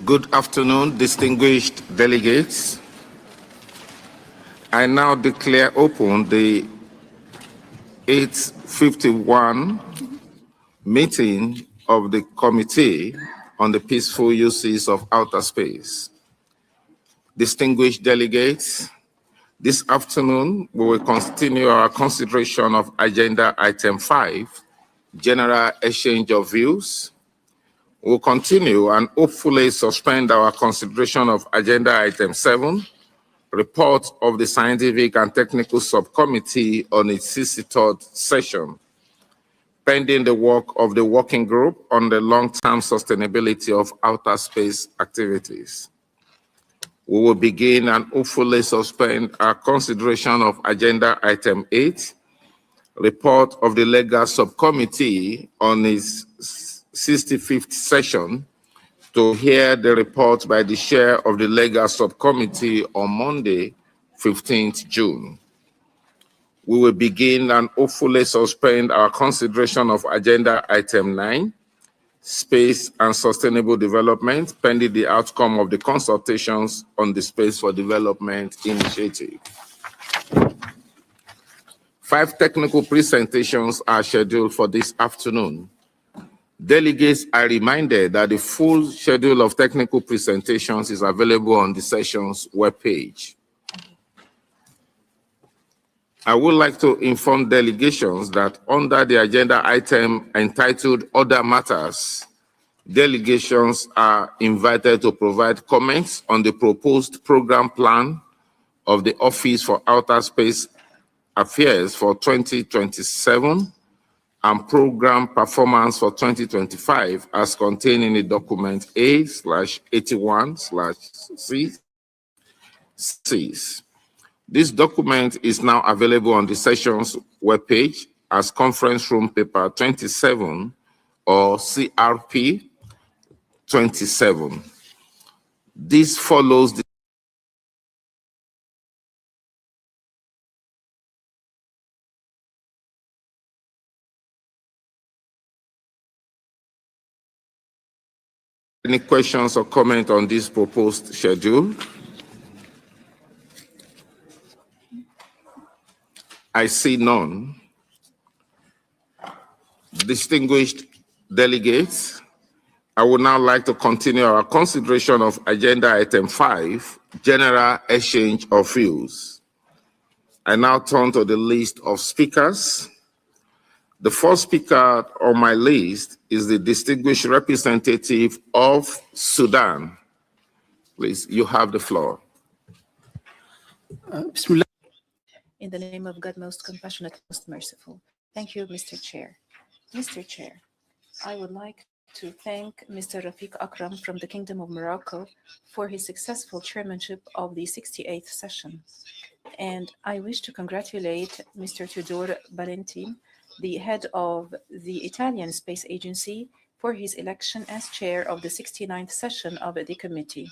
Good afternoon, distinguished delegates. I now declare open the 8:51 meeting of the Committee on the Peaceful Uses of Outer Space. Distinguished delegates, this afternoon we will continue our consideration of Agenda Item 5, General Exchange of Views. We'll continue and hopefully suspend our consideration of Agenda Item 7, Report of the Scientific and Technical Subcommittee on its 63rd session, pending the work of the Working Group on the long-term sustainability of outer space activities. We will begin and hopefully suspend our consideration of Agenda Item 8, Report of the Legal Subcommittee on its 65th session, to hear the report by the chair of the Legal Subcommittee on Monday, 15th June. We will begin and hopefully suspend our consideration of Agenda Item 9, Space and Sustainable Development, pending the outcome of the consultations on the Space for Development Initiative. 5 technical presentations are scheduled for this afternoon. Delegates are reminded that the full schedule of technical presentations is available on the session's webpage. I would like to inform delegations that under the agenda item entitled Other Matters, delegations are invited to provide comments on the proposed program plan of the Office for Outer Space Affairs for 2027 and program performance for 2025 as contained in the document A/81/C. This document is now available on the session's webpage as Conference Room Paper 27 or CRP 27. This follows the Any questions or comment on this proposed schedule? I see none. Distinguished delegates, I would now like to continue our consideration of Agenda Item 5, General Exchange of Views. I now turn to the list of speakers. The first speaker on my list is the distinguished representative of Sudan. Please, you have the floor. In the name of God, most compassionate, most merciful. Thank you, Mr. Chair. Mr. Chair, I would like to thank Mr. Rafiq Akram from the Kingdom of Morocco for his successful chairmanship of the 68th session. And I wish to congratulate Mr. Tudor Valenti, the head of the Italian Space Agency, for his election as chair of the 69th session of the committee.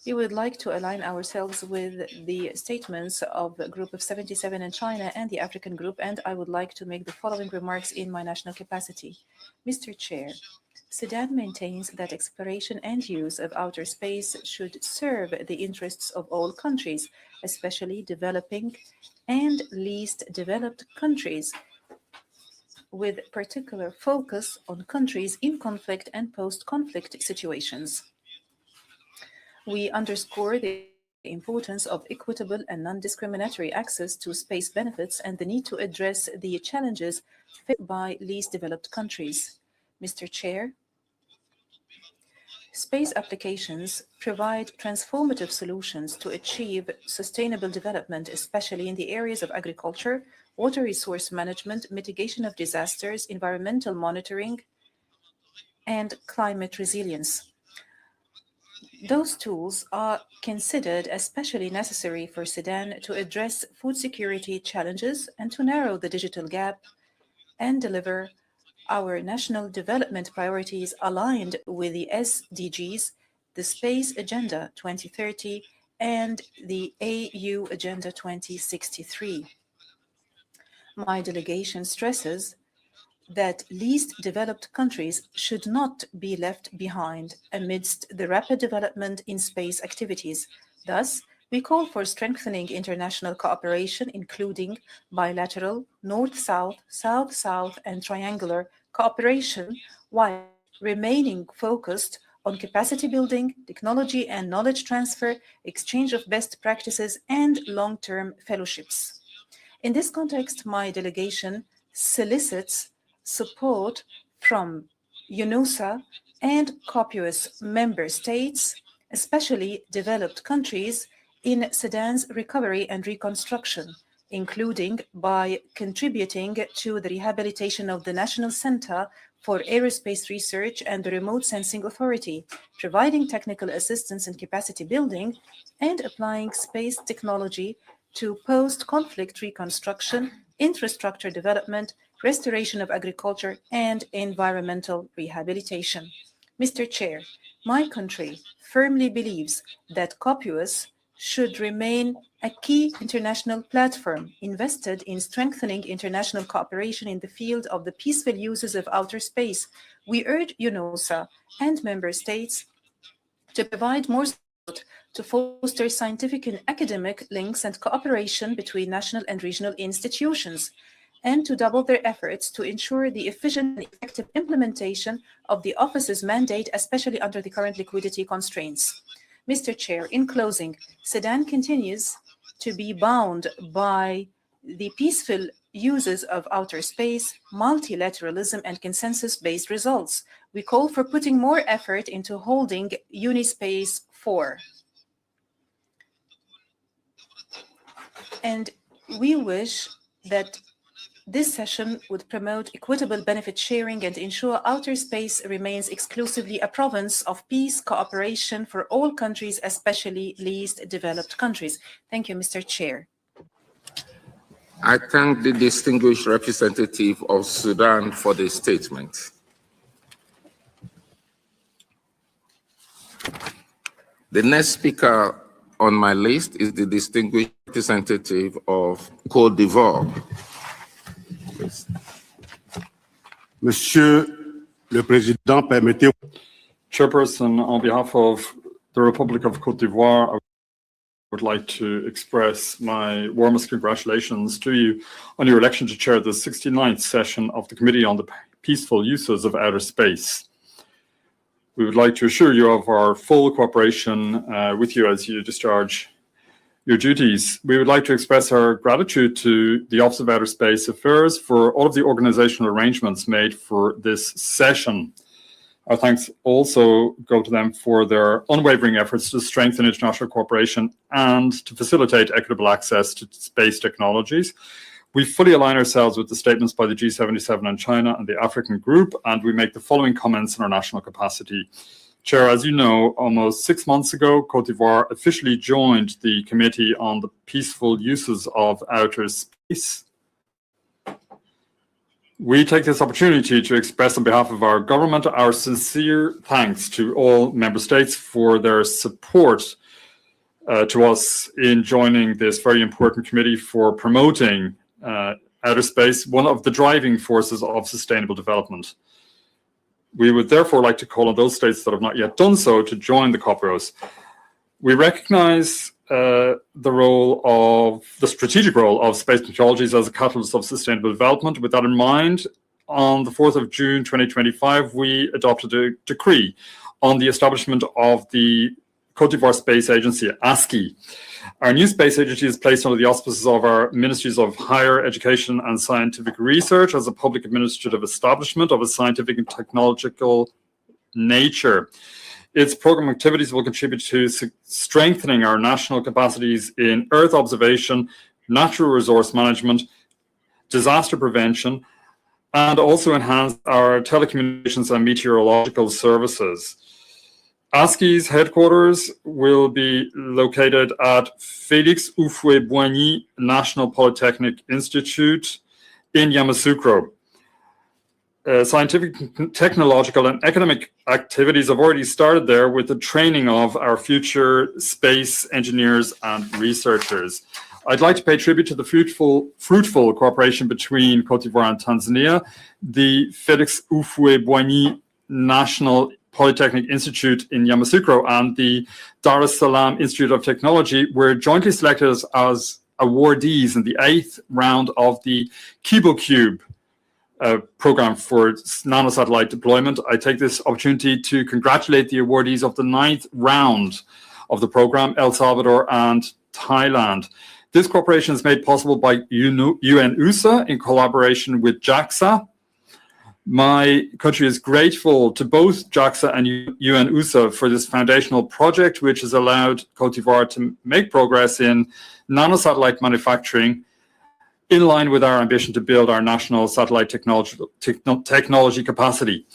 We would like to align ourselves with the statements of the Group of 77 in China and the African Group, and I would like to make the following remarks in my national capacity. Mr. Chair, Sudan maintains that exploration and use of outer space should serve the interests of all countries, especially developing and least developed countries, with particular focus on countries in conflict and post-conflict situations. We underscore the importance of equitable and non-discriminatory access to space benefits and the need to address the challenges faced by least developed countries. Mr. Chair, space applications provide transformative solutions to achieve sustainable development, especially in the areas of agriculture, water resource management, mitigation of disasters, environmental monitoring, and climate resilience. Those tools are considered especially necessary for Sudan to address food security challenges and to narrow the digital gap and deliver our national development priorities aligned with the SDGs, the Space Agenda 2030, and the AU Agenda 2063. My delegation stresses that least developed countries should not be left behind amidst the rapid development in space activities. Thus, we call for strengthening international cooperation, including bilateral, North-South, South-South, and triangular cooperation, while remaining focused on capacity building, technology and knowledge transfer, exchange of best practices, and long-term fellowships. In this context, my delegation solicits support from UNOSA and COPUOS member states, especially developed countries, in Sudan's recovery and reconstruction, including by contributing to the rehabilitation of the National Center for Aerospace Research and the Remote Sensing Authority, providing technical assistance and capacity building, and applying space technology to post-conflict reconstruction, infrastructure development, restoration of agriculture, and environmental rehabilitation. Mr. Chair, my country firmly believes that COPUOS should remain a key international platform invested in strengthening international cooperation in the field of the peaceful uses of outer space. We urge UNOSA and member states to provide more support to foster scientific and academic links and cooperation between national and regional institutions, and to double their efforts to ensure the efficient and effective implementation of the Office's mandate, especially under the current liquidity constraints. Mr. Chair, in closing, Sudan continues to be bound by the peaceful uses of outer space, multilateralism, and consensus-based results. We call for putting more effort into holding Unispace 4. And we wish that this session would promote equitable benefit sharing and ensure outer space remains exclusively a province of peace cooperation for all countries, especially least developed countries. Thank you, Mr. Chair. I thank the distinguished representative of Sudan for the statement. The next speaker on my list is the distinguished representative of Côte d'Ivoire. Please. Monsieur le Président, permettez. Chairperson, on behalf of the Republic of Côte d'Ivoire, I would like to express my warmest congratulations to you on your election to chair the 69th session of the Committee on the Peaceful Uses of Outer Space. We would like to assure you of our full cooperation with you as you discharge your duties. We would like to express our gratitude to the Office of Outer Space Affairs for all of the organizational arrangements made for this session. Our thanks also go to them for their unwavering efforts to strengthen international cooperation and to facilitate equitable access to space technologies. We fully align ourselves with the statements by the G77 and China and the African Group, and we make the following comments in our national capacity. Chair, as you know, almost 6 months ago, Côte d'Ivoire officially joined the Committee on the Peaceful Uses of Outer Space. We take this opportunity to express on behalf of our government our sincere thanks to all member states for their support to us in joining this very important committee for promoting outer space, one of the driving forces of sustainable development. We would therefore like to call on those states that have not yet done so to join the COPUOS. We recognize the strategic role of space technologies as a catalyst of sustainable development. With that in mind, on the 4th of June 2025, we adopted a decree on the establishment of the Côte d'Ivoire Space Agency, ASCI. Our new space agency is placed under the auspices of our Ministries of Higher Education and Scientific Research as a public administrative establishment of a scientific and technological nature. Its program activities will contribute to strengthening our national capacities in Earth observation, natural resource management, disaster prevention, and also enhance our telecommunications and meteorological services. ASCI's headquarters will be located at Félix Houphouët-Boigny National Polytechnic Institute in Yamoussoukro. Scientific, technological, and academic activities have already started there with the training of our future space engineers and researchers. I'd like to pay tribute to the fruitful cooperation between Cote d'Ivoire and Tanzania. The Felix Houphouët-Boigny National Polytechnic Institute in Yamoussoukro and the Dar es Salaam Institute of Technology were jointly selected as awardees in the 8th round of the COPUOS program for nanosatellite deployment. I take this opportunity to congratulate the awardees of the 9th round of the program, El Salvador and Thailand. This cooperation is made possible by UN-USA in collaboration with JAXA. My country is grateful to both JAXA and UN-USA for this foundational project, which has allowed Cote d'Ivoire to make progress in nanosatellite manufacturing in line with our ambition to build our national satellite technology capacity.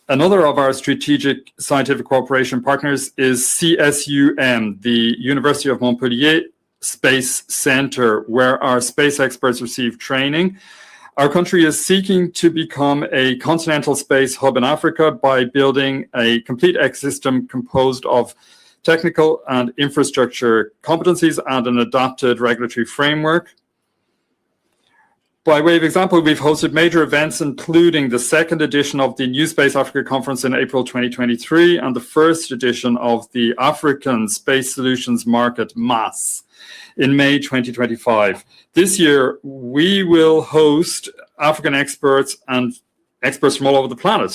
Another of our strategic scientific cooperation partners is CSUM, the University of Montpellier Space Center, where our space experts receive training. Our country is seeking to become a continental space hub in Africa by building a complete ecosystem composed of technical and infrastructure competencies and an adapted regulatory framework. By way of example, we've hosted major events, including the 2nd edition of the New Space Africa Conference in April 2023 and the 1st edition of the African Space Solutions Market, MAS, in May 2025. This year, we will host African experts and experts from all over the planet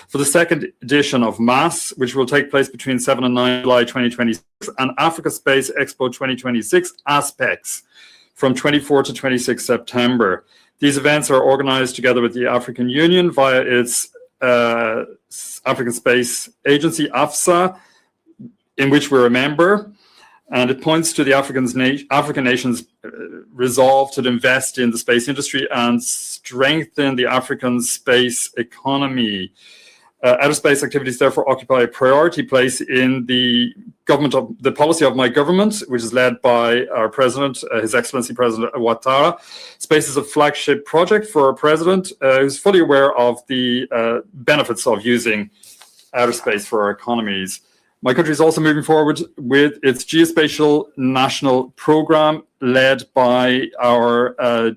for the 2nd edition of MAS, which will take place between 7 and 9 July 2026, and Africa Space Expo 2026 Aspects from 24 to 26 September. These events are organized together with the African Union via its African Space Agency, AFSA, in which we're a member. And it points to the African nations' resolve to invest in the space industry and strengthen the African space economy. Outer space activities therefore occupy a priority place in the policy of my government, which is led by our president, His Excellency President Ouattara. Space is a flagship project for our president, who's fully aware of the benefits of using outer space for our economies. My country is also moving forward with its geospatial national program led by our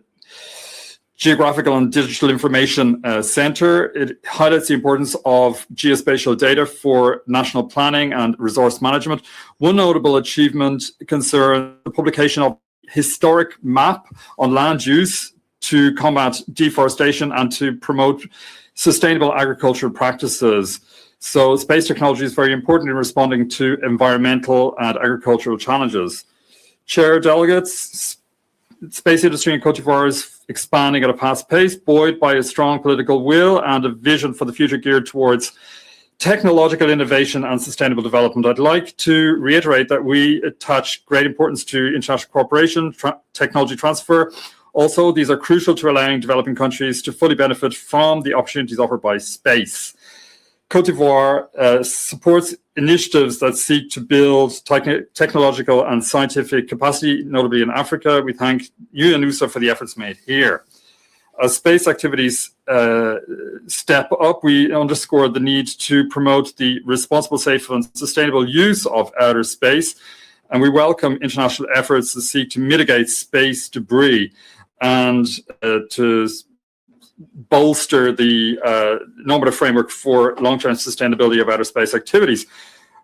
Geographical and Digital Information Center. It highlights the importance of geospatial data for national planning and resource management. One notable achievement concerns the publication of historic map on land use to combat deforestation and to promote sustainable agricultural practices. So space technology is very important in responding to environmental and agricultural challenges. Chair, delegates, space industry in Cote d'Ivoire is expanding at a fast pace, buoyed by a strong political will and a vision for the future geared towards technological innovation and sustainable development. I'd like to reiterate that we attach great importance to international cooperation, technology transfer. Also, these are crucial to allowing developing countries to fully benefit from the opportunities offered by space. Cote d'Ivoire supports initiatives that seek to build technological and scientific capacity, notably in Africa. We thank UN-USA for the efforts made here. As space activities step up, we underscore the need to promote the responsible, safe, and sustainable use of outer space, and we welcome international efforts to seek to mitigate space debris and to bolster the normative framework for long-term sustainability of outer space activities.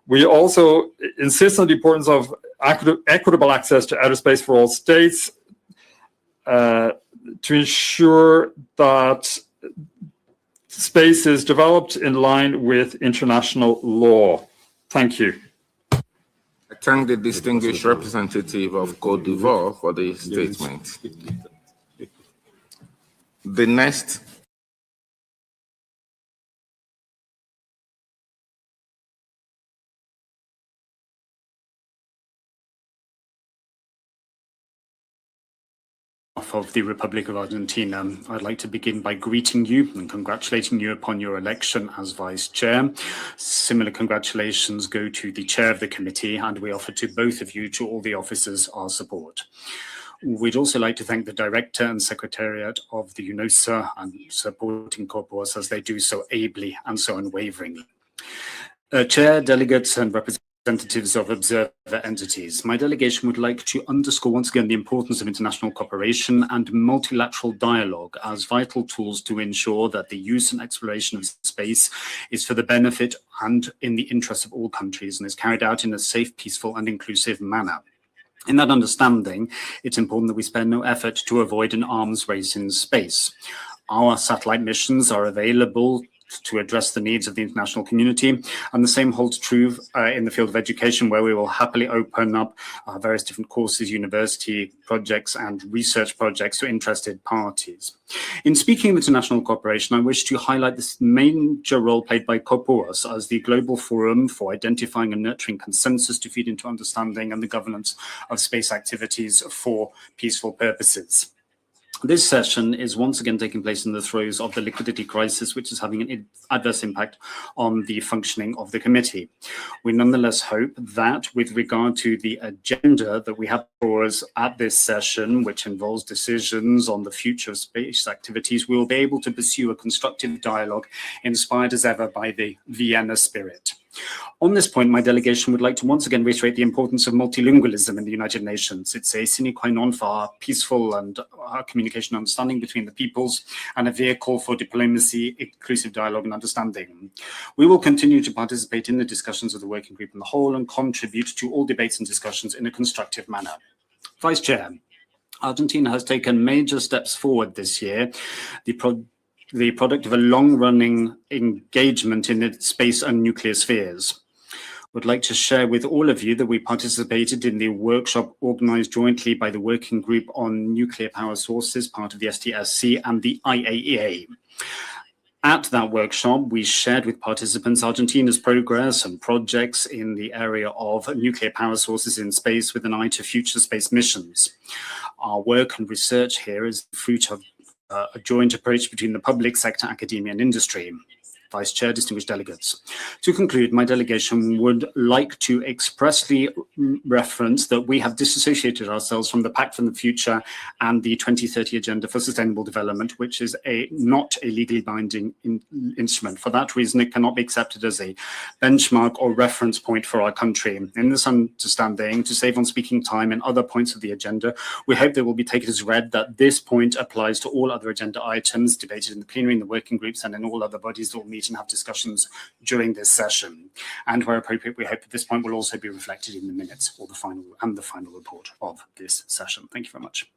We also insist on the importance of equitable access to outer space for all states to ensure that space is developed in line with international law. Thank you. I thank the distinguished representative of Cote d'Ivoire for the statement. The next of the Republic of Argentina, I'd like to begin by greeting you and congratulating you upon your election as Vice Chair. Similar congratulations go to the Chair of the committee, and we offer to both of you, to all the officers, our support. We'd also like to thank the Director and Secretariat of the UNOSA and supporting COPUOS as they do so ably and so unwaveringly. Chair, delegates and representatives representatives of observer entities. My delegation would like to underscore once again the importance of international cooperation and multilateral dialogue as vital tools to ensure that the use and exploration of space is for the benefit and in the interest of all countries and is carried out in a safe, peaceful and inclusive manner. In that understanding, it's important that we spare no effort to avoid an arms race in space. Our satellite missions are available to address the needs of the international community, and the same holds true in the field of education, where we will happily open up various different courses, university projects and research projects to interested parties. In speaking of international cooperation, I wish to highlight this major role played by COPUOS as the global forum for identifying and nurturing consensus to feed into understanding and the governance of space activities for peaceful purposes. This session is once again taking place in the throes of the liquidity crisis, which is having an adverse impact on the functioning of the committee. We nonetheless hope that with regard to the agenda that we have for us at this session, which involves decisions on the future of space activities, we will be able to pursue a constructive dialogue inspired as ever by the Vienna spirit. On this point, my delegation would like to once again reiterate the importance of multilingualism in the United Nations. It's a sine qua non for our peaceful and communication understanding between the peoples and a vehicle for diplomacy, inclusive dialogue and understanding. We will continue to participate in the discussions of the working group in the whole and contribute to all debates and discussions in a constructive manner. Vice Chair, Argentina has taken major steps forward this year. The product of a long-running engagement in its space and nuclear spheres. Would like to share with all of you that we participated in the workshop organized jointly by the Working Group on Nuclear Power Sources, part of the STSC, and the IAEA. At that workshop, we shared with participants Argentina's progress and projects in the area of nuclear power sources in space with an eye to future space missions. Our work and research here is the fruit of a joint approach between the public sector, academia and industry. Vice Chair, distinguished delegates. To conclude, my delegation would like to expressly reference that we have disassociated ourselves from the Pact for the Future and the 2030 Agenda for Sustainable Development, which is not a legally binding instrument. For that reason, it cannot be accepted as a benchmark or reference point for our country. In this understanding, to save on speaking time and other points of the agenda, we hope that will be taken as read that this point applies to all other agenda items debated in the plenary, in the working groups, and in all other bodies that will meet and have discussions during this session. And where appropriate, we hope that this point will also be reflected in the minutes or the final report of this session. Thank you very much.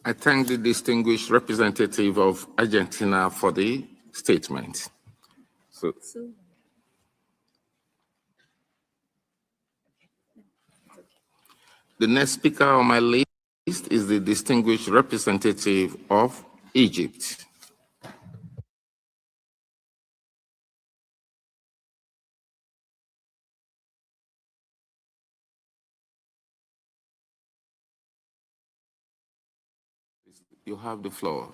I thank the distinguished representative of Argentina for the statement. The next speaker on my list is the distinguished representative of Egypt. You have the floor.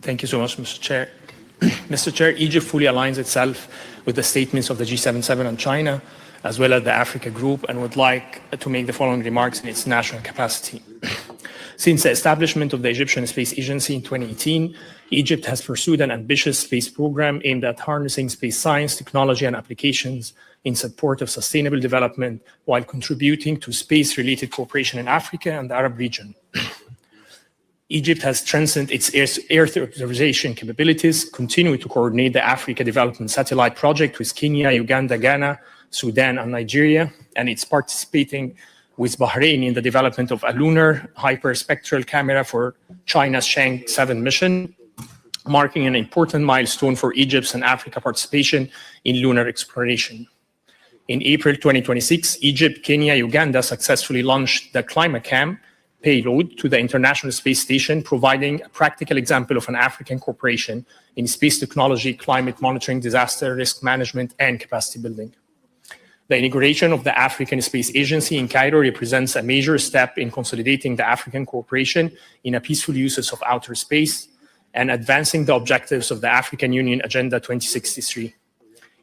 Thank you so much, Mr. Chair. Mr. Chair, Egypt fully aligns itself with the statements of the G77 on China, as well as the Africa Group, and would like to make the following remarks in its national capacity. Since the establishment of the Egyptian Space Agency in 2018, Egypt has pursued an ambitious space program aimed at harnessing space science, technology, and applications in support of sustainable development while contributing to space-related cooperation in Africa and the Arab region. Egypt has strengthened its Earth observation capabilities, continuing to coordinate the Africa Development Satellite Project with Kenya, Uganda, Ghana, Sudan, and Nigeria, and it's participating with Bahrain in the development of a lunar hyperspectral camera for China's Chang'e 7 mission, marking an important milestone for Egypt's and Africa participation in lunar exploration. In April 2026, Egypt, Kenya, Uganda successfully launched the ClimateCam payload to the International Space Station, providing a practical example of an African cooperation in space technology, climate monitoring, disaster risk management, and capacity building. The inauguration of the African Space Agency in Cairo represents a major step in consolidating the African cooperation in a peaceful uses of outer space and advancing the objectives of the African Union Agenda 2063.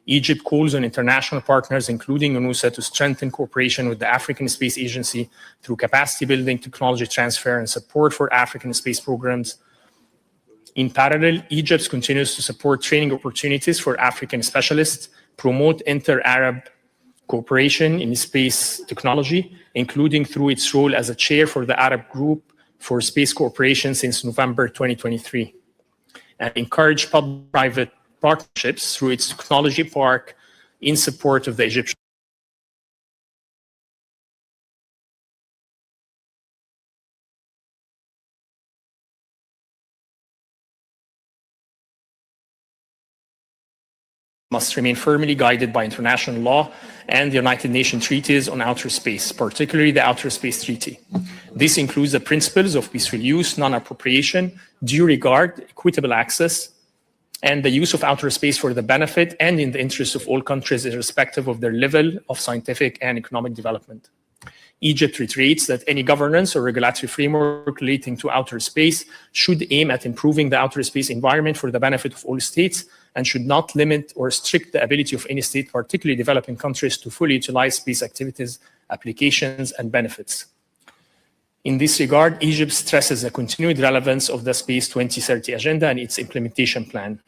Egypt calls on international partners, including UNUSA, to strengthen cooperation with the African Space Agency through capacity building, technology transfer, and support for African space programs In parallel, Egypt continues to support training opportunities for African specialists, promote inter-Arab cooperation in space technology, including through its role as a chair for the Arab Group for Space Cooperation since November 2023, and encourage public-private partnerships through its technology park in support of the Egyptian must remain firmly guided by international law and the United Nations treaties on outer space, particularly the Outer Space Treaty. This includes the principles of peaceful use, non-appropriation, due regard, equitable access, and the use of outer space for the benefit and in the interest of all countries irrespective of their level of scientific and economic development. Egypt reiterates that any governance or regulatory framework relating to outer space should aim at improving the outer space environment for the benefit of all states and should not limit or restrict the ability of any state, particularly developing countries, to fully utilize space activities, applications, and benefits. In this regard, Egypt stresses the continued relevance of the Space 2030 agenda and its implementation plan.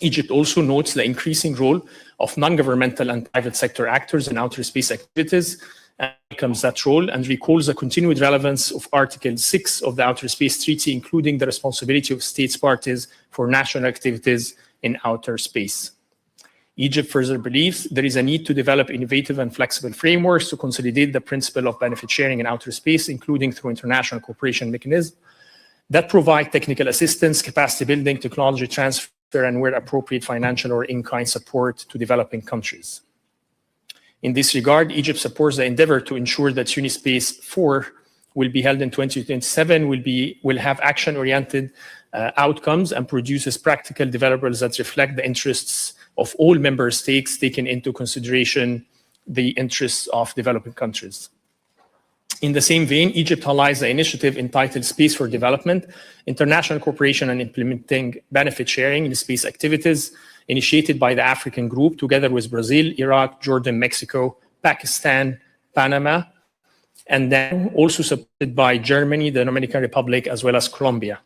Egypt also notes the increasing role of non-governmental and private sector actors in outer space activities and welcomes that role and recalls the continued relevance of Article 6 of the Outer Space Treaty, including the responsibility of states parties for national activities in outer space. Egypt further believes there is a need to develop innovative and flexible frameworks to consolidate the principle of benefit sharing in outer space, including through international cooperation mechanisms that provide technical assistance, capacity building, technology transfer, and where appropriate financial or in-kind support to developing countries. In this regard, Egypt supports the endeavor to ensure that Unispace 4 will be held in 2027, will have action-oriented outcomes and produces practical deliverables that reflect the interests of all member states, taking into consideration the interests of developing countries. In the same vein, Egypt highlights the initiative entitled Space for Development, International Cooperation and Implementing Benefit Sharing in Space Activities, initiated by the African Group together with Brazil, Iraq, Jordan, Mexico, Pakistan, Panama, and then also supported by Germany, the Dominican Republic, as well as Colombia.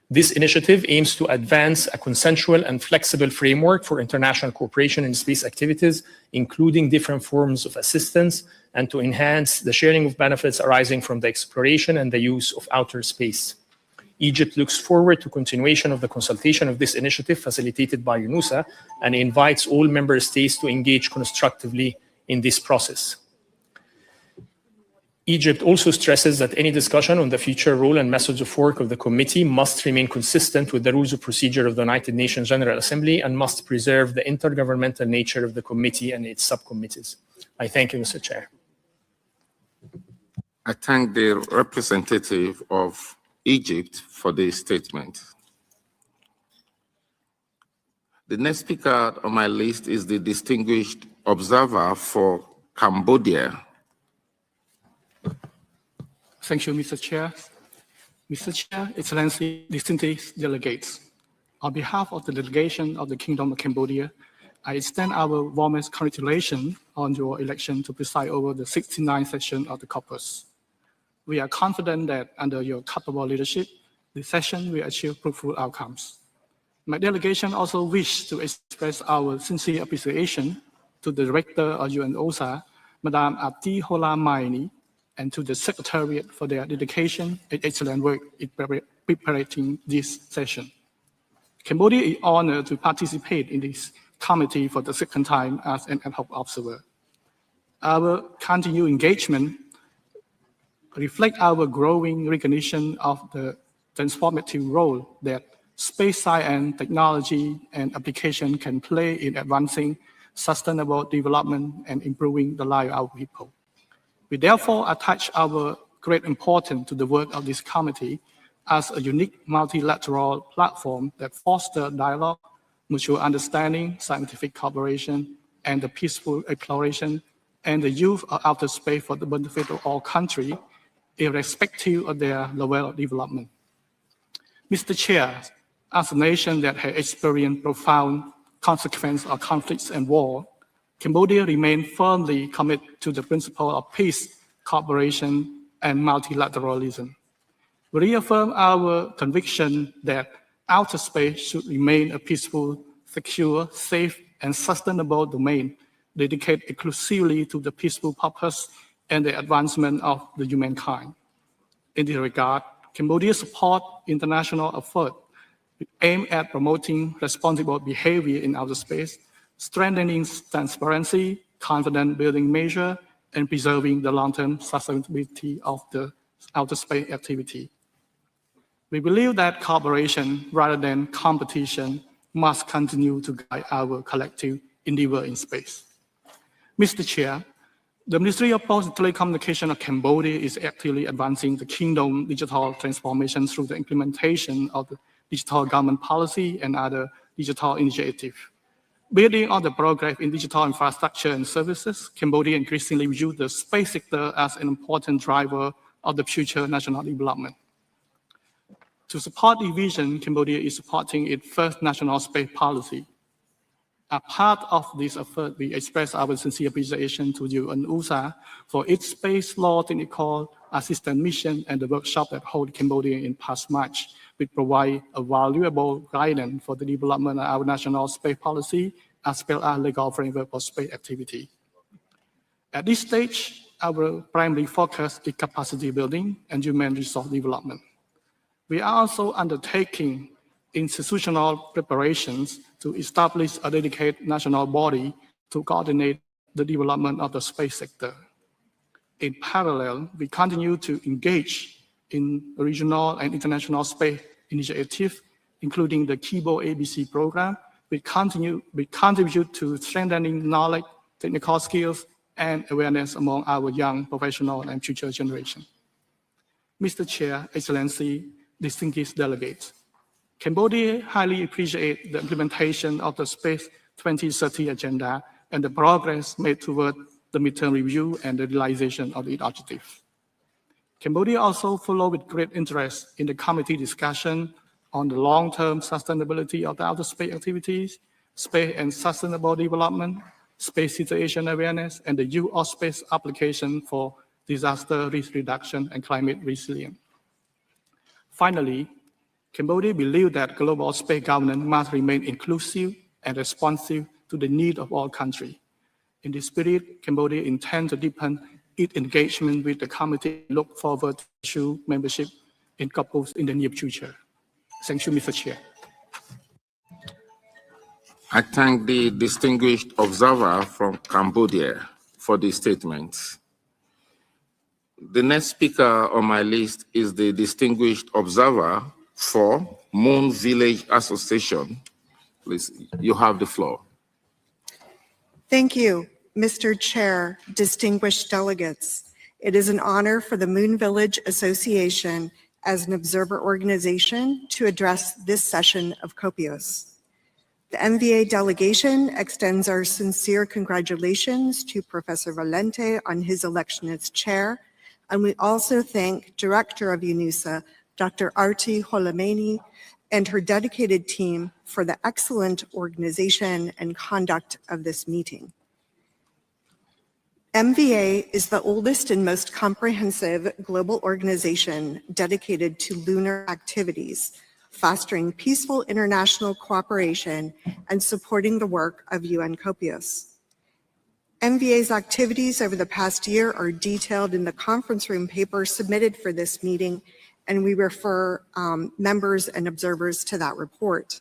This initiative aims to advance a consensual and flexible framework for international cooperation in space activities, including different forms of assistance, and to enhance the sharing of benefits arising from the exploration and the use of outer space. Egypt looks forward to continuation of the consultation of this initiative facilitated by UNOSA and invites all member states to engage constructively in this process. Egypt also stresses that any discussion on the future role and methods of work of the committee must remain consistent with the rules of procedure of the United Nations General Assembly and must preserve the intergovernmental nature of the committee and its subcommittees. I thank you, Mr. Chair. I thank the representative of Egypt for this statement. The next speaker on my list is the distinguished observer for Cambodia. Thank you, Mr. Chair. Mr. Chair, Excellency, distinguished delegates. On behalf of the delegation of the Kingdom of Cambodia, I extend our warmest congratulations on your election to preside over the 69th session of the COPUOS. We are confident that under your capable leadership, the session will achieve fruitful outcomes. My delegation also wish to express our sincere appreciation to the Director of UNOSA, Madame Abdi Hola Maini, and to the Secretariat for their dedication and excellent work in preparing this session. Cambodia is honored to participate in this committee for the second time as an ad hoc observer. Our continued engagement reflects our growing recognition of the transformative role that space science, technology, and application can play in advancing sustainable development and improving the lives of our people. We therefore attach our great importance to the work of this committee as a unique multilateral platform that fosters dialogue, mutual understanding, scientific cooperation, and the peaceful exploration and the use of outer space for the benefit of all countries, irrespective of their level of development. Mr. Chair, as a nation that has experienced profound consequences of conflicts and war, Cambodia remains firmly committed to the principle of peace, cooperation, and multilateralism. We reaffirm our conviction that outer space should remain a peaceful, secure, safe, and sustainable domain dedicated exclusively to the peaceful purpose and the advancement of the humankind. In this regard, Cambodia supports international efforts aimed at promoting responsible behavior in outer space, strengthening transparency, confidence-building measures, and preserving the long-term sustainability of the outer space activity. We believe that cooperation rather than competition must continue to guide our collective endeavor in space. Mr. Chair, the Ministry of Posts and Telecommunications of Cambodia is actively advancing the kingdom digital transformation through the implementation of the digital government policy and other digital initiatives. Building on the progress in digital infrastructure and services, Cambodia increasingly views the space sector as an important driver of the future national development. To support the vision, Cambodia is supporting its first national space policy. As part of this effort, we express our sincere appreciation to UNOSA for its space law technical assistance mission and the workshop that held Cambodia in past March, which provide a valuable guidance for the development of our national space policy as well as legal framework for space activity. At this stage, our primary focus is capacity building and human resource development. We are also undertaking institutional preparations to establish a dedicated national body to coordinate the development of the space sector. In parallel, we continue to engage in regional and international space initiatives, including the KIBO ABC program, which contribute to strengthening knowledge, technical skills, and awareness among our young professionals and future generation. Mr. Chair, Excellency, distinguished delegates, Cambodia highly appreciates the implementation of the Space 2030 agenda and the progress made toward the midterm review and the realization of its objectives. Cambodia also followed with great interest in the committee discussion on the long-term sustainability of the outer space activities, space and sustainable development, space situation awareness, and the use of space application for disaster risk reduction and climate resilience. Finally, Cambodia believes that global space governance must remain inclusive and responsive to the needs of all countries. In this spirit, Cambodia intends to deepen its engagement with the committee and look forward to issue membership in COPUOS in the near future. Thank you, Mr. Chair. I thank the distinguished observer from Cambodia for the statement. The next speaker on my list is the distinguished observer for Moon Village Association. Please, you have the floor. Thank you, Mr. Chair, distinguished delegates. It is an honor for the Moon Village Association as an observer organization to address this session of COPUOS. The MVA delegation extends our sincere congratulations to Professor Valente on his election as chair, and we also thank Director of UNOSA, Dr. Arti Holameni, and her dedicated team for the excellent organization and conduct of this meeting. MVA is the oldest and most comprehensive global organization dedicated to lunar activities, fostering peaceful international cooperation and supporting the work of UN COPUOS. MVA's activities over the past year are detailed in the conference room paper submitted for this meeting, and we refer members and observers to that report.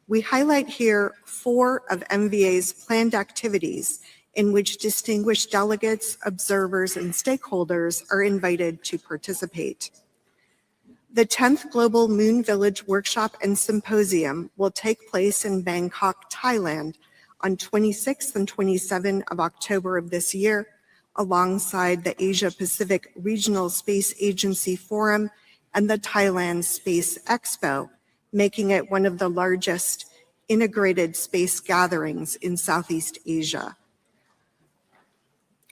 We highlight here 4 of MVA's planned activities in which distinguished delegates, observers, and stakeholders are invited to participate. The 10th Global Moon Village Workshop and Symposium will take place in Bangkok, Thailand on 26th and 27th of October of this year, alongside the Asia Pacific Regional Space Agency Forum and the Thailand Space Expo, making it one of the largest integrated space gatherings in Southeast Asia.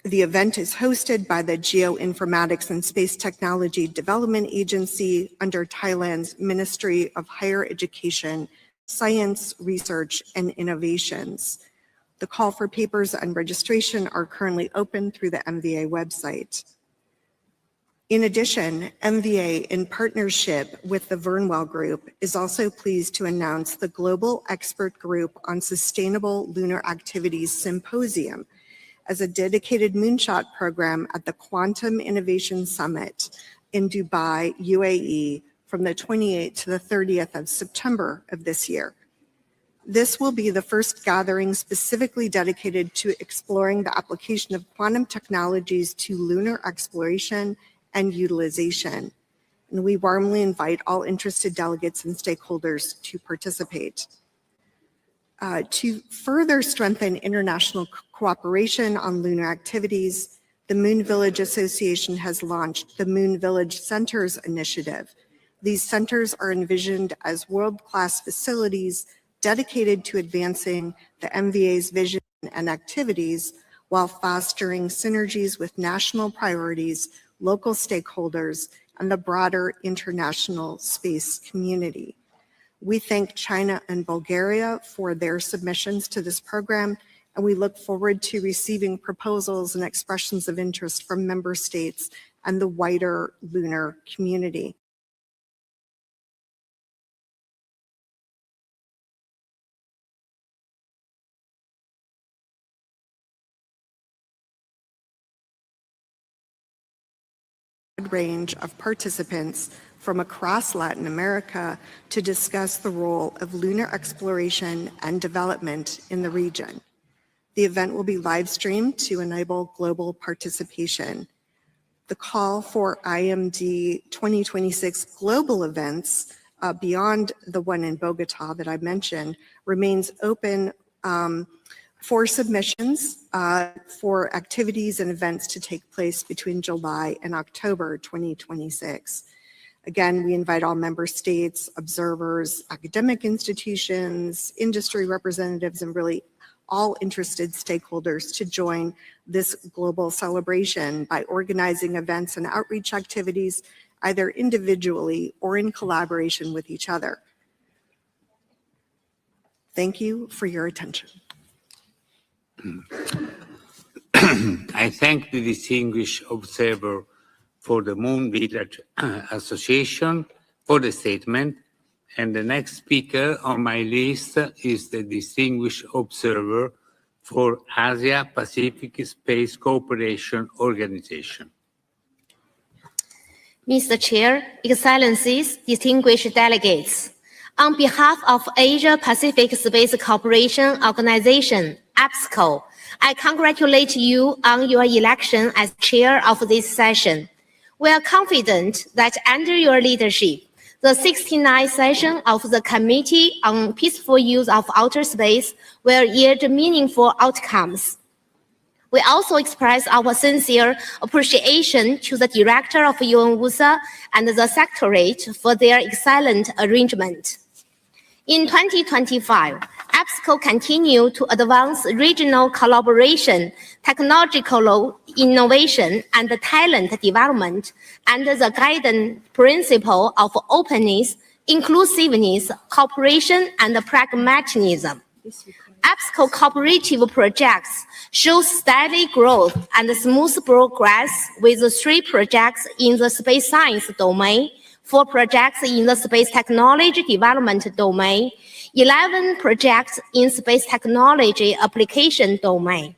The event is hosted by the Geoinformatics and Space Technology Development Agency under Thailand's Ministry of Higher Education, Science, Research, and Innovations. The call for papers and registration are currently open through the MVA website. In addition, MVA, in partnership with the Vernwell Group, is also pleased to announce the Global Expert Group on Sustainable Lunar Activities Symposium as a dedicated moonshot program at the Quantum Innovation Summit in Dubai, UAE, from the 28th to the 30th of September of this year. This will be the first gathering specifically dedicated to exploring the application of quantum technologies to lunar exploration and utilization. And we warmly invite all interested delegates and stakeholders to participate. To further strengthen international cooperation on lunar activities, the Moon Village Association has launched the Moon Village Centers Initiative. These centers are envisioned as world-class facilities dedicated to advancing the MVA's vision and activities while fostering synergies with national priorities, local stakeholders, and the broader international space community. We thank China and Bulgaria for their submissions to this program, and we look forward to receiving proposals and expressions of interest from member states and the wider lunar community. Range of participants from across Latin America to discuss the role of lunar exploration and development in the region. The event will be live streamed to enable global participation. The call for IMD 2026 global events beyond the one in Bogota that I mentioned remains open for submissions for activities and events to take place between July and October 2026. Again, we invite all member states, observers, academic institutions, industry representatives, and really all interested stakeholders to join this global celebration by organizing events and outreach activities, either individually or in collaboration with each other. Thank you for your attention. I thank the distinguished observer for the Moon Village Association for the statement. And the next speaker on my list is the distinguished observer for Asia Pacific Space Cooperation Organization. Mr. Chair, Excellencies, distinguished delegates, on behalf of Asia Pacific Space Cooperation Organization, APSCO, I congratulate you on your election as chair of this session. We are confident that under your leadership, the 69th session of the Committee on Peaceful Use of Outer Space will yield meaningful outcomes. We also express our sincere appreciation to the Director of UNWUSA and the Secretariat for their excellent arrangement. In 2025, APSCO continued to advance regional collaboration, technological innovation, and talent development under the guiding principle of openness, inclusiveness, cooperation, and pragmatism. APSCO cooperative projects show steady growth and smooth progress with 3 projects in the space science domain, 4 projects in the space technology development domain, 11 projects in space technology application domain.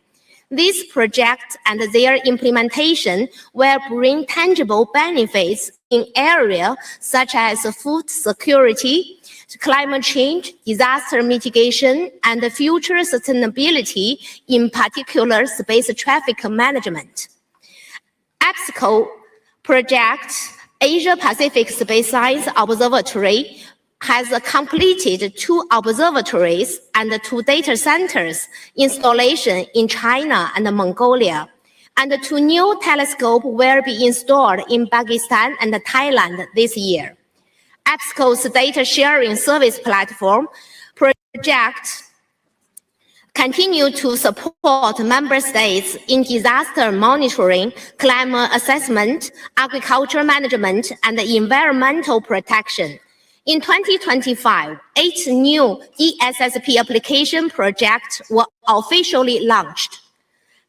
These projects and their implementation will bring tangible benefits in areas such as food security, climate change, disaster mitigation, and future sustainability, in particular space traffic management. APSCO project Asia Pacific Space Science Observatory has completed 2 observatories and 2 data centers installation in China and Mongolia, and 2 new telescopes will be installed in Pakistan and Thailand this year. APSCO's data sharing service platform project continue to support member states in disaster monitoring, climate assessment, agriculture management, and environmental protection. In 2025, 8 new ESSP application projects were officially launched.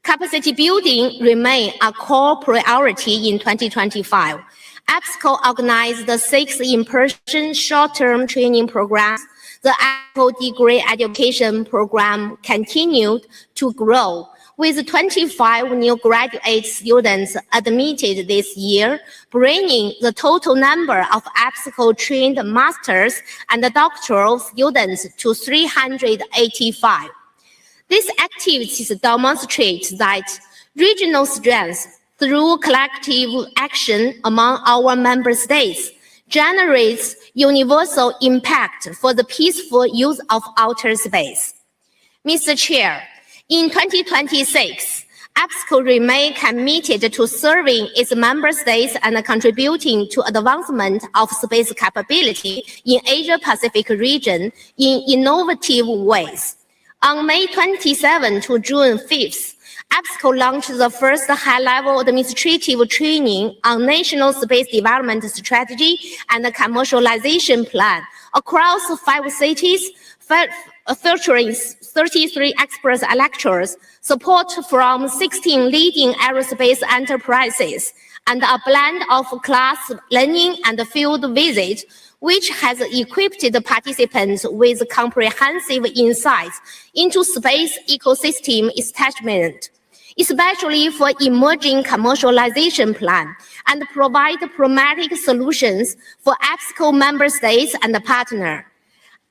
Capacity building remains a core priority in 2025. APSCO organized the 6 in-person short-term training programs. The APSCO degree education program continued to grow, with 25 new graduate students admitted this year, bringing the total number of APSCO-trained masters and doctoral students to 385. These activities demonstrate that regional strengths through collective action among our member states generates universal impact for the peaceful use of outer space. Mr. Chair, in 2026, APSCO remains committed to serving its member states and contributing to advancement of space capability in Asia-Pacific region in innovative ways. On May 27 to June 5th, APSCO launched the first high-level administrative training on national space development strategy and commercialization plan across 5 cities, featuring 33 expert lectures, support from 16 leading aerospace enterprises, and a blend of class learning and field visit, which has equipped the participants with comprehensive insights into space ecosystem establishment, especially for emerging commercialization plan, and provide pragmatic solutions for APSCO member states and partners.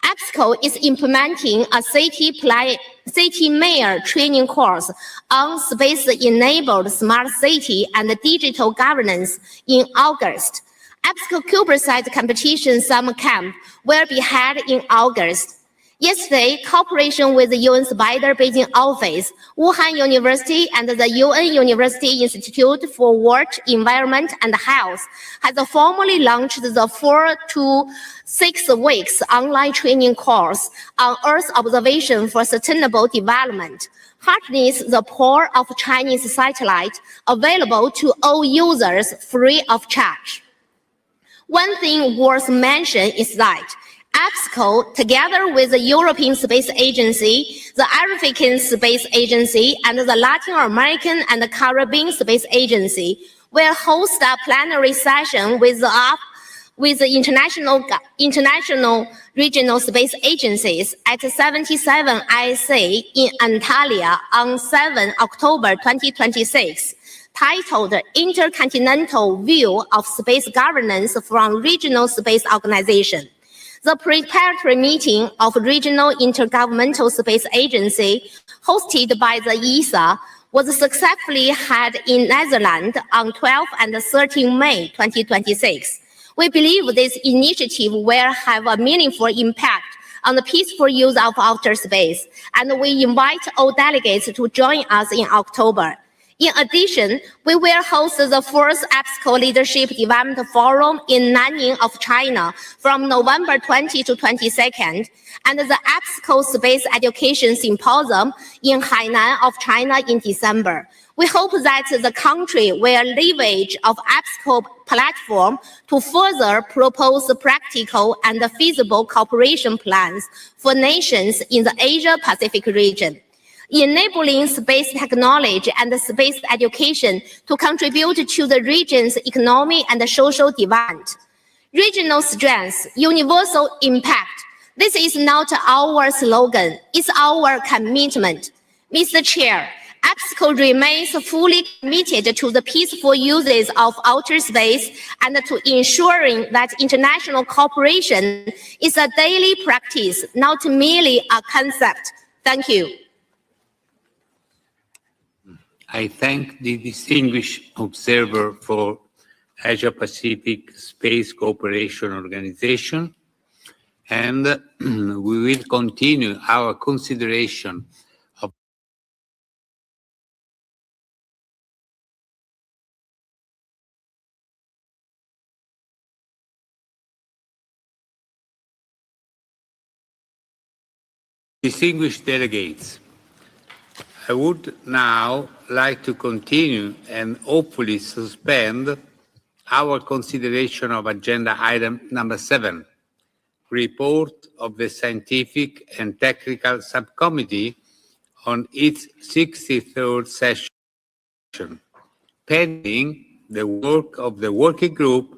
APSCO is implementing a city mayor training course on space-enabled smart city and digital governance in August. APSCO CubeSat competition summer camp will be held in August. Yesterday, cooperation with the UN Spider Beijing office, Wuhan University, and the UN University Institute for World, Environment and Health has formally launched the 4 to 6 weeks online training course on Earth observation for sustainable development, harness the power of Chinese satellite, available to all users free of charge. One thing worth mentioning is that APSCO, together with the European Space Agency, the African Space Agency, and the Latin American and the Caribbean Space Agency, will host a plenary session with the international regional space agencies at 77 ISA in Antalya on 7 October 2026. Titled Intercontinental View of Space Governance from Regional Space Organization. The preparatory meeting of Regional Intergovernmental Space Agency, hosted by the ESA, was successfully held in Netherlands on 12 and 13 May 2026. We believe this initiative will have a meaningful impact on the peaceful use of outer space, and we invite all delegates to join us in October. In addition, we will host the first APSCO Leadership Development Forum in Nanning of China from November 20 to 22nd, and the APSCO Space Education Symposium in Hainan of China in December. We hope that the country will leverage of APSCO platform to further propose practical and feasible cooperation plans for nations in the Asia-Pacific region, enabling space technology and space education to contribute to the region's economic and social development. Regional strengths, universal impact. This is not our slogan, it's our commitment. Mr. Chair, APSCO remains fully committed to the peaceful uses of outer space and to ensuring that international cooperation is a daily practice, not merely a concept. Thank you. I thank the distinguished observer for Asia-Pacific Space Cooperation Organization, and we will continue our consideration of distinguished delegates. I would now like to continue and hopefully suspend our consideration of agenda item number 7, report of the Scientific and Technical Subcommittee on its 63rd session, pending the work of the working group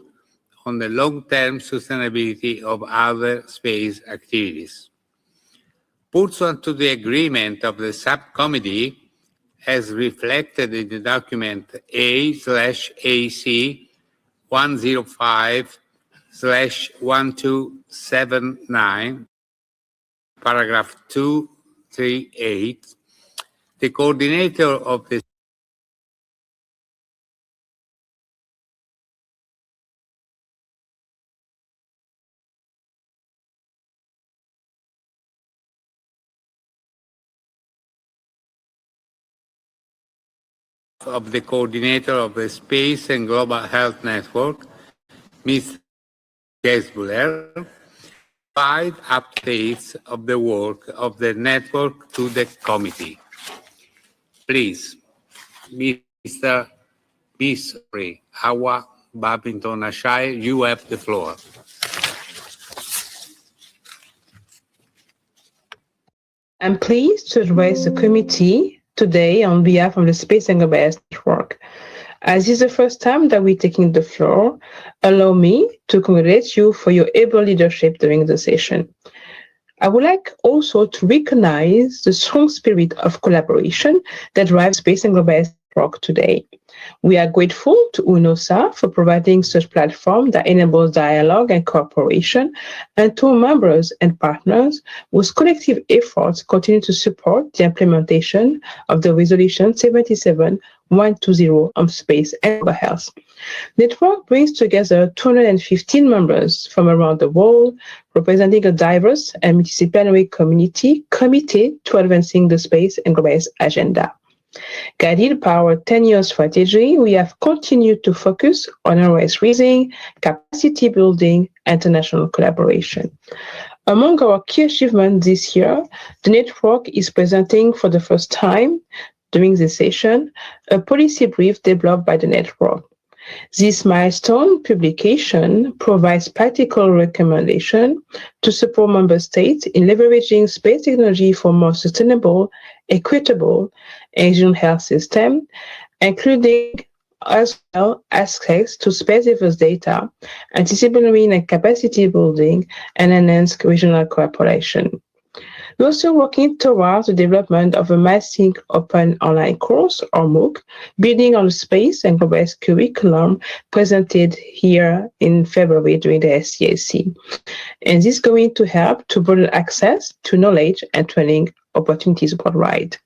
on the long-term sustainability of other space activities. Pursuant to the agreement of the subcommittee, as reflected in the document A/AC 105/1279, paragraph 238, the coordinator of the coordinator of the Space and Global Health Network, Ms. Gesbuller, provide updates of the work of the network to the committee. Please, Mr. Bisri, Hawa Babington Ashai, you have the floor. I'm pleased to address the committee today on behalf of the Space and Global Health Network. As is the first time that we're taking the floor, allow me to congratulate you for your able leadership during the session. I would like also to recognize the strong spirit of collaboration that drives Space and Global Health Network today. We are grateful to UNOSA for providing such platform that enables dialogue and cooperation, and to members and partners whose collective efforts continue to support the implementation of the Resolution 77-120 on space and global health. Network brings together 215 members from around the world, representing a diverse and multidisciplinary community committed to advancing the space and global health agenda. Guided by our 10-year strategy, we have continued to focus on awareness raising, capacity building, and international collaboration. Among our key achievements this year, the network is presenting for the first time during this session a policy brief developed by the network. This milestone publication provides practical recommendations to support member states in leveraging space technology for more sustainable, equitable, and resilient health system, including as well access to space-diverse data, antidisciplinary and capacity building, and enhanced regional cooperation. We're also working towards the development of a massive open online course, or MOOC, building on the space and global health curriculum presented here in February during the SCAC. And this is going to help to broaden access to knowledge and training opportunities worldwide.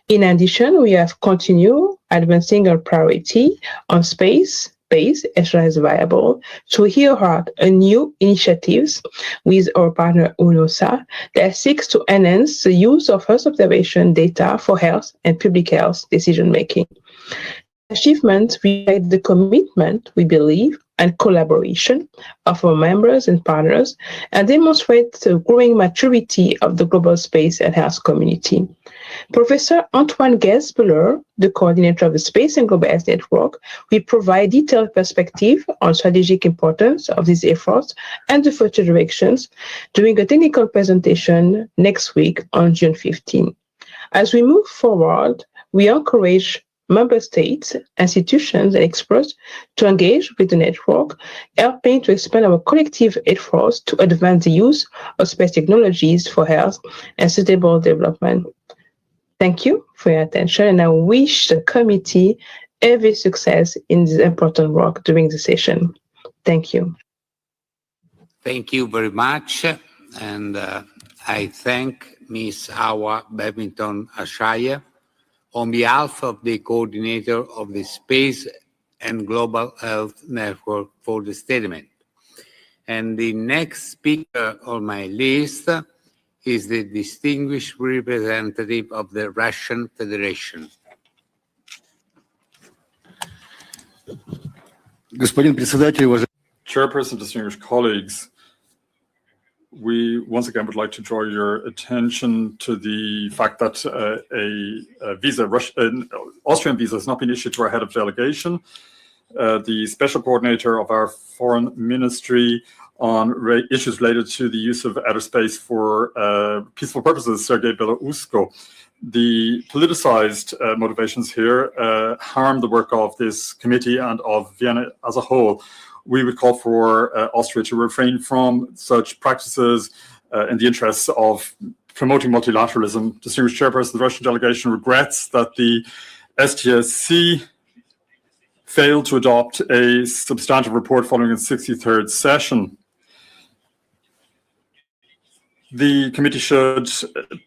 In addition, we have continued advancing our priority on space-based as well as viable to hear out a new initiatives with our partner UNOSA that seeks to enhance the use of Earth observation data for health and public health decision-making. Achievements reflect the commitment, we believe, and collaboration of our members and partners, and demonstrate the growing maturity of the global space and health community. Professor Antoine Gesbuller, the coordinator of the Space and Global Health Network, will provide detailed perspective on strategic importance of these efforts and the future directions during a technical presentation next week on June 15. As we move forward, we encourage member states, institutions, and experts to engage with the network, helping to expand our collective efforts to advance the use of space technologies for health and sustainable development. Thank you for your attention, and I wish the committee every success in this important work during the session. Thank you. Thank you very much, and I thank Ms. Hawa Babington Ashaya on behalf of the coordinator of the Space and Global Health Network for the statement. And the next speaker on my list is the distinguished representative of the Russian Federation. Chairperson, distinguished colleagues, we once again would like to draw your attention to the fact that an Austrian visa has not been issued to our head of delegation. the special coordinator of our foreign ministry on issues related to the use of outer space for peaceful purposes, Sergei Belousko. The politicized motivations here harm the work of this committee and of Vienna as a whole. We would call for Austria to refrain from such practices in the interests of promoting multilateralism. Distinguished Chairperson, the Russian delegation regrets that the STSC failed to adopt a substantive report following its 63rd session. The committee should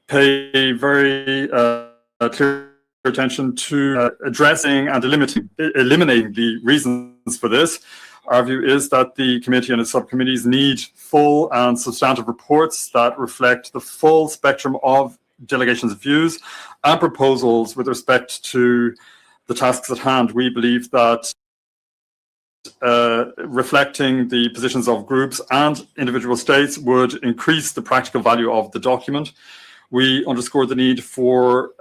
pay very clear attention to addressing and eliminating the reasons for this. Our view is that the committee and its subcommittees need full and substantive reports that reflect the full spectrum of delegations' views and proposals with respect to the tasks at hand. We believe that reflecting the positions of groups and individual states would increase the practical value of the document. We underscore the need for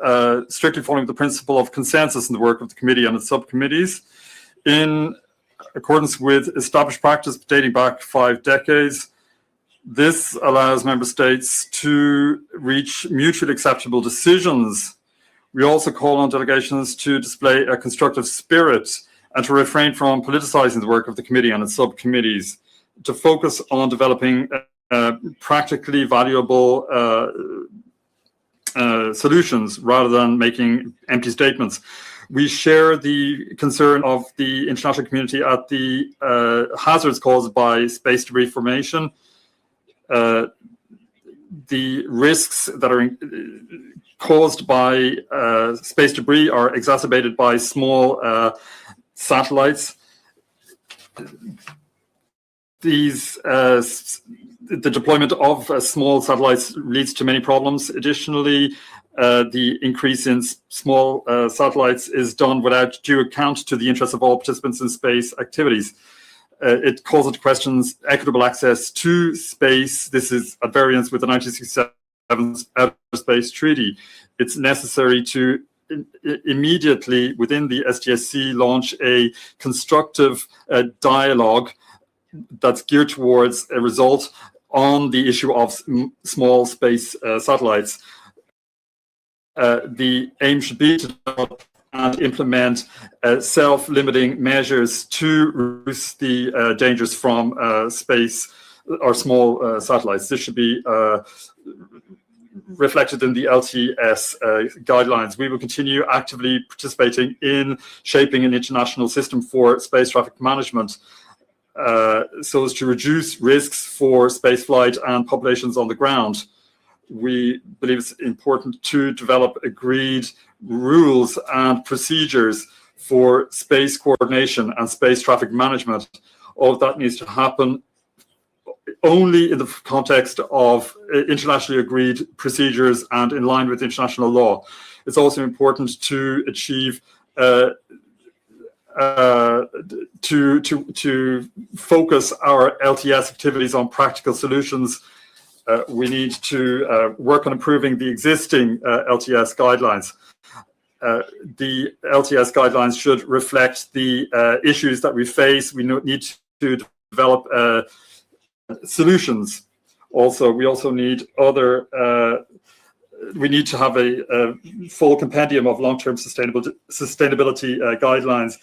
strictly following the principle of consensus in the work of the committee and its subcommittees. In accordance with established practice dating back 5 decades, this allows member states to reach mutually acceptable decisions. We also call on delegations to display a constructive spirit and to refrain from politicizing the work of the committee and its subcommittees, to focus on developing practically valuable solutions rather than making empty statements. We share the concern of the international community at the hazards caused by space debris formation. The risks that are caused by space debris are exacerbated by small satellites. The deployment of small satellites leads to many problems. Additionally, the increase in small satellites is done without due account to the interests of all participants in space activities. It calls into question equitable access to space. This is at variance with the 1967 Outer Space Treaty. It's necessary to immediately within the STSC launch a constructive dialogue that's geared towards a result on the issue of small space satellites. The aim should be to develop and implement self-limiting measures to reduce the dangers from space or small satellites. This should be reflected in the LTS guidelines. We will continue actively participating in shaping an international system for space traffic management so as to reduce risks for spaceflight and populations on the ground. We believe it's important to develop agreed rules and procedures for space coordination and space traffic management. All of that needs to happen only in the context of internationally agreed procedures and in line with international law. It's also important to achieve to focus our LTS activities on practical solutions. We need to work on improving the existing LTS guidelines. The LTS guidelines should reflect the issues that we face. We need to develop solutions. Also, we also need we need to have a full compendium of long-term sustainability guidelines.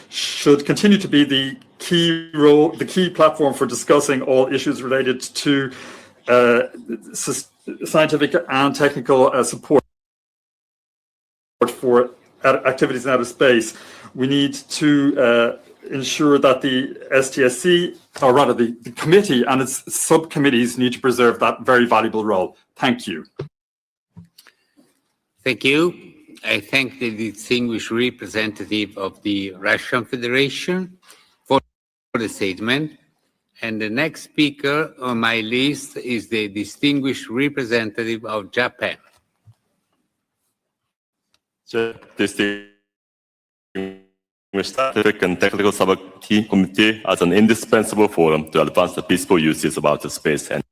Should continue to be the key platform for discussing all issues related to scientific and technical support for activities in outer space. We need to ensure that the STSC, or rather the committee and its subcommittees, need to preserve that very valuable role. Thank you. Thank you. I thank the distinguished representative of the Russian Federation for the statement. And the next speaker on my list is the distinguished representative of Japan. Distinguished Scientific and Technical Subcommittee as an indispensable forum to advance the peaceful uses of outer space and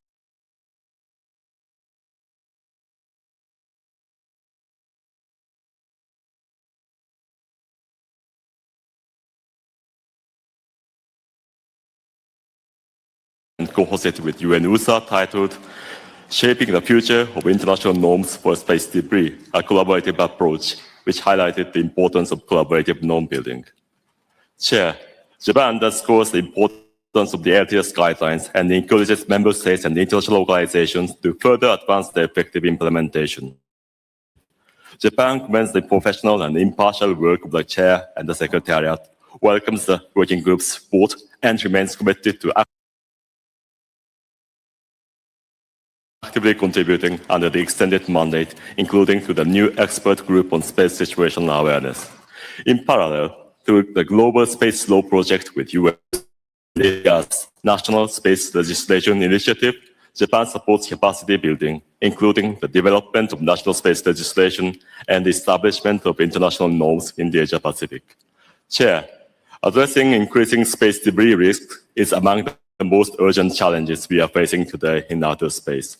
co-hosted with UN-USA titled Shaping the Future of International Norms for Space Debris, a collaborative approach which highlighted the importance of collaborative norm building. Chair, Japan underscores the importance of the LTS guidelines and encourages member states and international organizations to further advance their effective implementation. Japan commends the professional and impartial work of the Chair and the Secretariat, welcomes the working group's support, and remains committed to actively contributing under the extended mandate, including to the new expert group on space situational awareness. In parallel, through the Global Space Law Project with US's National Space Legislation Initiative, Japan supports capacity building, including the development of national space legislation and the establishment of international norms in the Asia-Pacific. Chair, addressing increasing space debris risk is among the most urgent challenges we are facing today in outer space.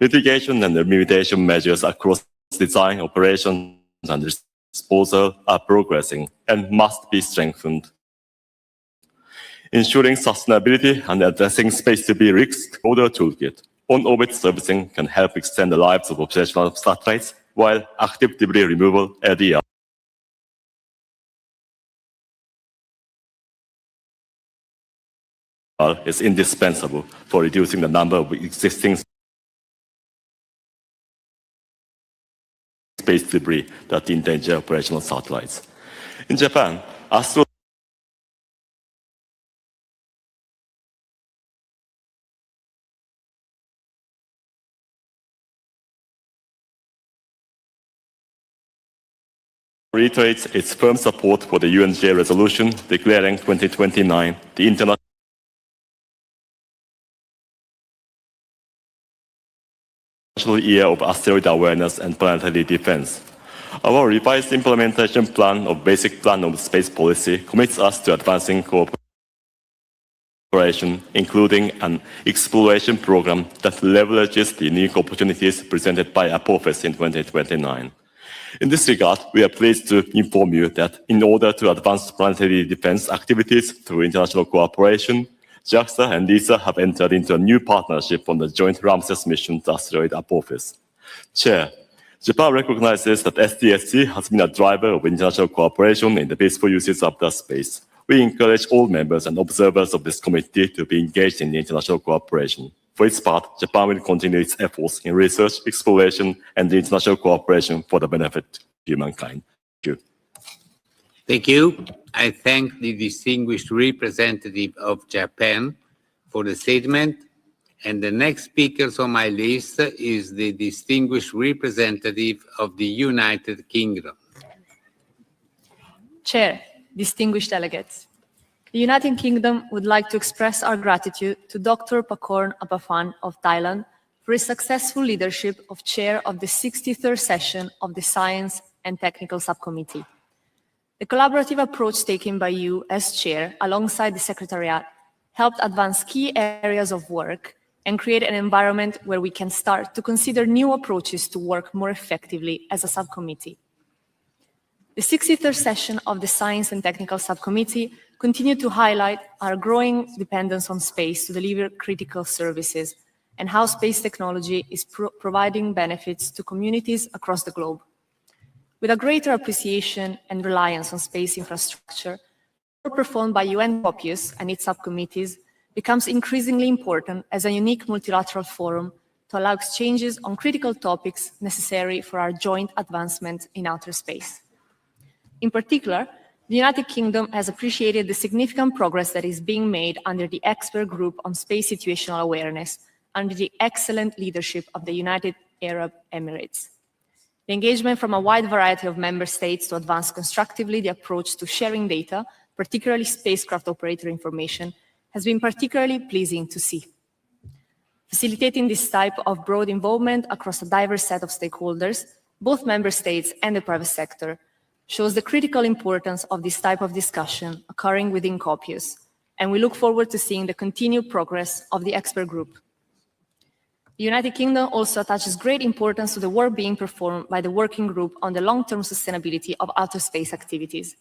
Mitigation and remediation measures across design, operations, and disposal are progressing and must be strengthened. Ensuring sustainability and addressing space debris risk order toolkit. On-orbit servicing can help extend the lives of operational satellites, while active debris removal (LDR) is indispensable for reducing the number of existing space debris that endanger operational satellites. In Japan, Astro reiterates its firm support for the UNGA resolution declaring 2029 the International Year of Asteroid Awareness and Planetary Defense. Our revised implementation plan of Basic Plan of Space Policy commits us to advancing cooperation, including an exploration program that leverages the unique opportunities presented by Apophis in 2029. In this regard, we are pleased to inform you that in order to advance planetary defense activities through international cooperation, JAXA and ESA have entered into a new partnership on the joint Ramses mission to asteroid Apophis. Chair, Japan recognizes that SDSC has been a driver of international cooperation in the peaceful uses of the space. We encourage all members and observers of this committee to be engaged in international cooperation. For its part, Japan will continue its efforts in research, exploration, and international cooperation for the benefit of humankind. Thank you. Thank you. I thank the distinguished representative of Japan for the statement. And the next speakers on my list is the distinguished representative of the United Kingdom. Chair, distinguished delegates. The United Kingdom would like to express our gratitude to Dr. Pakorn Apafan of Thailand for his successful leadership of chair of the 63rd session of the Science and Technical Subcommittee. The collaborative approach taken by you as chair, alongside the Secretariat, helped advance key areas of work and create an environment where we can start to consider new approaches to work more effectively as a subcommittee. The 63rd session of the Science and Technical Subcommittee continued to highlight our growing dependence on space to deliver critical services and how space technology is providing benefits to communities across the globe. With a greater appreciation and reliance on space infrastructure, work performed by UN COPUOS and its subcommittees becomes increasingly important as a unique multilateral forum to allow exchanges on critical topics necessary for our joint advancement in outer space. In particular, the United Kingdom has appreciated the significant progress that is being made under the expert group on space situational awareness under the excellent leadership of the United Arab Emirates. The engagement from a wide variety of member states to advance constructively the approach to sharing data, particularly spacecraft operator information, has been particularly pleasing to see. Facilitating this type of broad involvement across a diverse set of stakeholders, both member states and the private sector, shows the critical importance of this type of discussion occurring within COPUOS, and we look forward to seeing the continued progress of the expert group. The United Kingdom also attaches great importance to the work being performed by the working group on the long-term sustainability of outer space activities.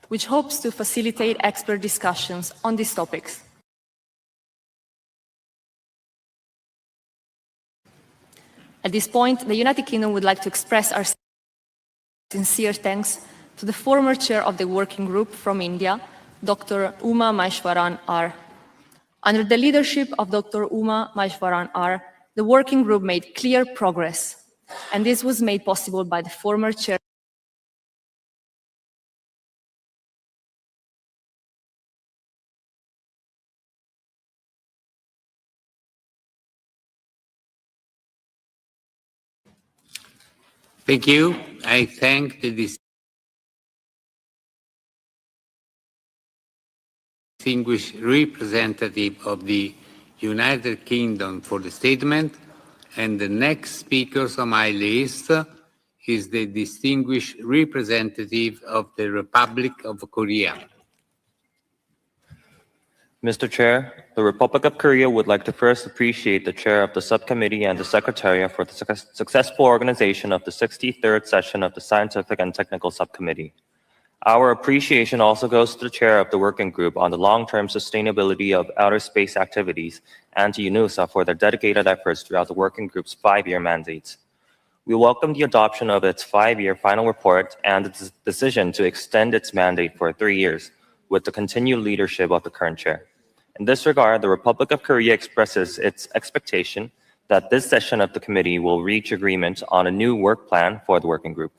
Which hopes to facilitate expert discussions on these topics. At this point, the United Kingdom would like to express our sincere thanks to the former chair of the working group from India, Dr. Uma Maheshwaran R. Under the leadership of Dr. Uma Maheshwaran R., the working group made clear progress, and this was made possible by the former chair. Thank you. I thank the distinguished representative of the United Kingdom for the statement. And the next speakers on my list is the distinguished representative of the Republic of Korea. Mr. Chair, the Republic of Korea would like to first appreciate the chair of the subcommittee and the secretariat for the successful organization of the 63rd session of the Scientific and Technical Subcommittee. Our appreciation also goes to the chair of the working group on the long-term sustainability of outer space activities and to UNUSA for their dedicated efforts throughout the working group's 5-year mandate. We welcome the adoption of its 5-year final report and the decision to extend its mandate for 3 years with the continued leadership of the current chair. In this regard, the Republic of Korea expresses its expectation that this session of the committee will reach agreement on a new work plan for the working group.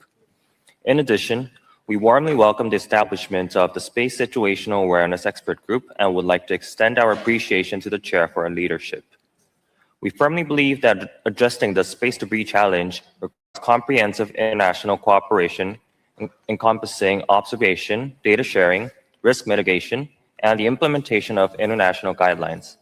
In addition, we warmly welcome the establishment of the Space Situational Awareness Expert Group and would like to extend our appreciation to the chair for her leadership. We firmly believe that addressing the space debris challenge requires comprehensive international cooperation encompassing observation, data sharing, risk mitigation, and the implementation of international guidelines.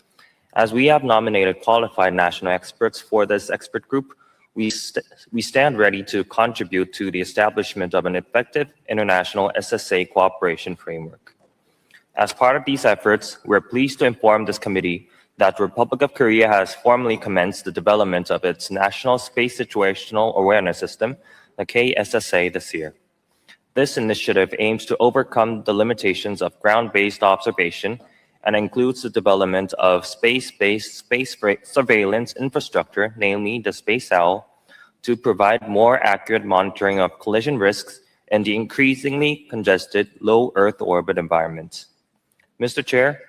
As we have nominated qualified national experts for this expert group, we stand ready to contribute to the establishment of an effective international SSA cooperation framework. As part of these efforts, we're pleased to inform this committee that the Republic of Korea has formally commenced the development of its National Space Situational Awareness System, the KSSA, this year. This initiative aims to overcome the limitations of ground-based observation and includes the development of space-based space surveillance infrastructure, namely the Space Owl, to provide more accurate monitoring of collision risks in the increasingly congested low Earth orbit environment. Mr. Chair,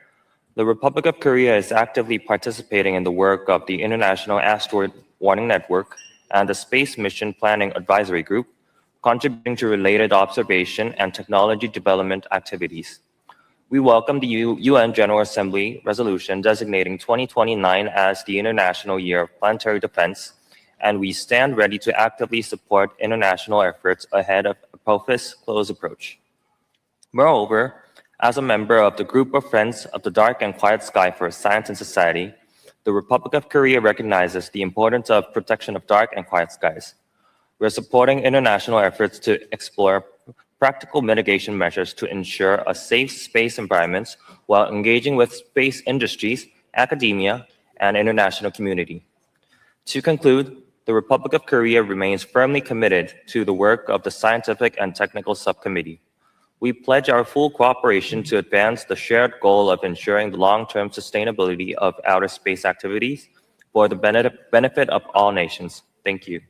the Republic of Korea is actively participating in the work of the International Asteroid Warning Network and the Space Mission Planning Advisory Group, contributing to related observation and technology development activities. We welcome the UN General Assembly resolution designating 2029 as the International Year of Planetary Defense, and we stand ready to actively support international efforts ahead of Apophis' close approach. Moreover, as a member of the group of Friends of the Dark and Quiet Sky for Science and Society, the Republic of Korea recognizes the importance of protection of dark and quiet skies. We're supporting international efforts to explore practical mitigation measures to ensure a safe space environment while engaging with space industries, academia, and international community. To conclude, the Republic of Korea remains firmly committed to the work of the Scientific and Technical Subcommittee. We pledge our full cooperation to advance the shared goal of ensuring the long-term sustainability of outer space activities for the benefit of all nations. Thank you.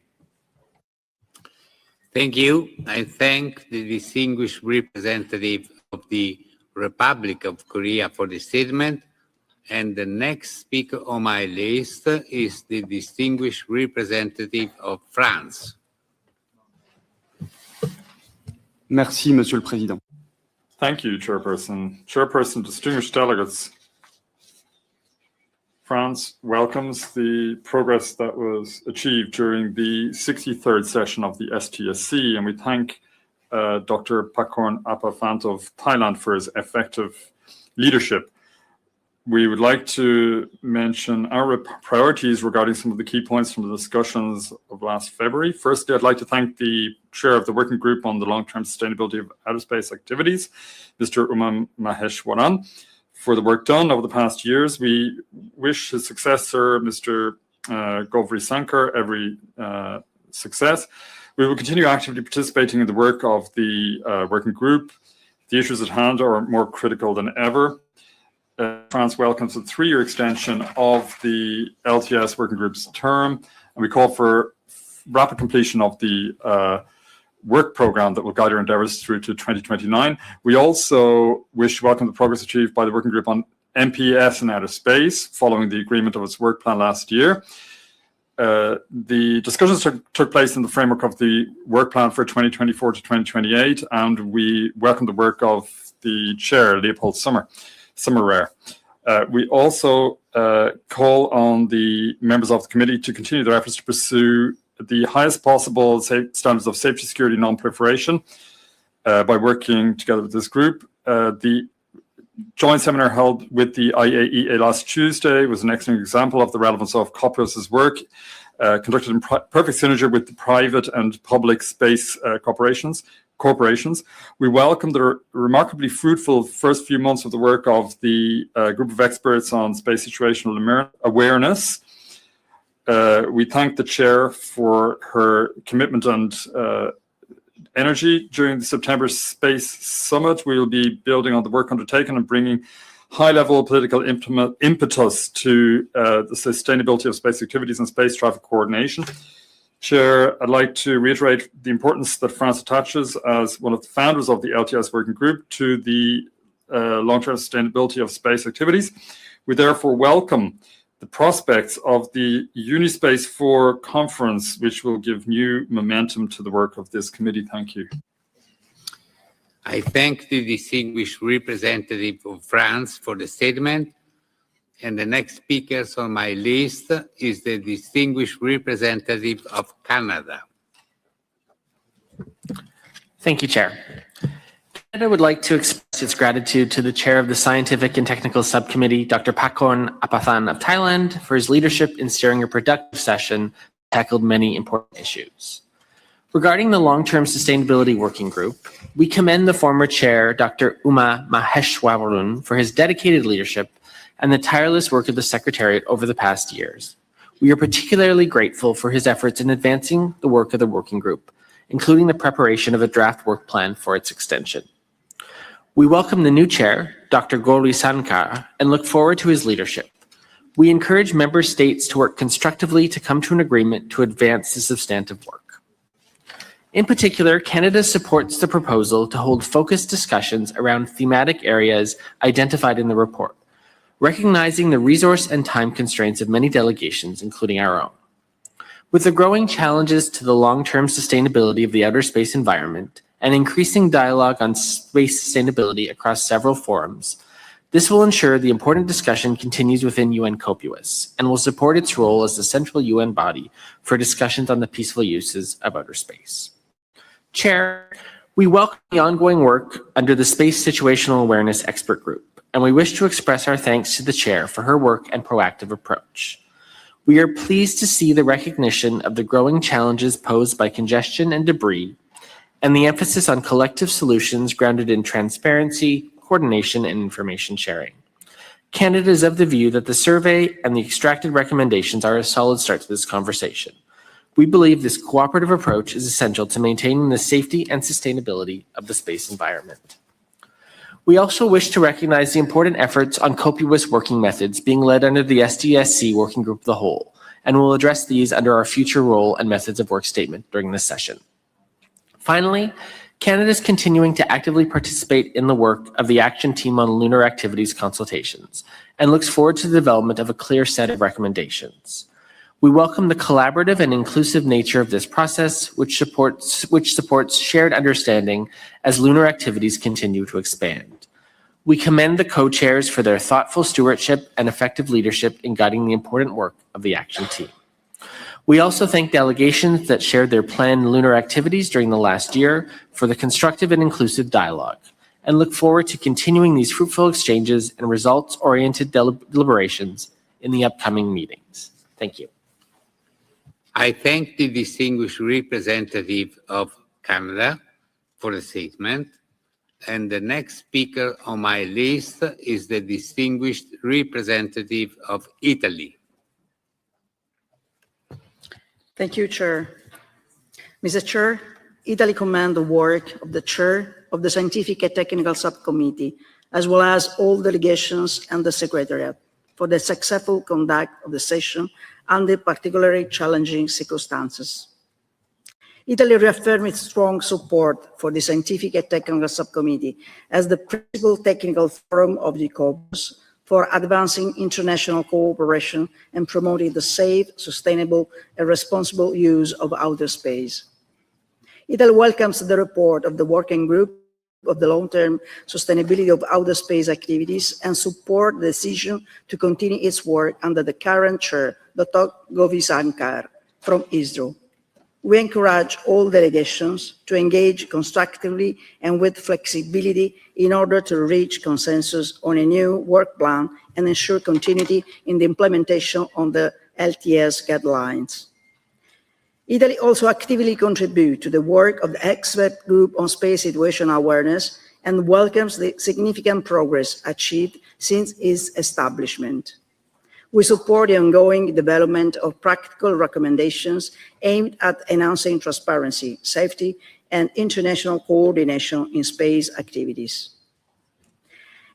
Thank you. I thank the distinguished representative of the Republic of Korea for the statement. And the next speaker on my list is the distinguished representative of France. Merci, Monsieur le Président. Thank you, Chairperson. Chairperson, distinguished delegates, France welcomes the progress that was achieved during the 63rd session of the STSC, and we thank Dr. Pakorn Apafant of Thailand for his effective leadership. We would like to mention our priorities regarding some of the key points from the discussions of last February. Firstly, I'd like to thank the chair of the working group on the long-term sustainability of outer space activities, Mr. Uma Maheshwaran, for the work done over the past years. We wish his successor, Mr. Govri Sankar, every success. We will continue actively participating in the work of the working group. The issues at hand are more critical than ever. France welcomes a 3-year extension of the LTS working group's term, and we call for rapid completion of the work program that will guide our endeavours through to 2029. We also wish to welcome the progress achieved by the working group on MPS in outer space, following the agreement of its work plan last year. The discussions took place in the framework of the work plan for 2024 to 2028, and we welcome the work of the chair, Leopold Sommerer. We also call on the members of the committee to continue their efforts to pursue the highest possible standards of safety, security, and non-proliferation by working together with this group. The joint seminar held with the IAEA last Tuesday was an excellent example of the relevance of COPUOS' work, conducted in perfect synergy with the private and public space corporations. We welcome the remarkably fruitful first few months of the work of the group of experts on space situational awareness. We thank the chair for her commitment and energy during the September Space Summit. We will be building on the work undertaken and bringing high-level political impetus to the sustainability of space activities and space traffic coordination. Chair, I'd like to reiterate the importance that France attaches as one of the founders of the LTS working group to the long-term sustainability of space activities. We therefore welcome the prospects of the Unispace 4 conference, which will give new momentum to the work of this committee. Thank you. I thank the distinguished representative of France for the statement. And the next speakers on my list is the distinguished representative of Canada. Thank you, Chair. Canada would like to express its gratitude to the Chair of the Scientific and Technical Subcommittee, Dr. Pakorn Apathan of Thailand, for his leadership in steering a productive session that tackled many important issues. Regarding the Long-Term Sustainability Working Group, we commend the former Chair, Dr. Uma Maheshwaran, for his dedicated leadership and the tireless work of the Secretariat over the past years. We are particularly grateful for his efforts in advancing the work of the working group, including the preparation of a draft work plan for its extension. We welcome the new chair, Dr. Gauri Sankar, and look forward to his leadership. We encourage member states to work constructively to come to an agreement to advance the substantive work. In particular, Canada supports the proposal to hold focused discussions around thematic areas identified in the report, recognizing the resource and time constraints of many delegations, including our own. With the growing challenges to the long-term sustainability of the outer space environment and increasing dialogue on space sustainability across several forums, this will ensure the important discussion continues within UN COPUOS and will support its role as the central UN body for discussions on the peaceful uses of outer space. Chair, we welcome the ongoing work under the Space Situational Awareness Expert Group, and we wish to express our thanks to the chair for her work and proactive approach. We are pleased to see the recognition of the growing challenges posed by congestion and debris, and the emphasis on collective solutions grounded in transparency, coordination, and information sharing. Canada is of the view that the survey and the extracted recommendations are a solid start to this conversation. We believe this cooperative approach is essential to maintaining the safety and sustainability of the space environment. We also wish to recognize the important efforts on COPUOS working methods being led under the SDSC Working Group of the Whole, and will address these under our future role and methods of work statement during this session. Finally, Canada is continuing to actively participate in the work of the Action Team on Lunar Activities consultations and looks forward to the development of a clear set of recommendations. We welcome the collaborative and inclusive nature of this process, which supports shared understanding as lunar activities continue to expand. We commend the co-chairs for their thoughtful stewardship and effective leadership in guiding the important work of the Action Team. We also thank delegations that shared their planned lunar activities during the last year for the constructive and inclusive dialogue, and look forward to continuing these fruitful exchanges and results-oriented deliberations in the upcoming meetings. Thank you. I thank the distinguished representative of Canada for the statement. And the next speaker on my list is the distinguished representative of Italy. Thank you, Chair. Mr. Chair, Italy commends the work of the Chair of the Scientific and Technical Subcommittee, as well as all delegations and the Secretariat, for the successful conduct of the session under particularly challenging circumstances. Italy reaffirmed its strong support for the Scientific and Technical Subcommittee as the principal technical forum of the COPUOS for advancing international cooperation and promoting the safe, sustainable, and responsible use of outer space. Italy welcomes the report of the Working Group of the long-term sustainability of outer space activities and support the decision to continue its work under the current chair, Dr. Govisankar from ISRO. We encourage all delegations to engage constructively and with flexibility in order to reach consensus on a new work plan and ensure continuity in the implementation of the LTS guidelines. Italy also actively contributes to the work of the expert group on space situation awareness and welcomes the significant progress achieved since its establishment. We support the ongoing development of practical recommendations aimed at enhancing transparency, safety, and international coordination in space activities.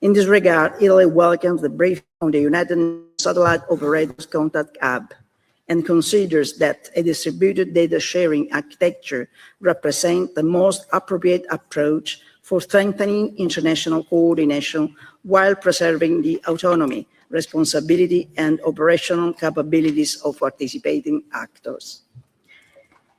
In this regard, Italy welcomes the briefing on the United Satellite Operators Contact Hub and considers that a distributed data sharing architecture represents the most appropriate approach for strengthening international coordination while preserving the autonomy, responsibility, and operational capabilities of participating actors.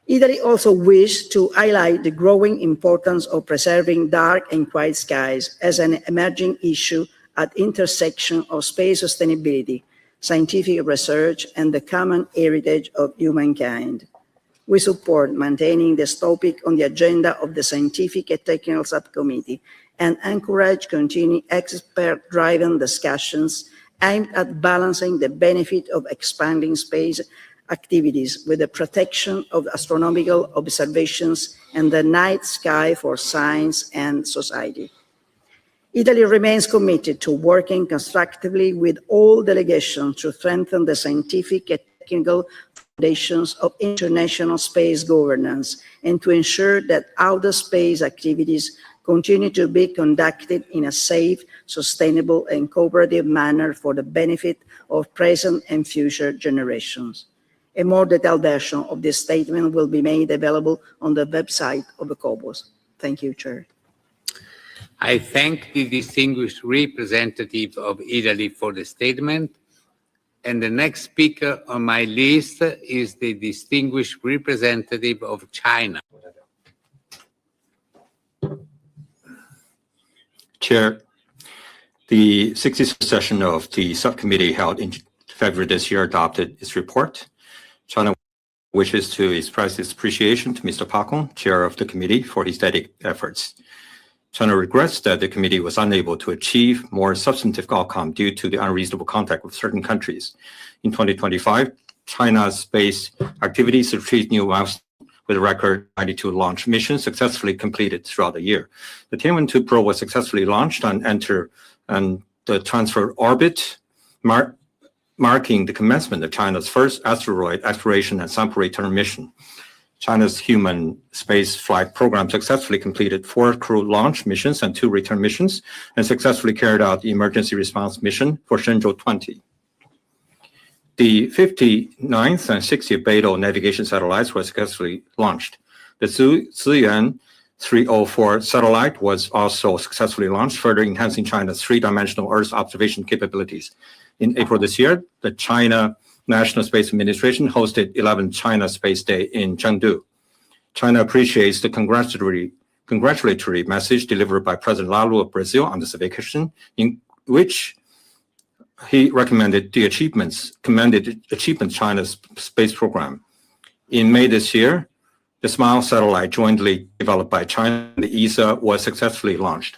Italy also wished to highlight the growing importance of preserving dark and quiet skies as an emerging issue at the intersection of space sustainability, scientific research, and the common heritage of humankind. We support maintaining this topic on the agenda of the Scientific and Technical Subcommittee and encourage continued expert-driven discussions aimed at balancing the benefit of expanding space activities with the protection of astronomical observations and the night sky for science and society. Italy remains committed to working constructively with all delegations to strengthen the scientific and technical foundations of international space governance and to ensure that outer space activities continue to be conducted in a safe, sustainable, and cooperative manner for the benefit of present and future generations. A more detailed version of this statement will be made available on the website of the COPUOS. Thank you, Chair. I thank the distinguished representative of Italy for the statement. And the next speaker on my list is the distinguished representative of China. Chair, the 60th session of the subcommittee held in February this year adopted its report. China wishes to express its appreciation to Mr. Park Hong, chair of the committee, for his dedicated efforts. China regrets that the committee was unable to achieve more substantive outcome due to the unreasonable contact with certain countries. In 2025, China's space activities achieved new milestones with a record 92 launch missions successfully completed throughout the year. The Tianwen-2 probe was successfully launched and entered the transfer orbit, marking the commencement of China's first asteroid exploration and sample return mission. China's human space flight program successfully completed 4 crew launch missions and 2 return missions, and successfully carried out the emergency response mission for Shenzhou 20. The 59th and 60th Beidou navigation satellites were successfully launched. The Ziyuan 304 satellite was also successfully launched, further enhancing China's 3-dimensional Earth observation capabilities. In April this year, the China National Space Administration hosted 11th China Space Day in Chengdu. China appreciates the congratulatory message delivered by President Lula of Brazil on this occasion, in which he commended China's space program. In May this year, the SMILE satellite, jointly developed by China and the ESA, was successfully launched.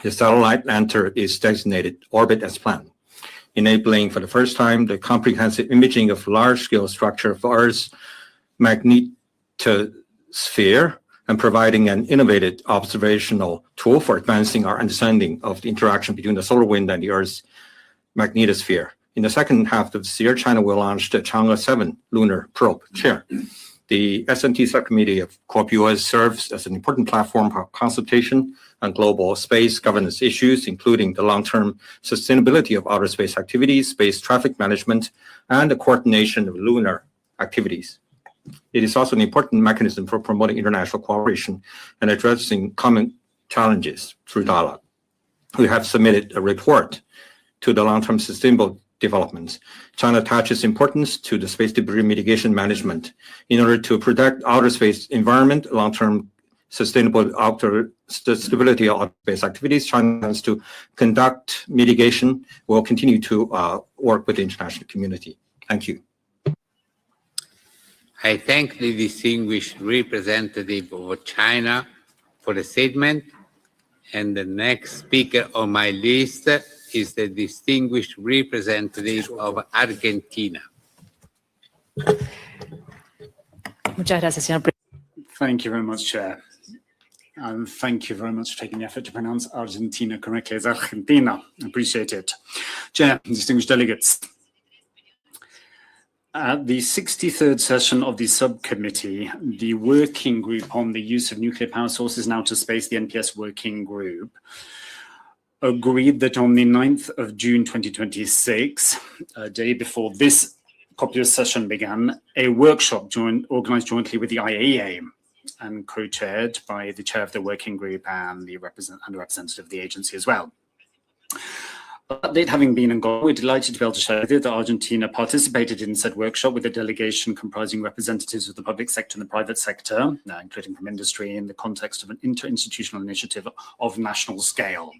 The satellite entered its designated orbit as planned, enabling for the first time the comprehensive imaging of large-scale structure of Earth's magnetosphere and providing an innovative observational tool for advancing our understanding of the interaction between the solar wind and the Earth's magnetosphere. In the second half of this year, China will launch the Chang'e 7 lunar probe chair. The SNT subcommittee of COPUOS serves as an important platform for consultation on global space governance issues, including the long-term sustainability of outer space activities, space traffic management, and the coordination of lunar activities. It is also an important mechanism for promoting international cooperation and addressing common challenges through dialogue. We have submitted a report to the long-term sustainable development. China attaches importance to the space debris mitigation management in order to protect outer space environment, long-term sustainable stability of outer space activities. China plans to conduct mitigation. Will continue to work with the international community. Thank you. I thank the distinguished representative of China for the statement. And the next speaker on my list is the distinguished representative of Argentina. Thank you very much, Chair. And thank you very much for taking the effort to pronounce Argentina correctly as Argentina. I appreciate it. Chair, distinguished delegates. At the 63rd session of the subcommittee, the working group on the use of nuclear power sources in outer space, the NPS working group, agreed that on the 9th of June 2026, a day before this COPUOS session began, a workshop organized jointly with the IAEA and co-chaired by the chair of the working group and the representative of the agency as well. That date having been and gone, we're delighted to be able to share with you that Argentina participated in said workshop with a delegation comprising representatives of the public sector and the private sector, including from industry, in the context of an interinstitutional initiative of national scale.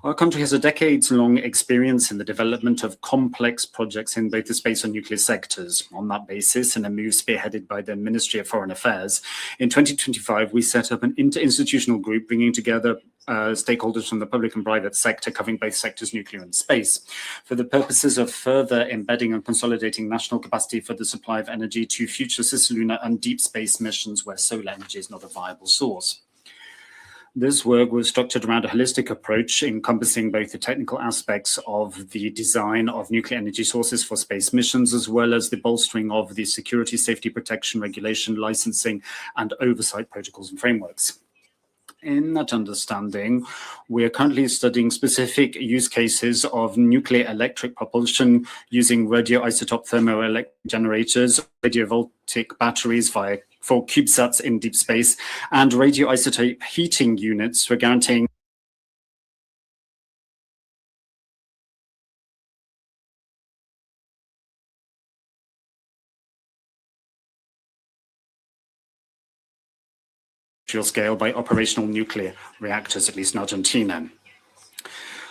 Our country has a decades-long experience in the development of complex projects in both the space and nuclear sectors. On that basis, in a move spearheaded by the Ministry of Foreign Affairs, in 2025, we set up an interinstitutional group bringing together stakeholders from the public and private sector, covering both sectors, nuclear and space, for the purposes of further embedding and consolidating national capacity for the supply of energy to future cislunar and deep space missions where solar energy is not a viable source. This work was structured around a holistic approach encompassing both the technical aspects of the design of nuclear energy sources for space missions, as well as the bolstering of the security, safety, protection, regulation, licensing, and oversight protocols and frameworks. In that understanding, we are currently studying specific use cases of nuclear electric propulsion using radioisotope thermoelectric generators, radiovoltaic batteries for CubeSats in deep space, and radioisotope heating units for guaranteeing scale by operational nuclear reactors, at least in Argentina.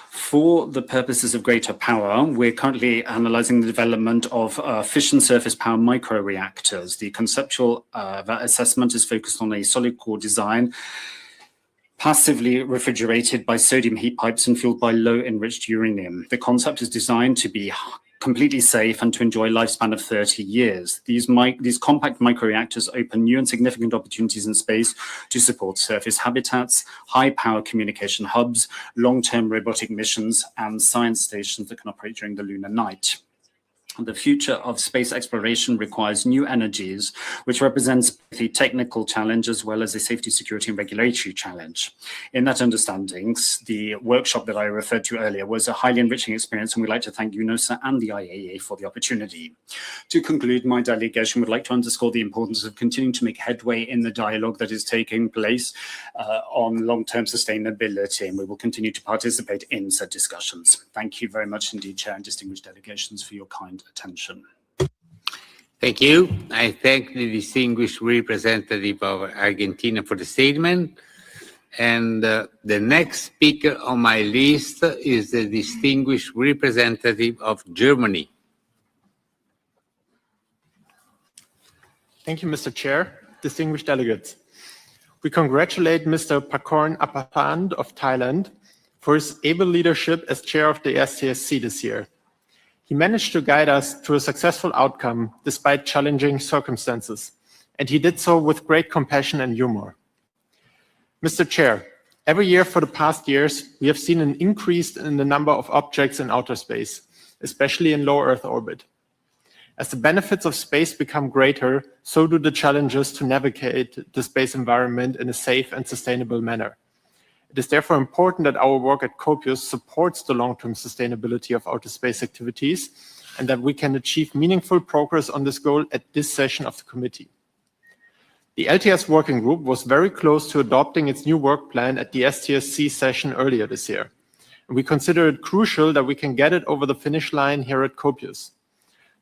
For the purposes of greater power, we're currently analyzing the development of fission surface power microreactors. The conceptual assessment is focused on a solid core design, passively refrigerated by sodium heat pipes and fueled by low enriched uranium. The concept is designed to be completely safe and to enjoy a lifespan of 30 years. These compact microreactors open new and significant opportunities in space to support surface habitats, high-power communication hubs, long-term robotic missions, and science stations that can operate during the lunar night. The future of space exploration requires new energies, which represents the technical challenge as well as a safety, security, and regulatory challenge. In that understanding, the workshop that I referred to earlier was a highly enriching experience, and we'd like to thank UNOSA and the IAEA for the opportunity. To conclude, my delegation would like to underscore the importance of continuing to make headway in the dialogue that is taking place on long-term sustainability, and we will continue to participate in said discussions. Thank you very much indeed, Chair and distinguished delegations, for your kind attention. Thank you. I thank the distinguished representative of Argentina for the statement. And the next speaker on my list is the distinguished representative of Germany. Thank you, Mr. Chair. Distinguished delegates. We congratulate Mr. Pakorn Apathan of Thailand for his able leadership as chair of the STSC this year. He managed to guide us to a successful outcome despite challenging circumstances, and he did so with great compassion and humor. Mr. Chair, every year for the past years, we have seen an increase in the number of objects in outer space, especially in low Earth orbit. As the benefits of space become greater, so do the challenges to navigate the space environment in a safe and sustainable manner. It is therefore important that our work at COPUOS supports the long-term sustainability of outer space activities and that we can achieve meaningful progress on this goal at this session of the committee. The LTS working group was very close to adopting its new work plan at the STSC session earlier this year. And we consider it crucial that we can get it over the finish line here at COPUOS.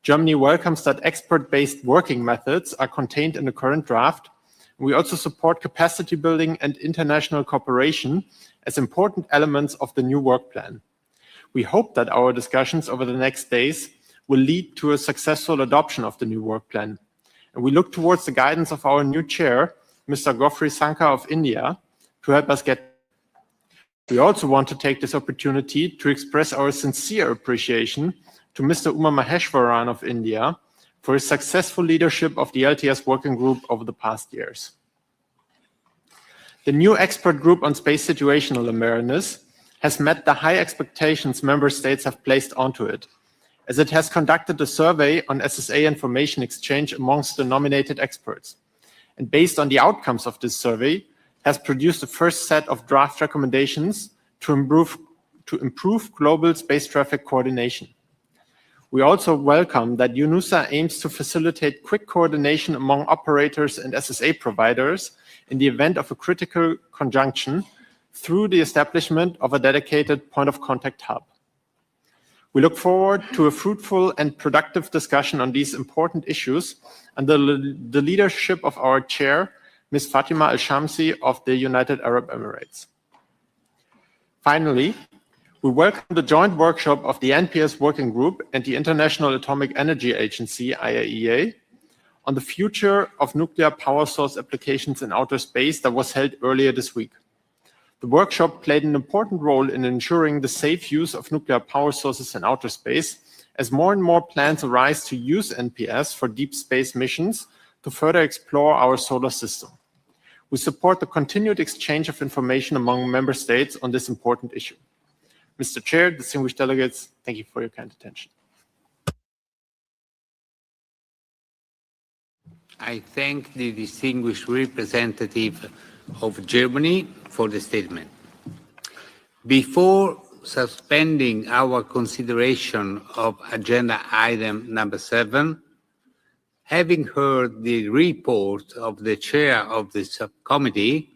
Germany welcomes that expert-based working methods are contained in the current draft. We also support capacity building and international cooperation as important elements of the new work plan. We hope that our discussions over the next days will lead to a successful adoption of the new work plan. And we look towards the guidance of our new chair, Mr. Gofri Sankar of India, to help us get. We also want to take this opportunity to express our sincere appreciation to Mr. Uma Maheshwaran of India for his successful leadership of the LTS working group over the past years. The new expert group on space situational awareness has met the high expectations member states have placed onto it, as it has conducted a survey on SSA information exchange amongst the nominated experts. And based on the outcomes of this survey, has produced the first set of draft recommendations to improve global space traffic coordination. We also welcome that UNUSA aims to facilitate quick coordination among operators and SSA providers in the event of a critical conjunction through the establishment of a dedicated point of contact hub. We look forward to a fruitful and productive discussion on these important issues under the leadership of our chair, Ms. Fatima Al-Shamsi of the United Arab Emirates. Finally, we welcome the joint workshop of the NPS Working Group and the International Atomic Energy Agency, IAEA, on the future of nuclear power source applications in outer space that was held earlier this week. The workshop played an important role in ensuring the safe use of nuclear power sources in outer space, as more and more plans arise to use NPS for deep space missions to further explore our solar system. We support the continued exchange of information among member states on this important issue. Mr. Chair, distinguished delegates, thank you for your kind attention. I thank the distinguished representative of Germany for the statement. Before suspending our consideration of agenda item number 7, having heard the report of the chair of the subcommittee,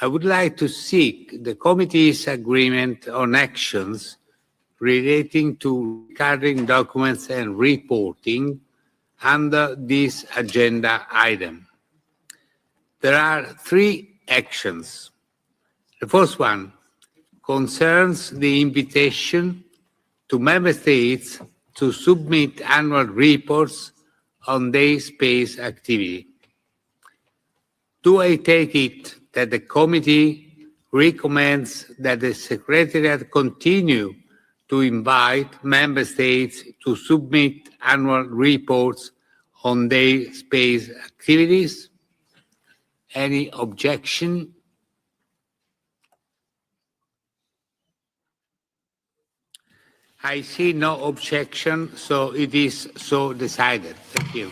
I would like to seek the committee's agreement on actions relating to recurring documents and reporting under this agenda item. There are 3 actions. The first one concerns the invitation to member states to submit annual reports on their space activity. Do I take it that the committee recommends that the Secretariat continue to invite member states to submit annual reports on their space activities? Any objection? I see no objection, so it is so decided. Thank you.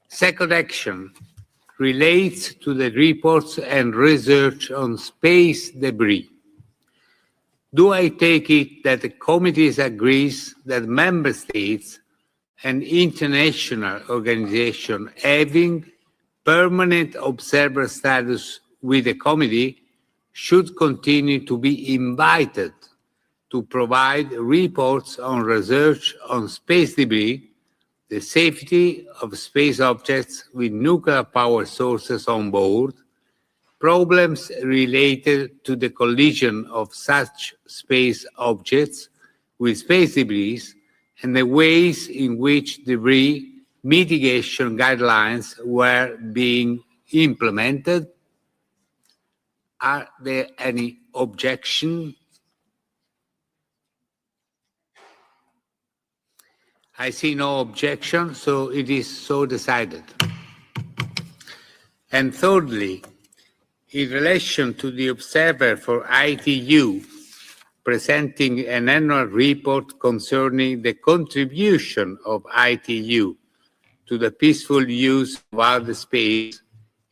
Second action relates to the reports and research on space debris. Do I take it that the committee agrees that member states and international organizations having permanent observer status with the committee should continue to be invited to provide reports on research on space debris, the safety of space objects with nuclear power sources on board, problems related to the collision of such space objects with space debris, and the ways in which debris mitigation guidelines were being implemented. Are there any objections? I see no objection, so it is so decided. And thirdly, in relation to the observer for ITU presenting an annual report concerning the contribution of ITU to the peaceful use of outer space,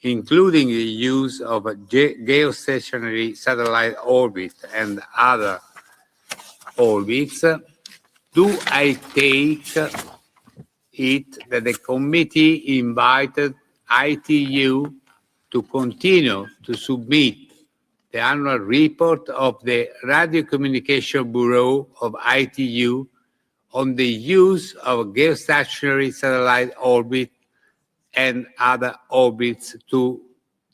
including the use of a geostationary satellite orbit and other orbits, do I take it that the committee invited ITU to continue to submit the annual report of the Radio Communication Bureau of ITU on the use of geostationary satellite orbit and other orbits to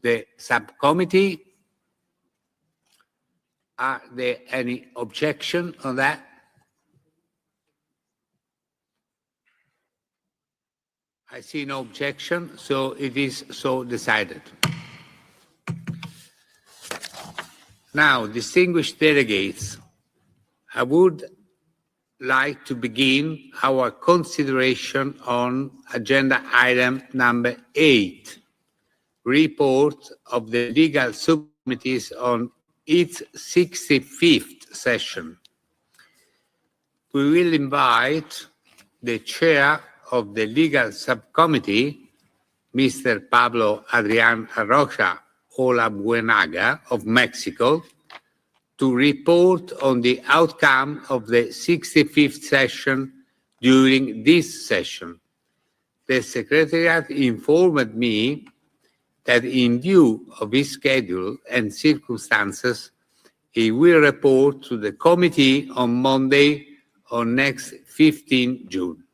the subcommittee? Are there any objection on that? I see no objection, so it is so decided. Now, distinguished delegates, I would like to begin our consideration on agenda item number 8, report of the legal subcommittees on its 65th session. We will invite the chair of the legal subcommittee, Mr. Pablo Adrián Arrocha Olabuenaga of Mexico, to report on the outcome of the 65th session during this session. The Secretariat informed me that in view of his schedule and circumstances, he will report to the committee on Monday on next 15 June.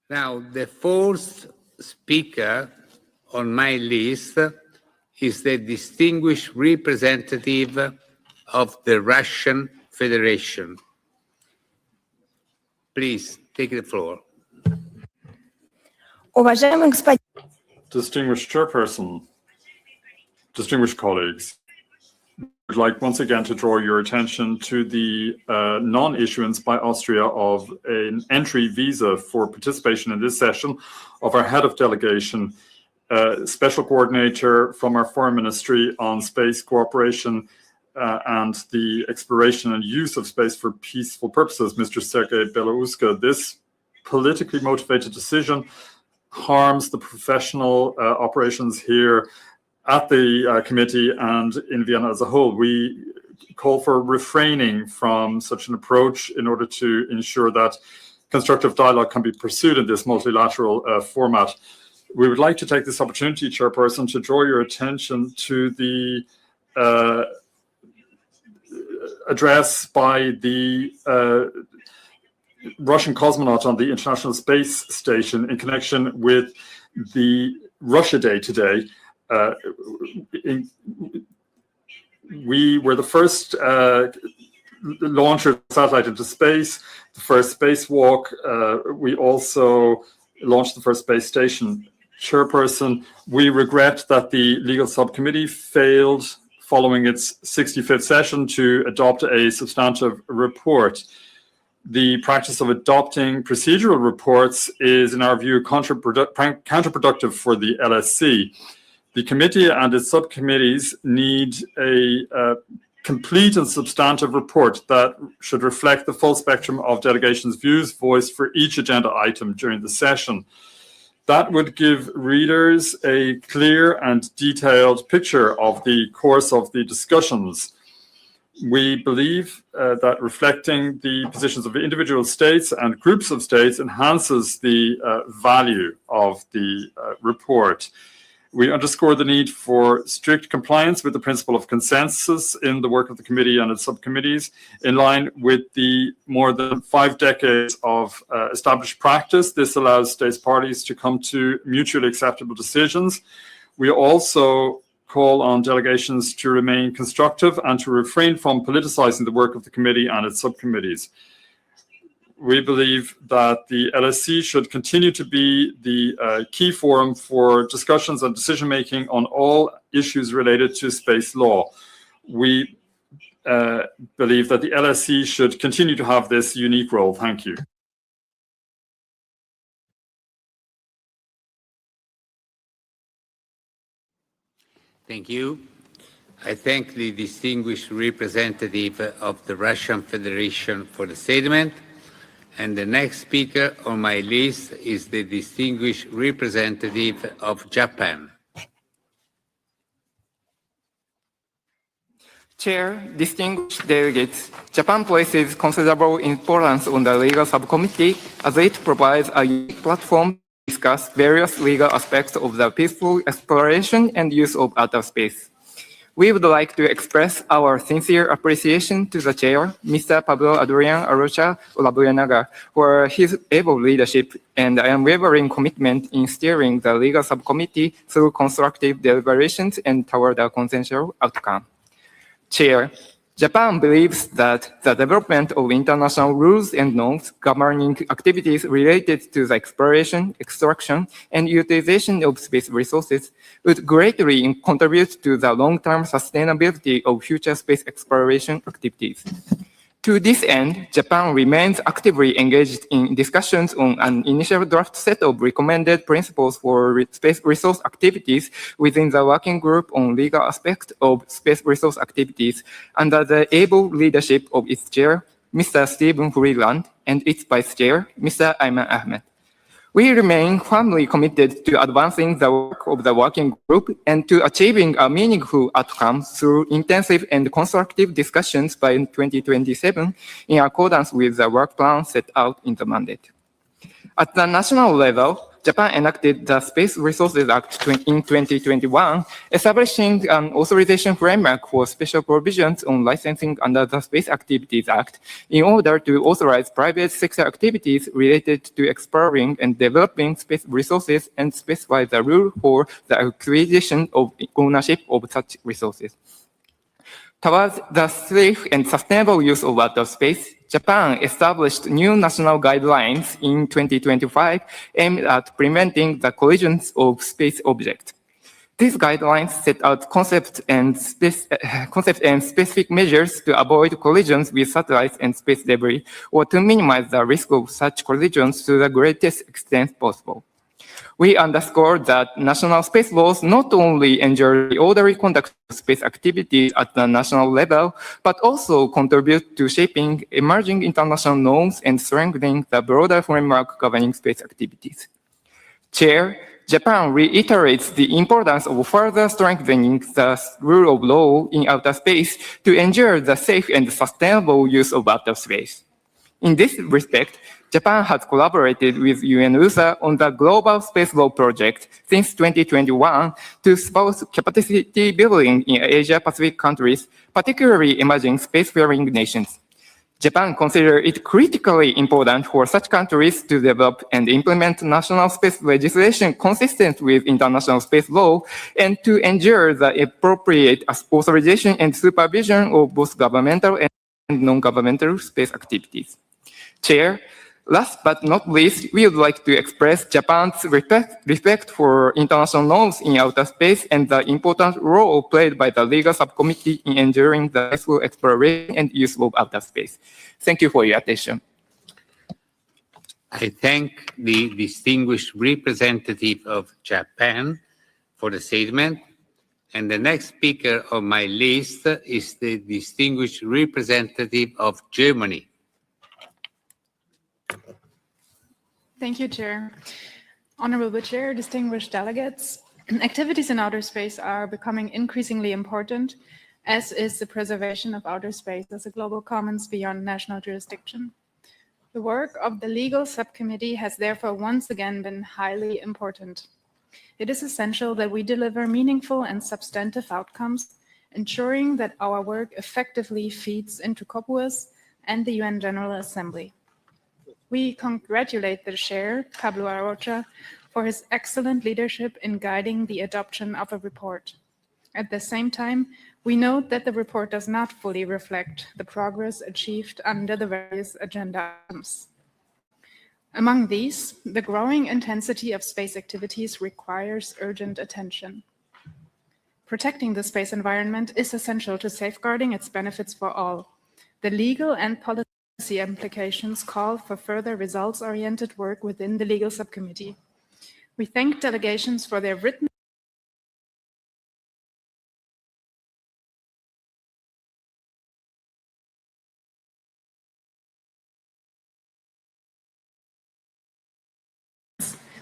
Now, the fourth speaker on my list is the distinguished representative of the Russian Federation. Please, take the floor. Distinguished Chairperson, distinguished colleagues, I'd like once again to draw your attention to the non-issuance by Austria of an entry visa for participation in this session of our head of delegation, special coordinator from our foreign ministry on space cooperation and the exploration and use of space for peaceful purposes, Mr. Sergei Belouska. This politically motivated decision harms the professional operations here at the committee and in Vienna as a whole. We call for refraining from such an approach in order to ensure that constructive dialogue can be pursued in this multilateral format. We would like to take this opportunity, Chairperson, to draw your attention to the address by the Russian cosmonaut on the International Space Station in connection with the Russia Day today. We were the first launcher satellite into space, the first spacewalk. We also launched the first space station. Chairperson, we regret that the legal subcommittee failed following its 65th session to adopt a substantive report. The practice of adopting procedural reports is, in our view, counterproductive for the LSC. The committee and its subcommittees need a complete and substantive report that should reflect the full spectrum of delegations' views voiced for each agenda item during the session. That would give readers a clear and detailed picture of the course of the discussions. We believe that reflecting the positions of individual states and groups of states enhances the value of the report. We underscore the need for strict compliance with the principle of consensus in the work of the committee and its subcommittees, in line with the more than 5 decades of established practice. This allows states parties to come to mutually acceptable decisions. We also call on delegations to remain constructive and to refrain from politicizing the work of the committee and its subcommittees. we believe that the LSC should continue to be the key forum for discussions and decision-making on all issues related to space law. We believe that the LSC should continue to have this unique role. Thank you. Thank you. I thank the distinguished representative of the Russian Federation for the statement. And the next speaker on my list is the distinguished representative of Japan. Chair, distinguished delegates, Japan places considerable importance on the legal subcommittee as it provides a unique platform to discuss various legal aspects of the peaceful exploration and use of outer space. We would like to express our sincere appreciation to the chair, Mr. Pablo Adrian Arocha Olabuenaga, for his able leadership and unwavering commitment in steering the legal subcommittee through constructive deliberations and toward a consensual outcome. Chair, Japan believes that the development of international rules and norms governing activities related to the exploration, extraction, and utilization of space resources would greatly contribute to the long-term sustainability of future space exploration activities. To this end, Japan remains actively engaged in discussions on an initial draft set of recommended principles for space resource activities within the working group on legal aspects of space resource activities under the able leadership of its chair, Mr. Stephen Freeland, and its vice chair, Mr. Ayman Ahmed. We remain firmly committed to advancing the work of the working group and to achieving a meaningful outcome through intensive and constructive discussions by 2027 in accordance with the work plan set out in the mandate. At the national level, Japan enacted the Space Resources Act in 2021, establishing an authorization framework for special provisions on licensing under the Space Activities Act in order to authorize private sector activities related to exploring and developing space resources and specify the rule for the acquisition of ownership of such resources. Towards the safe and sustainable use of outer space, Japan established new national guidelines in 2025 aimed at preventing the collisions of space objects. These guidelines set out concepts and specific measures to avoid collisions with satellites and space debris, or to minimize the risk of such collisions to the greatest extent possible. We underscore that national space laws not only ensure the orderly conduct of space activities at the national level, but also contribute to shaping emerging international norms and strengthening the broader framework governing space activities. Chair, Japan reiterates the importance of further strengthening the rule of law in outer space to ensure the safe and sustainable use of outer space. In this respect, Japan has collaborated with UNUSA on the Global Space Law Project since 2021 to support capacity building in Asia-Pacific countries, particularly emerging spacefaring nations. Japan considers it critically important for such countries to develop and implement national space legislation consistent with international space law and to ensure the appropriate authorization and supervision of both governmental and non-governmental space activities. Chair, last but not least, we would like to express Japan's respect for international norms in outer space and the important role played by the legal subcommittee in ensuring the peaceful exploration and use of outer space. Thank you for your attention. I thank the distinguished representative of Japan for the statement. And the next speaker on my list is the distinguished representative of Germany. Thank you, Chair. Honorable Chair, distinguished delegates, activities in outer space are becoming increasingly important, as is the preservation of outer space as a global commons beyond national jurisdiction. The work of the legal subcommittee has therefore once again been highly important. It is essential that we deliver meaningful and substantive outcomes, ensuring that our work effectively feeds into COPUOS and the UN General Assembly. We congratulate the Chair, Pablo Arocha, for his excellent leadership in guiding the adoption of a report. At the same time, we note that the report does not fully reflect the progress achieved under the various agenda items. Among these, the growing intensity of space activities requires urgent attention. Protecting the space environment is essential to safeguarding its benefits for all. The legal and policy implications call for further results-oriented work within the legal subcommittee. We thank delegations for their written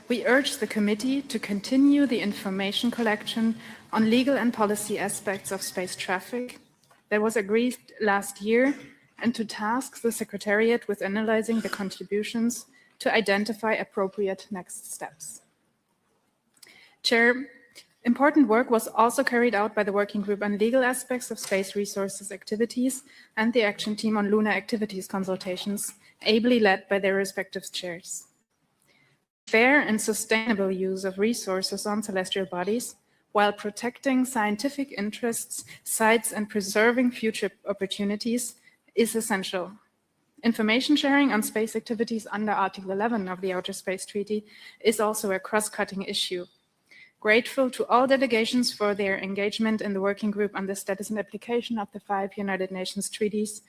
We urge the committee to continue the information collection on legal and policy aspects of space traffic that was agreed last year, and to task the Secretariat with analyzing the contributions to identify appropriate next steps. Chair, important work was also carried out by the Working Group on Legal Aspects of Space Resources Activities and the Action Team on Lunar Activities consultations, ably led by their respective chairs. Fair and sustainable use of resources on celestial bodies, while protecting scientific interests, sites, and preserving future opportunities, is essential. Information sharing on space activities under Article 11 of the Outer Space Treaty is also a cross-cutting issue. Grateful to all delegations for their engagement in the Working Group on the status and application of the 5 United Nations treaties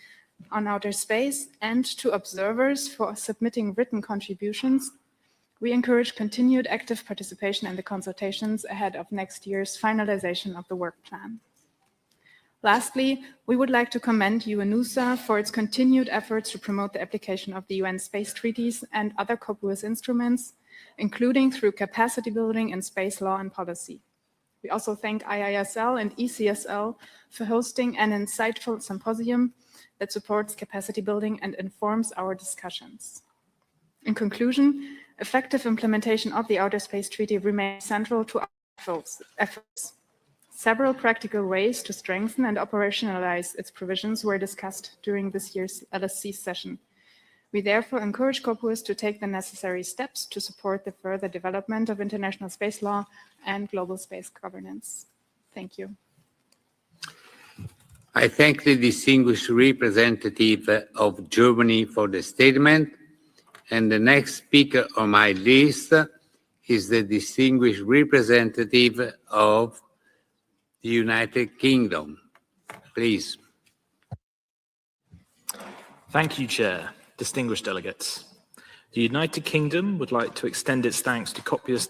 on outer space, and to observers for submitting written contributions, we encourage continued active participation in the consultations ahead of next year's finalization of the work plan. Lastly, we would like to commend UNUSA for its continued efforts to promote the application of the UN space treaties and other COPUOS instruments, including through capacity building in space law and policy. We also thank IISL and ECSL for hosting an insightful symposium that supports capacity building and informs our discussions. In conclusion, effective implementation of the Outer Space Treaty remains central to our efforts. Several practical ways to strengthen and operationalize its provisions were discussed during this year's LSC session. We therefore encourage COPUOS to take the necessary steps to support the further development of international space law and global space governance. Thank you. I thank the distinguished representative of Germany for the statement. And the next speaker on my list is the distinguished representative of the United Kingdom. Please. Thank you, Chair. Distinguished delegates. The United Kingdom would like to extend its thanks to COPUOS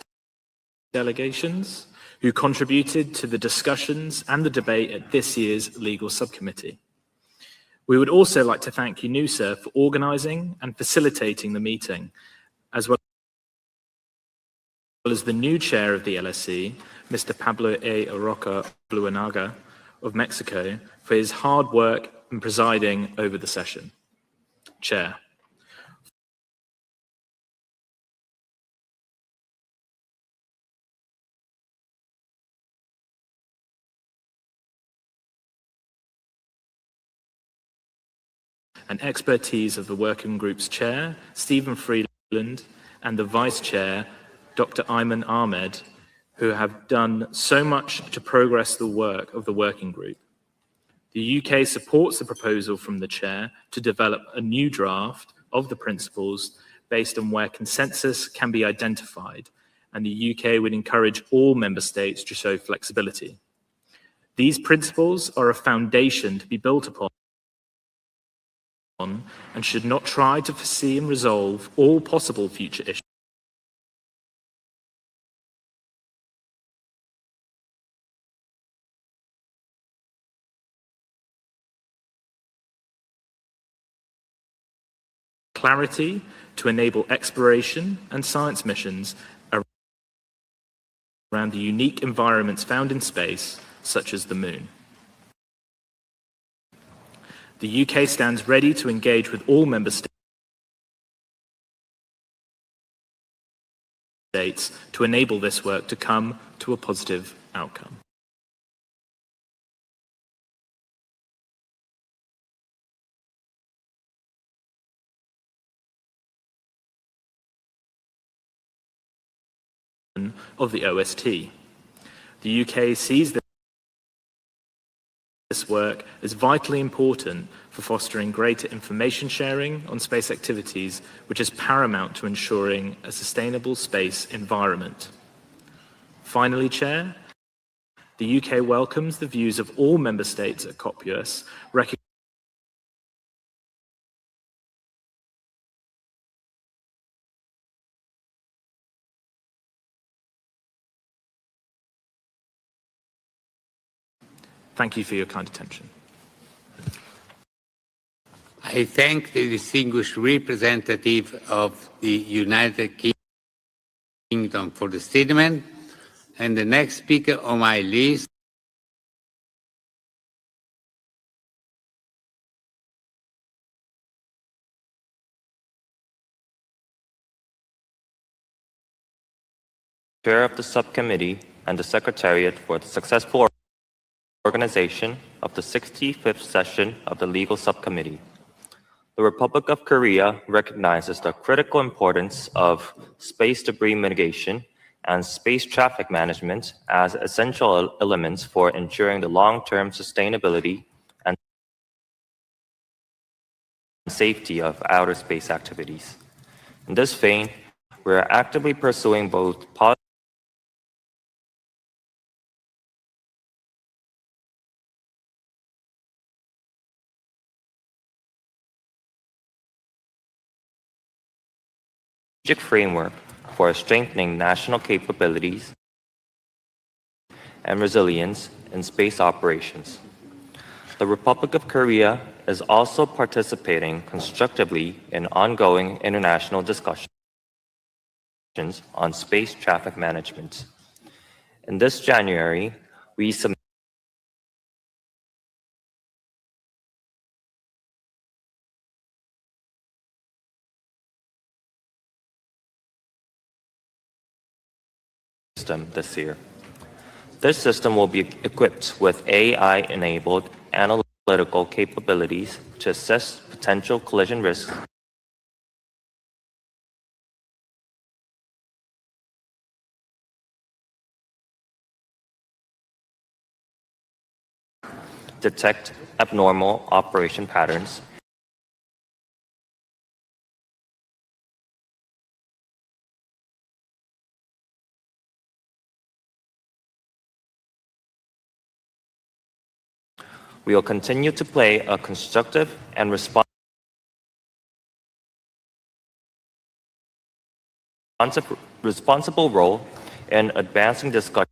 delegations who contributed to the discussions and the debate at this year's Legal Subcommittee. We would also like to thank UNUSA for organising and facilitating the meeting, as well as the new chair of the LSC, Mr. Pablo A. Roca Bluenaga of Mexico, for his hard work in presiding over the session. Chair. And expertise of the working group's chair, Stephen Freeland, and the vice chair, Dr. Ayman Ahmed, who have done so much to progress the work of the working group. The UK supports the proposal from the chair to develop a new draft of the principles based on where consensus can be identified, and the UK would encourage all member states to show flexibility. These principles are a foundation to be built upon and should not try to foresee and resolve all possible future issues. Clarity to enable exploration and science missions around the unique environments found in space, such as the Moon. The UK stands ready to engage with all member states to enable this work to come to a positive outcome. Of the OST. The UK sees This work is vitally important for fostering greater information sharing on space activities, which is paramount to ensuring a sustainable space environment. Finally, Chair, the UK welcomes the views of all member states at COPUOS, Thank you for your kind attention. I thank the distinguished representative of the United Kingdom for the statement. And the next speaker on my list Chair of the subcommittee and the Secretariat for the successful organization of the 65th session of the Legal Subcommittee. The Republic of Korea recognizes the critical importance of space debris mitigation and space traffic management as essential elements for ensuring the long-term sustainability and safety of outer space activities. In this vein, we are actively pursuing both framework for strengthening national capabilities and resilience in space operations. The Republic of Korea is also participating constructively in ongoing international discussions on space traffic management. In this January, we submitted this year. This system will be equipped with AI-enabled analytical capabilities to assess potential collision risks, detect abnormal operation patterns, we will continue to play a constructive and responsible role in advancing discussions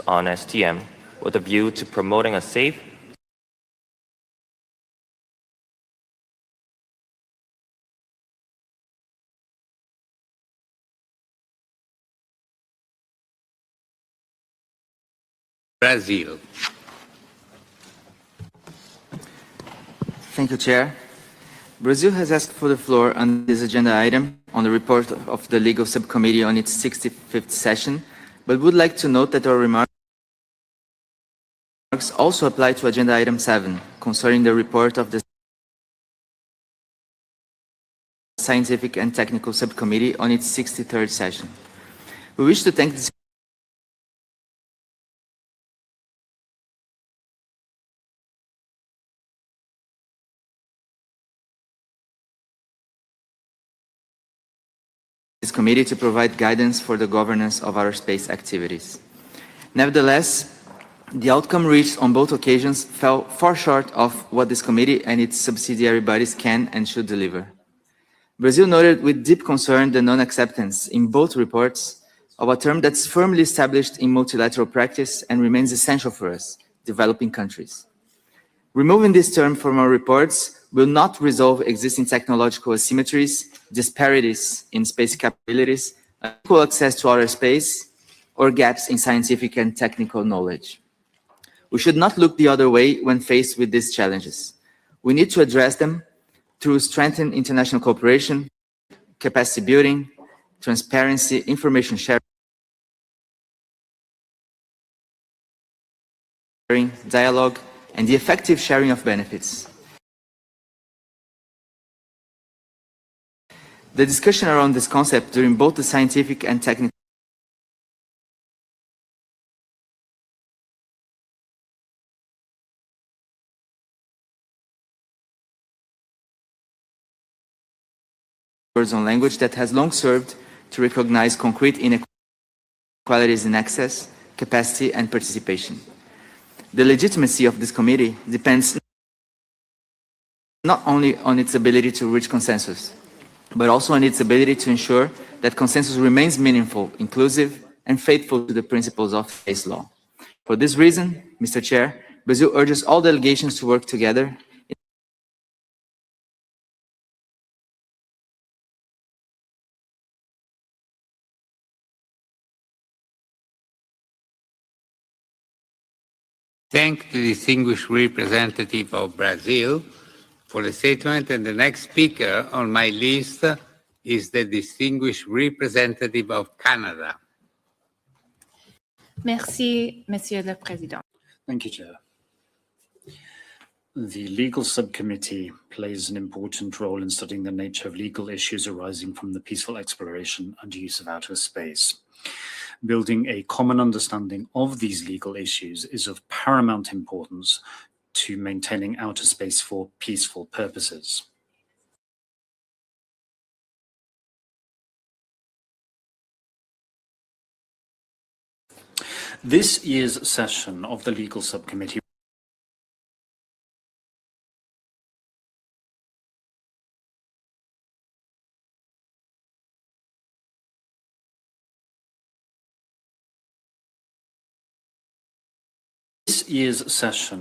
on STM with a view to promoting a safe, Brazil. Thank you, Chair. Brazil has asked for the floor on this agenda item on the report of the Legal Subcommittee on its 65th session, but would like to note that our remarks also apply to agenda item 7, concerning the report of the Scientific and Technical Subcommittee on its 63rd session. We wish to thank this committee to provide guidance for the governance of our space activities. Nevertheless, the outcome reached on both occasions fell far short of what this committee and its subsidiary bodies can and should deliver. Brazil noted with deep concern the non-acceptance in both reports of a term that's firmly established in multilateral practice and remains essential for us, developing countries. Removing this term from our reports will not resolve existing technological asymmetries, disparities in space capabilities, unequal access to outer space, or gaps in scientific and technical knowledge. We should not look the other way when faced with these challenges. We need to address them through strengthened international cooperation, capacity building, transparency, information sharing, dialogue, and the effective sharing of benefits. The discussion around this concept during both the scientific and technical words on language that has long served to recognize concrete inequalities in access, capacity, and participation. The legitimacy of this committee depends not only on its ability to reach consensus, but also on its ability to ensure that consensus remains meaningful, inclusive, and faithful to the principles of space law. For this reason, Mr. Chair, Brazil urges all delegations to work together Thank the distinguished representative of Brazil for the statement, and the next speaker on my list is the distinguished representative of Canada. Merci, Monsieur le Président. Thank you, Chair. The Legal Subcommittee plays an important role in studying the nature of legal issues arising from the peaceful exploration and use of outer space. Building a common understanding of these legal issues is of paramount importance to maintaining outer space for peaceful purposes. This year's session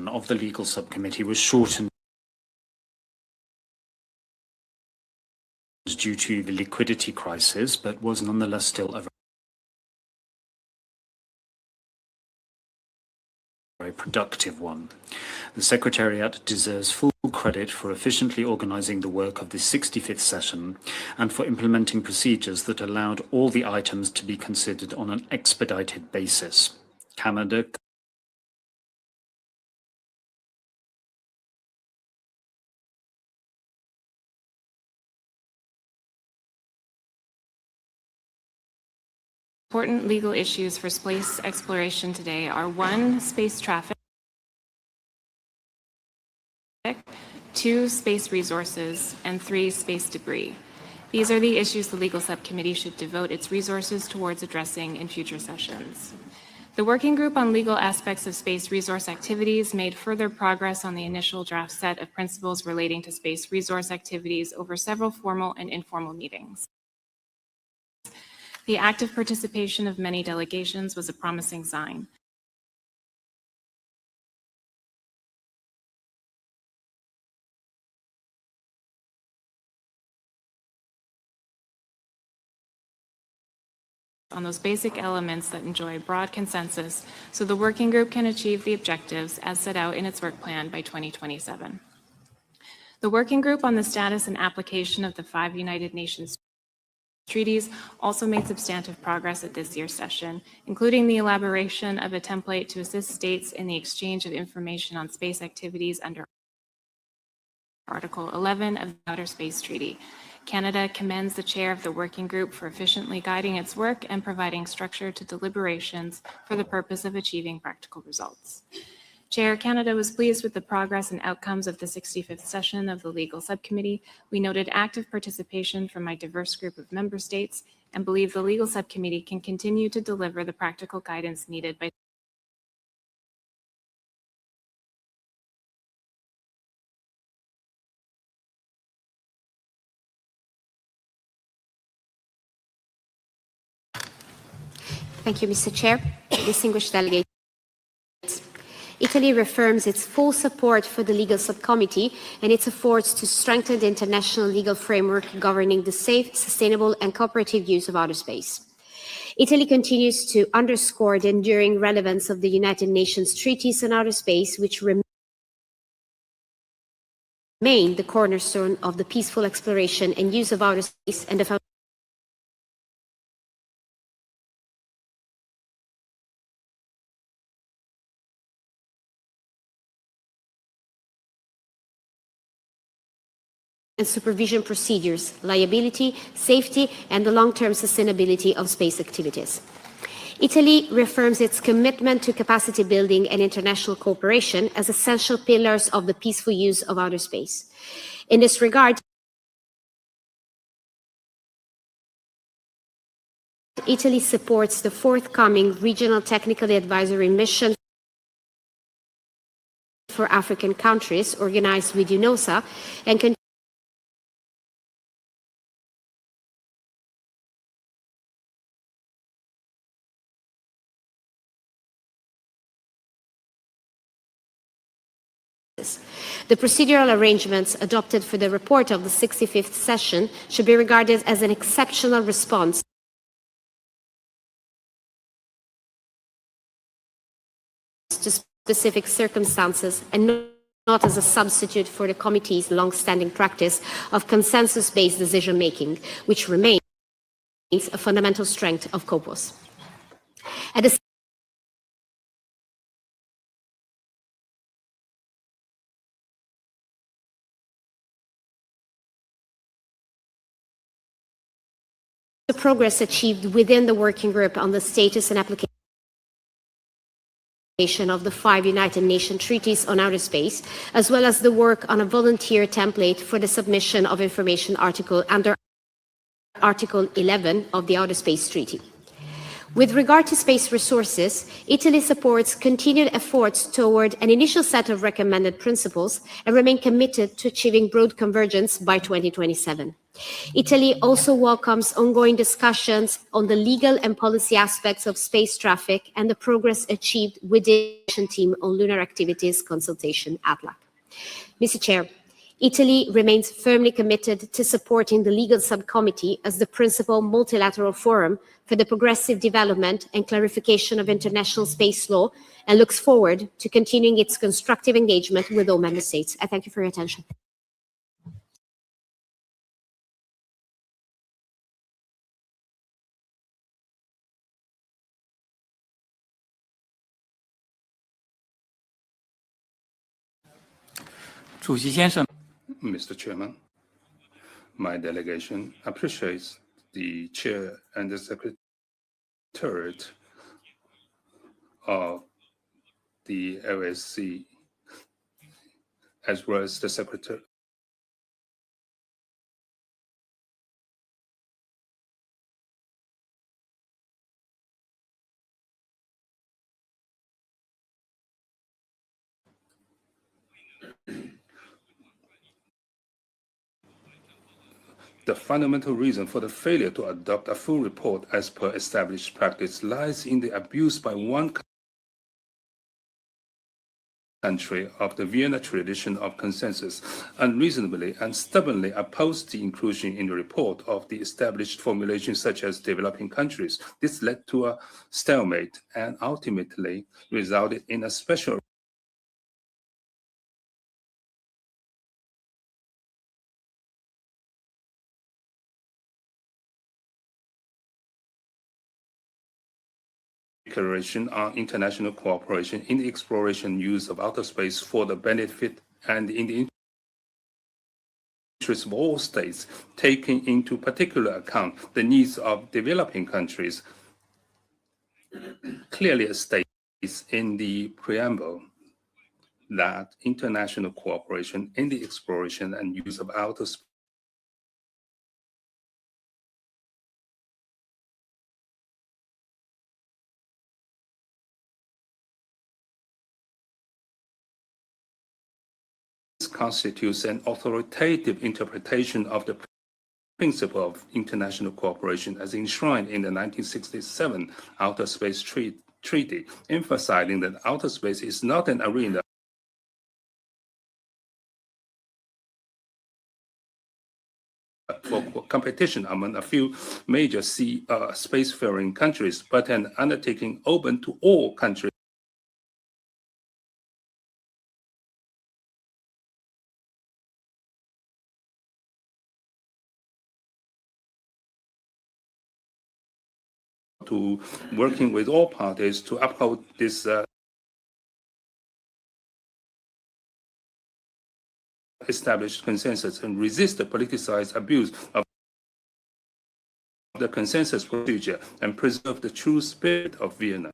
of the Legal Subcommittee was shortened due to the liquidity crisis, but was nonetheless still a very productive one. The Secretariat deserves full credit for efficiently organizing the work of the 65th session and for implementing procedures that allowed all the items to be considered on an expedited basis. Canada Important legal issues for space exploration today are 1, space traffic, 2, space resources, and 3, space debris. These are the issues the Legal Subcommittee should devote its resources towards addressing in future sessions. The Working Group on Legal Aspects of Space Resource Activities made further progress on the initial draft set of principles relating to space resource activities over several formal and informal meetings. The active participation of many delegations was a promising sign. On those basic elements that enjoy broad consensus so the working group can achieve the objectives as set out in its work plan by 2027. The working group on the status and application of the 5 United Nations treaties also made substantive progress at this year's session, including the elaboration of a template to assist states in the exchange of information on space activities under Article 11 of the Outer Space Treaty. Canada commends the chair of the working group for efficiently guiding its work and providing structure to deliberations for the purpose of achieving practical results. Chair, Canada was pleased with the progress and outcomes of the 65th session of the Legal Subcommittee. We noted active participation from a diverse group of member states and believe the Legal Subcommittee can continue to deliver the practical guidance needed by Thank you, Mr. Chair. Distinguished delegates. Italy reaffirms its full support for the Legal Subcommittee and its efforts to strengthen the international legal framework governing the safe, sustainable, and cooperative use of outer space. Italy continues to underscore the enduring relevance of the United Nations treaties on outer space, which remain the cornerstone of the peaceful exploration and use of outer space and the and supervision procedures, liability, safety, and the long-term sustainability of space activities. Italy reaffirms its commitment to capacity building and international cooperation as essential pillars of the peaceful use of outer space. In this regard, Italy supports the forthcoming regional technical advisory mission for African countries organized with UNOSA and the procedural arrangements adopted for the report of the 65th session should be regarded as an exceptional response to specific circumstances and not as a substitute for the committee's long-standing practice of consensus-based decision-making, which remains a fundamental strength of COPUOS. At the progress achieved within the working group on the status and application of the 5 United Nations treaties on outer space, as well as the work on a volunteer template for the submission of information article under Article 11 of the Outer Space Treaty. With regard to space resources, Italy supports continued efforts toward an initial set of recommended principles and remain committed to achieving broad convergence by 2027. Italy also welcomes ongoing discussions on the legal and policy aspects of space traffic and the progress achieved within the Action Team on Lunar Activities Consultation ATLAC. Mr. Chair, Italy remains firmly committed to supporting the legal subcommittee as the principal multilateral forum for the progressive development and clarification of international space law and looks forward to continuing its constructive engagement with all member states. I thank you for your attention. Mr. Chairman, my delegation appreciates the chair and the secretariat of the LSC, as well as the secretary. The fundamental reason for the failure to adopt a full report as per established practice lies in the abuse by one country of the Vienna tradition of consensus, unreasonably and stubbornly opposed the inclusion in the report of the established formulations such as developing countries. This led to a stalemate and ultimately resulted in a special Declaration on International Cooperation in the Exploration and Use of Outer Space for the benefit and in the interest of all states, taking into particular account the needs of developing countries, clearly states in the preamble that international cooperation in the exploration and use of outer space constitutes an authoritative interpretation of the principle of international cooperation as enshrined in the 1967 Outer Space Treaty, emphasizing that outer space is not an arena for competition among a few major spacefaring countries, but an undertaking open to all countries to working with all parties to uphold this established consensus and resist the politicized abuse of the consensus procedure and preserve the true spirit of Vienna.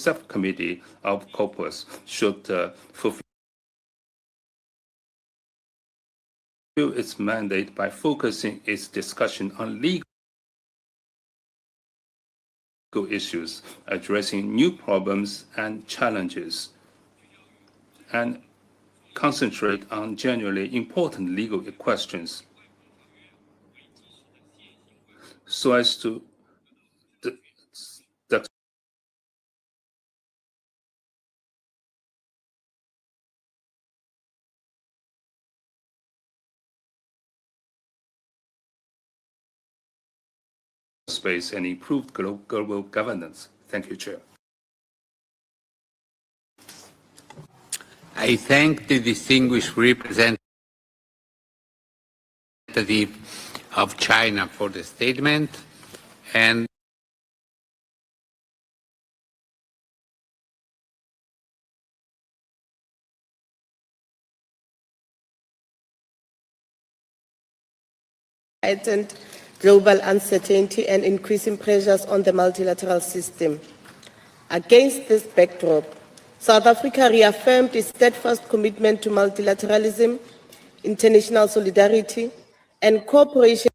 subcommittee of COPUOS should fulfill its mandate by focusing its discussion on legal issues, addressing new problems and challenges, and concentrate on genuinely important legal questions so as to the space and improved global governance. Thank you, Chair. I thank the distinguished representative of China for the statement, and heightened global uncertainty and increasing pressures on the multilateral system. Against this backdrop, South Africa reaffirmed its steadfast commitment to multilateralism, international solidarity, and cooperation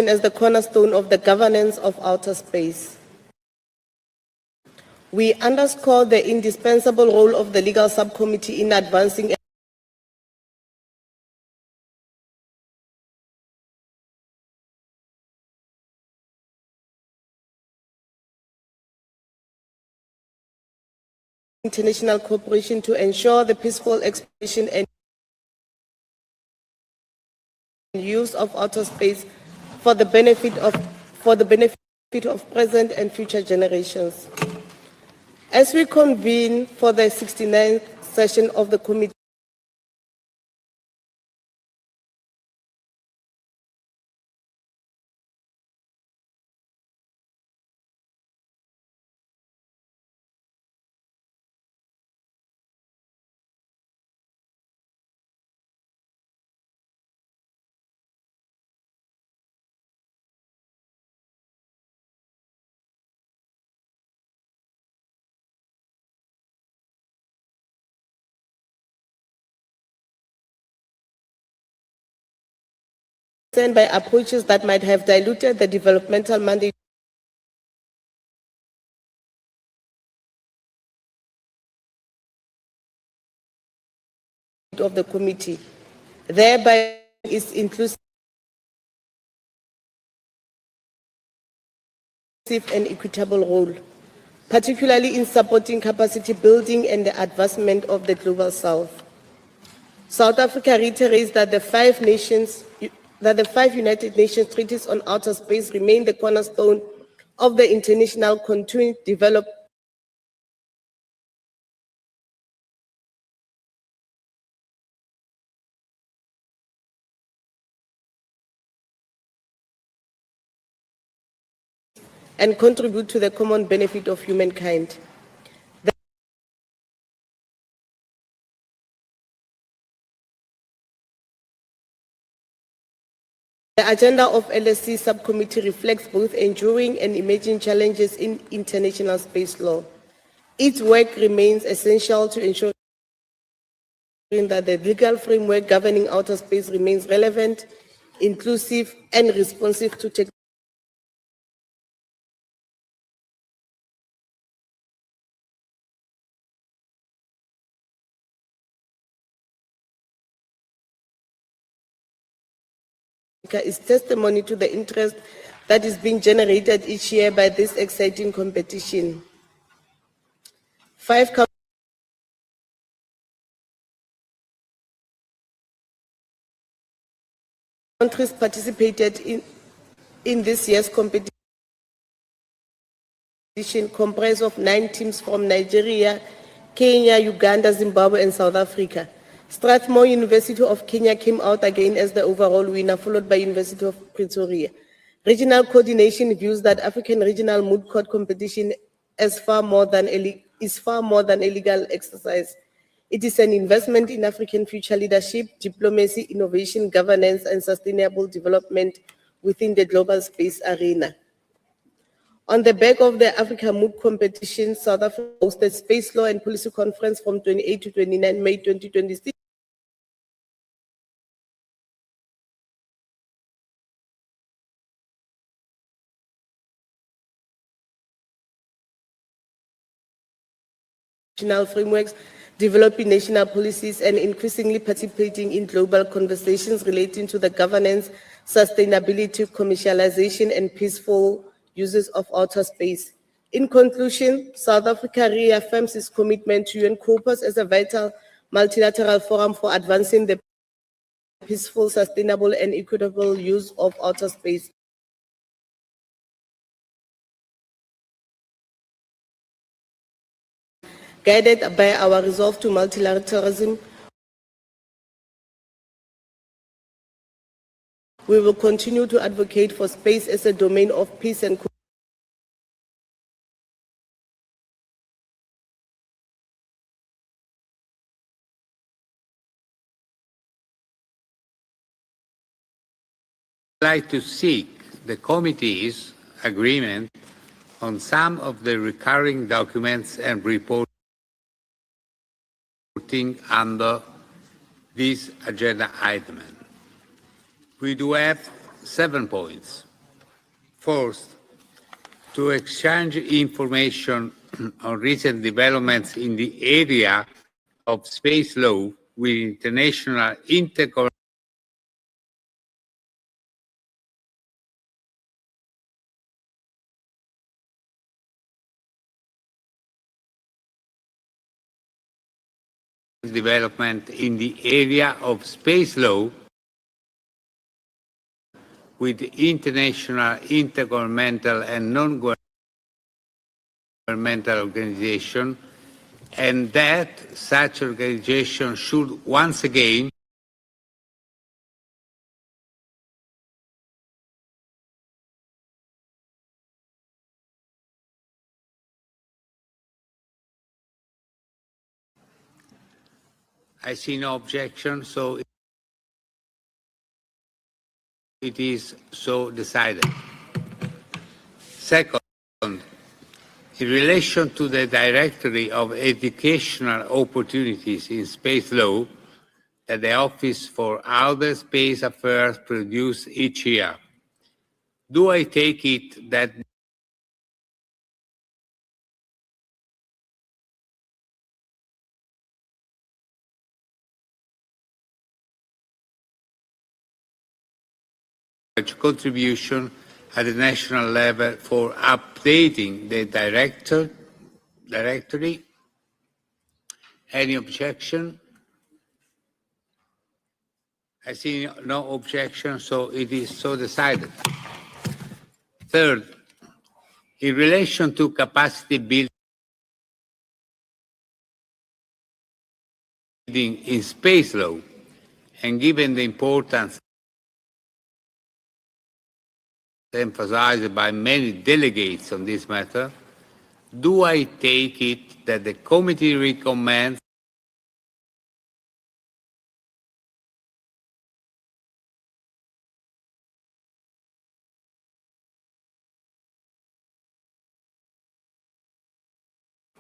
as the cornerstone of the governance of outer space. We underscore the indispensable role of the Legal Subcommittee in advancing international cooperation to ensure the peaceful exploration and use of outer space for the benefit of present and future generations. As we convene for the 69th session of the committee, by approaches that might have diluted the developmental mandate of the committee, thereby its inclusive and equitable role, particularly in supporting capacity building and the advancement of the Global South. South Africa reiterates that the five United Nations treaties on outer space remain the cornerstone of the international continuing development and contribute to the common benefit of humankind. The agenda of LSC subcommittee reflects both enduring and emerging challenges in international space law. Its work remains essential to ensure that the legal framework governing outer space remains relevant, inclusive, and responsive to technology. Is testimony to the interest that is being generated each year by this exciting competition. 5 countries participated in this year's competition, comprised of 9 teams from Nigeria, Kenya, Uganda, Zimbabwe, and South Africa. Strathmore University of Kenya came out again as the overall winner, followed by University of Pretoria. Regional coordination views that African regional moot court competition is far more than a legal exercise. It is an investment in African future leadership, diplomacy, innovation, governance, and sustainable development within the global space arena. On the back of the Africa Mood competition, South Africa hosted Space Law and Policy Conference from 28 to 29 May 2026. National frameworks, developing national policies, and increasingly participating in global conversations relating to the governance, sustainability, commercialization, and peaceful uses of outer space. In conclusion, South Africa reaffirms its commitment to UN COPUOS as a vital multilateral forum for advancing the peaceful, sustainable, and equitable use of outer space. Guided by our resolve to multilateralism, we will continue to advocate for space as a domain of peace and Like to seek the committee's agreement on some of the recurring documents and reporting under this agenda item. We do have 7 points. First, to exchange information on recent developments in the area of space law with international intergovernmental development in the area of space law with international intergovernmental and non-governmental organizations, and that such organization should once again I see no objection, so it is so decided. Second, in relation to the Directory of Educational Opportunities in Space Law that the Office for Outer Space Affairs produces each year, do I take it that contribution at the national level for updating the directory? Any objection? I see no objection, so it is so decided. Third, in relation to capacity building in space law, and given the importance emphasized by many delegates on this matter, do I take it that the committee recommends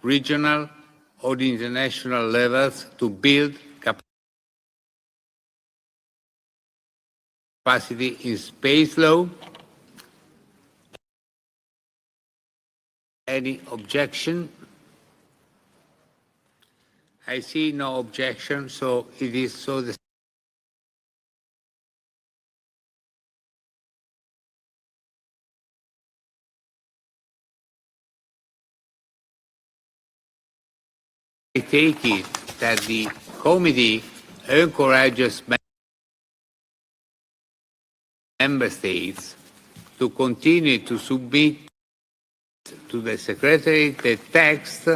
regional or international levels to build capacity in space law? Any objection? I see no objection, so it is so decided. I take it that the committee encourages member states to continue to submit to the Secretary the text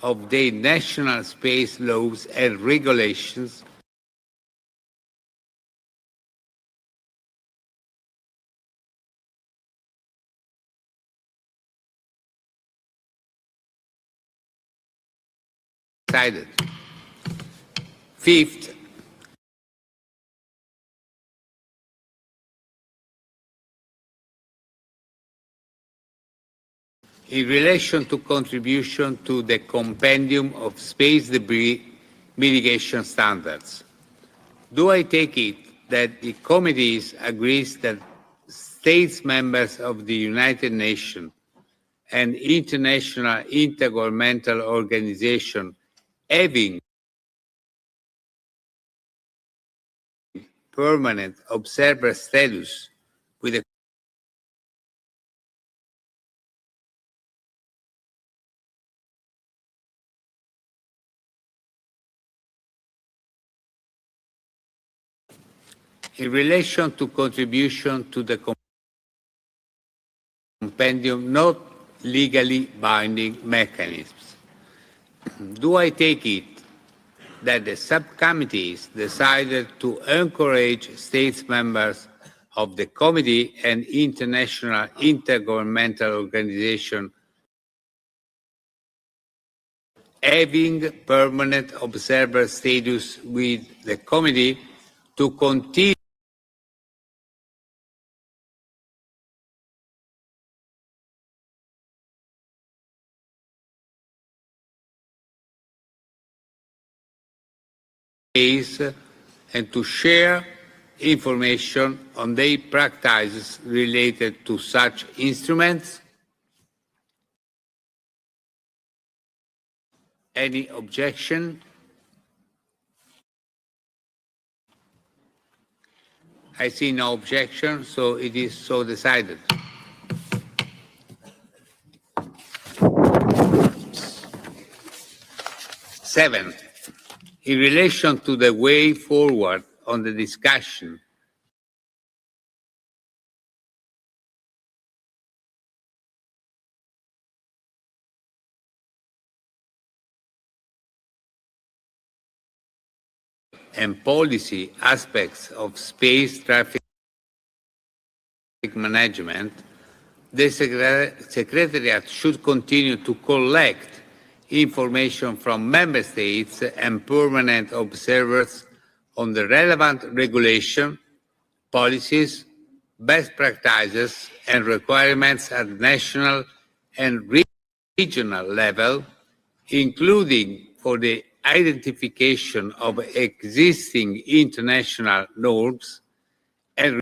of the national space laws and regulations decided. Fifth, in relation to contribution to the compendium of space debris mitigation standards. Do I take it that the committee agrees that states members of the United Nations and international intergovernmental organization having permanent observer status with a in relation to contribution to the compendium not legally binding mechanisms. Do I take it that the subcommittees decided to encourage states members of the committee and international intergovernmental organization having permanent observer status with the committee to continue and to share information on their practices related to such instruments? Any objection? I see no objection, so it is so decided. Seven, in relation to the way forward on the discussion and policy aspects of space traffic management, the Secretariat should continue to collect information from member states and permanent observers on the relevant regulation, policies, best practices and requirements at national and regional level, including for the identification of existing international norms and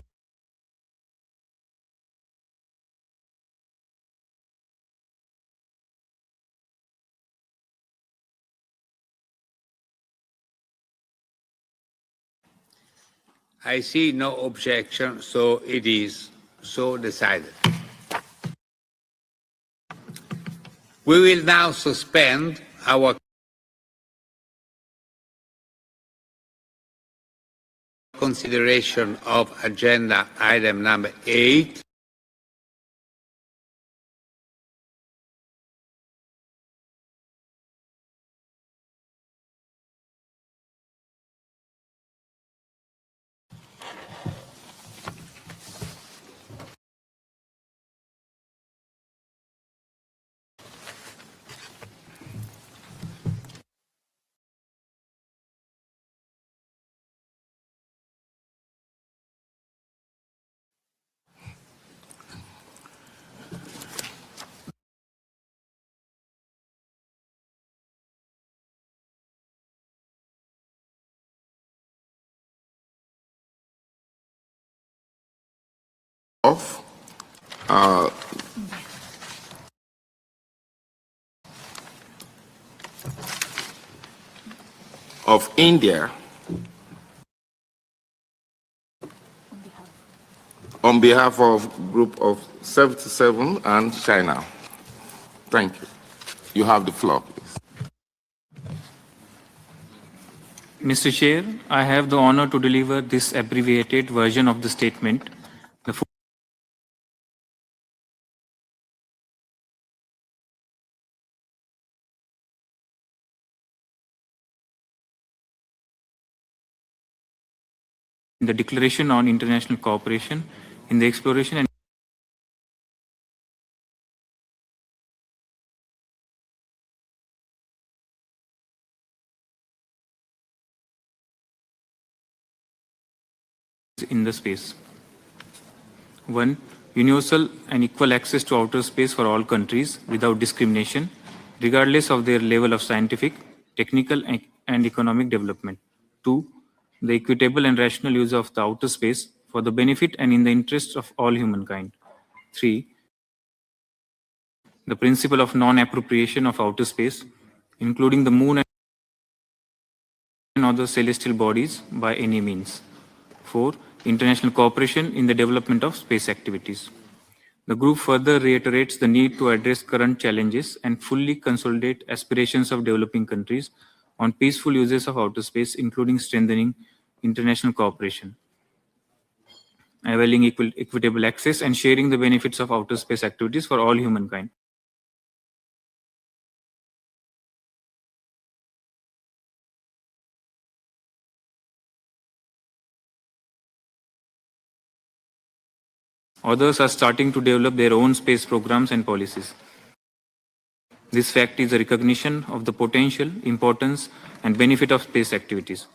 I see no objection, so it is so decided. We will now suspend our consideration of agenda item number 8. Of India on behalf of Group of 77 and China. Thank you. You have the floor, please. Mr. Chair, I have the honor to deliver this abbreviated version of the statement. The Declaration on International Cooperation in the Exploration and in the space. 1. universal and equal access to outer space for all countries without discrimination, regardless of their level of scientific, technical, and economic development. 2. The equitable and rational use of the outer space for the benefit and in the interests of all humankind. 3. The principle of non-appropriation of outer space, including the moon and other celestial bodies by any means. 4. International cooperation in the development of space activities. The group further reiterates the need to address current challenges and fully consolidate aspirations of developing countries on peaceful uses of outer space, including strengthening international cooperation, availing equitable access, and sharing the benefits of outer space activities for all humankind. Others are starting to develop their own space programs and policies. This fact is a recognition of the potential, importance, and benefit of space activities.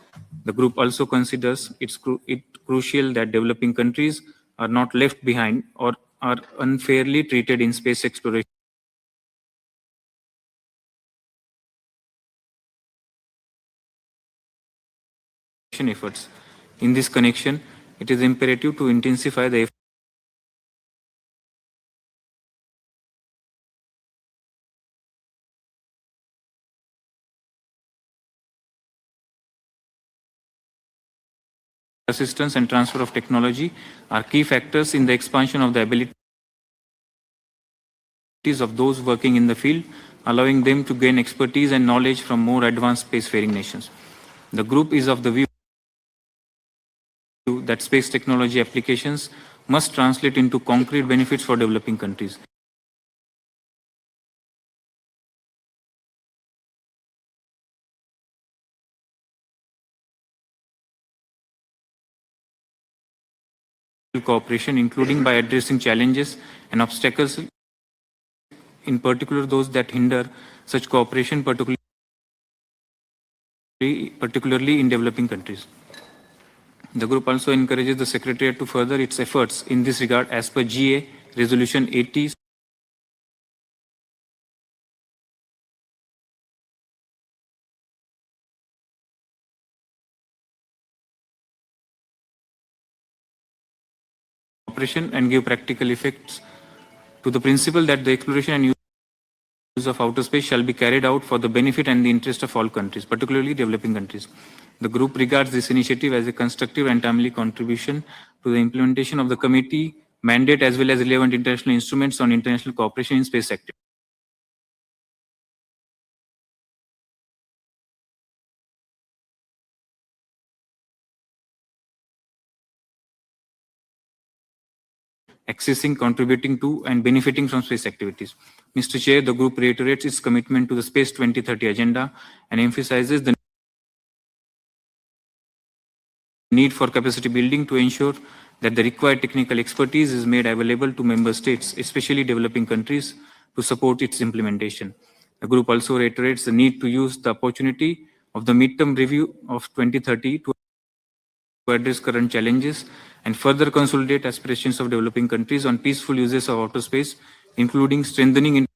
The group also considers it crucial that developing countries are not left behind or are unfairly treated in space exploration efforts. In this connection, it is imperative to intensify the assistance and transfer of technology are key factors in the expansion of the abilities of those working in the field, allowing them to gain expertise and knowledge from more advanced spacefaring nations. The group is of the view that space technology applications must translate into concrete benefits for developing countries. Cooperation, including by addressing challenges and obstacles, in particular those that hinder such cooperation, particularly in developing countries. The group also encourages the Secretariat to further its efforts in this regard as per GA Resolution 80. And give practical effects to the principle that the exploration and use of outer space shall be carried out for the benefit and the interest of all countries, particularly developing countries. The group regards this initiative as a constructive and timely contribution to the implementation of the committee mandate as well as relevant international instruments on international cooperation in space sector. Accessing, contributing to, and benefiting from space activities. Mr. Chair, the group reiterates its commitment to the Space 2030 agenda and emphasizes the need for capacity building to ensure that the required technical expertise is made available to member states, especially developing countries, to support its implementation. The group also reiterates the need to use the opportunity of the midterm review of 2030 to address current challenges and further consolidate aspirations of developing countries on peaceful uses of outer space, including strengthening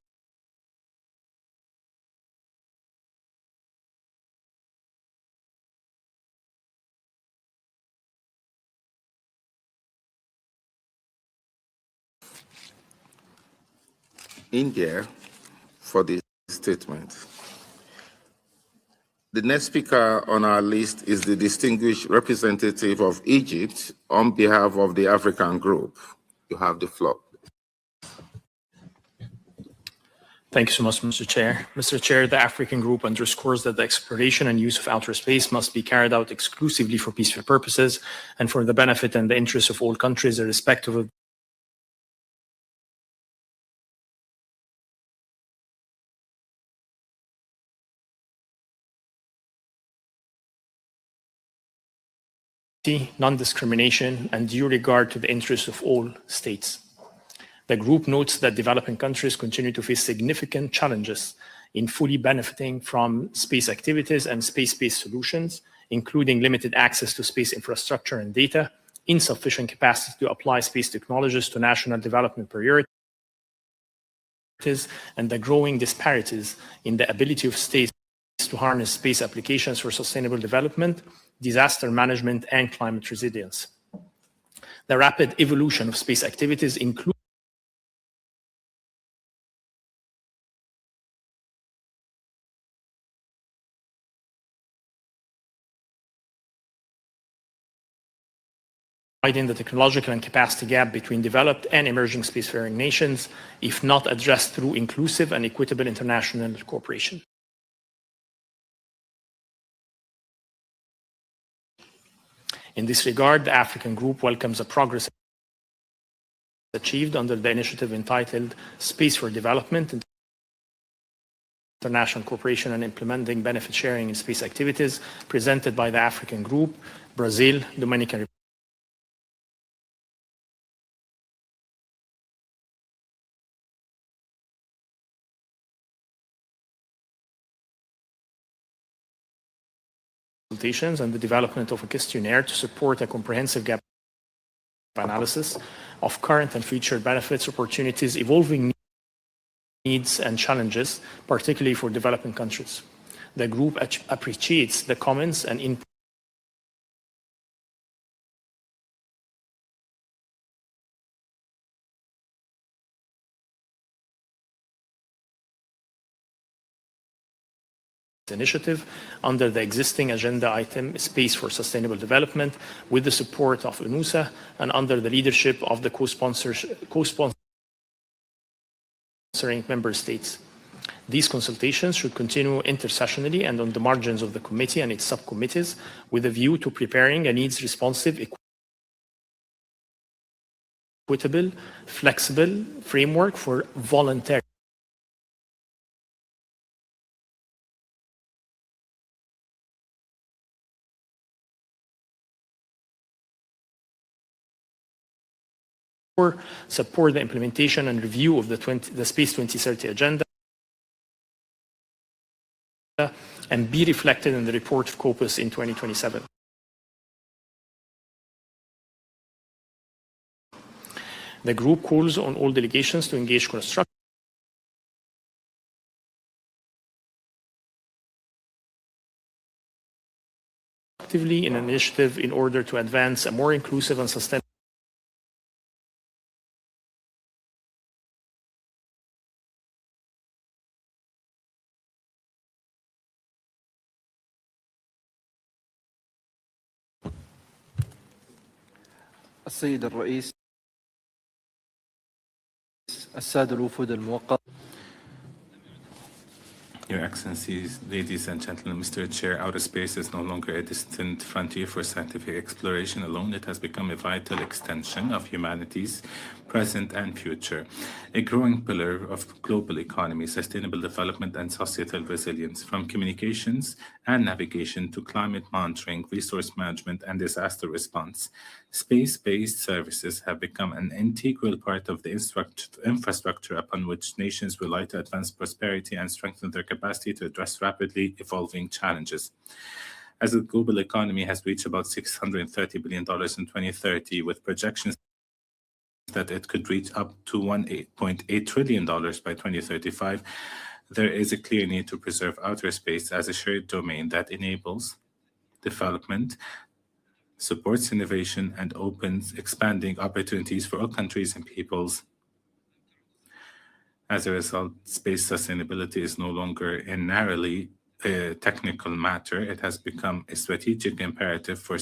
India for this statement. The next speaker on our list is the distinguished representative of Egypt on behalf of the African Group. You have the floor. Thank you so much, Mr. Chair. Mr. Chair, the African Group underscores that the exploration and use of outer space must be carried out exclusively for peaceful purposes and for the benefit and the interests of all countries, irrespective of non-discrimination, and due regard to the interests of all states. The group notes that developing countries continue to face significant challenges in fully benefiting from space activities and space-based solutions, including limited access to space infrastructure and data, insufficient capacity to apply space technologies to national development priorities, and the growing disparities in the ability of states to harness space applications for sustainable development, disaster management, and climate resilience. The rapid evolution of space activities includes widening the technological and capacity gap between developed and emerging spacefaring nations, if not addressed through inclusive and equitable international cooperation. In this regard, the African Group welcomes the progress achieved under the initiative entitled Space for Development, International Cooperation and Implementing Benefit Sharing in Space Activities, presented by the African Group, Brazil, Dominican Republic, and the development of a questionnaire to support a comprehensive gap analysis of current and future benefits, opportunities, evolving needs and challenges, particularly for developing countries. The group appreciates the comments and input initiative under the existing agenda item Space for Sustainable Development with the support of UNUSA and under the leadership of the co-sponsoring member states. These consultations should continue intersessionally and on the margins of the committee and its subcommittees with a view to preparing a needs-responsive, equitable, flexible framework for voluntary support the implementation and review of the Space 2030 agenda and be reflected in the report of COPUOS in 2027. The group calls on all delegations to engage constructively in an initiative in order to advance a more inclusive and sustainable السيد الرئيس، السادة الوفود الموقرة. Your Excellencies, ladies and gentlemen, Mr. Chair, outer space is no longer a distant frontier for scientific exploration alone. It has become a vital extension of humanity's present and future, a growing pillar of global economy, sustainable development, and societal resilience, from communications and navigation to climate monitoring, resource management, and disaster response. Space-based services have become an integral part of the infrastructure upon which nations rely to advance prosperity and strengthen their capacity to address rapidly evolving challenges. As the global economy has reached about $630 billion in 2030, with projections that it could reach up to $1.8 trillion by 2035, there is a clear need to preserve outer space as a shared domain that enables development, supports innovation, and opens expanding opportunities for all countries and peoples. As a result, space sustainability is no longer a narrowly technical matter. It has become a strategic imperative for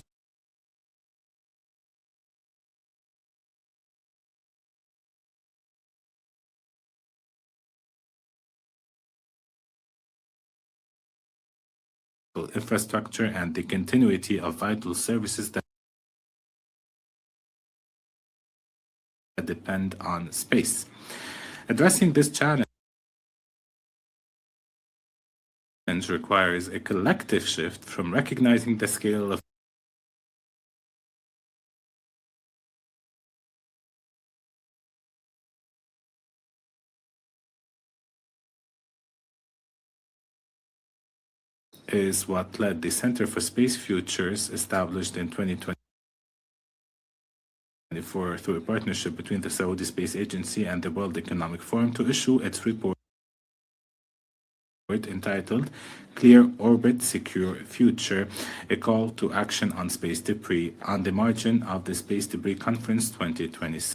infrastructure and the continuity of vital services that depend on space. Addressing this challenge requires a collective shift from recognizing the scale of is what led the Center for Space Futures, established in 2020, through a partnership between the Saudi Space Agency and the World Economic Forum to issue its report entitled Clear Orbit, Secure Future, a call to action on space debris on the margin of the Space Debris Conference 2026.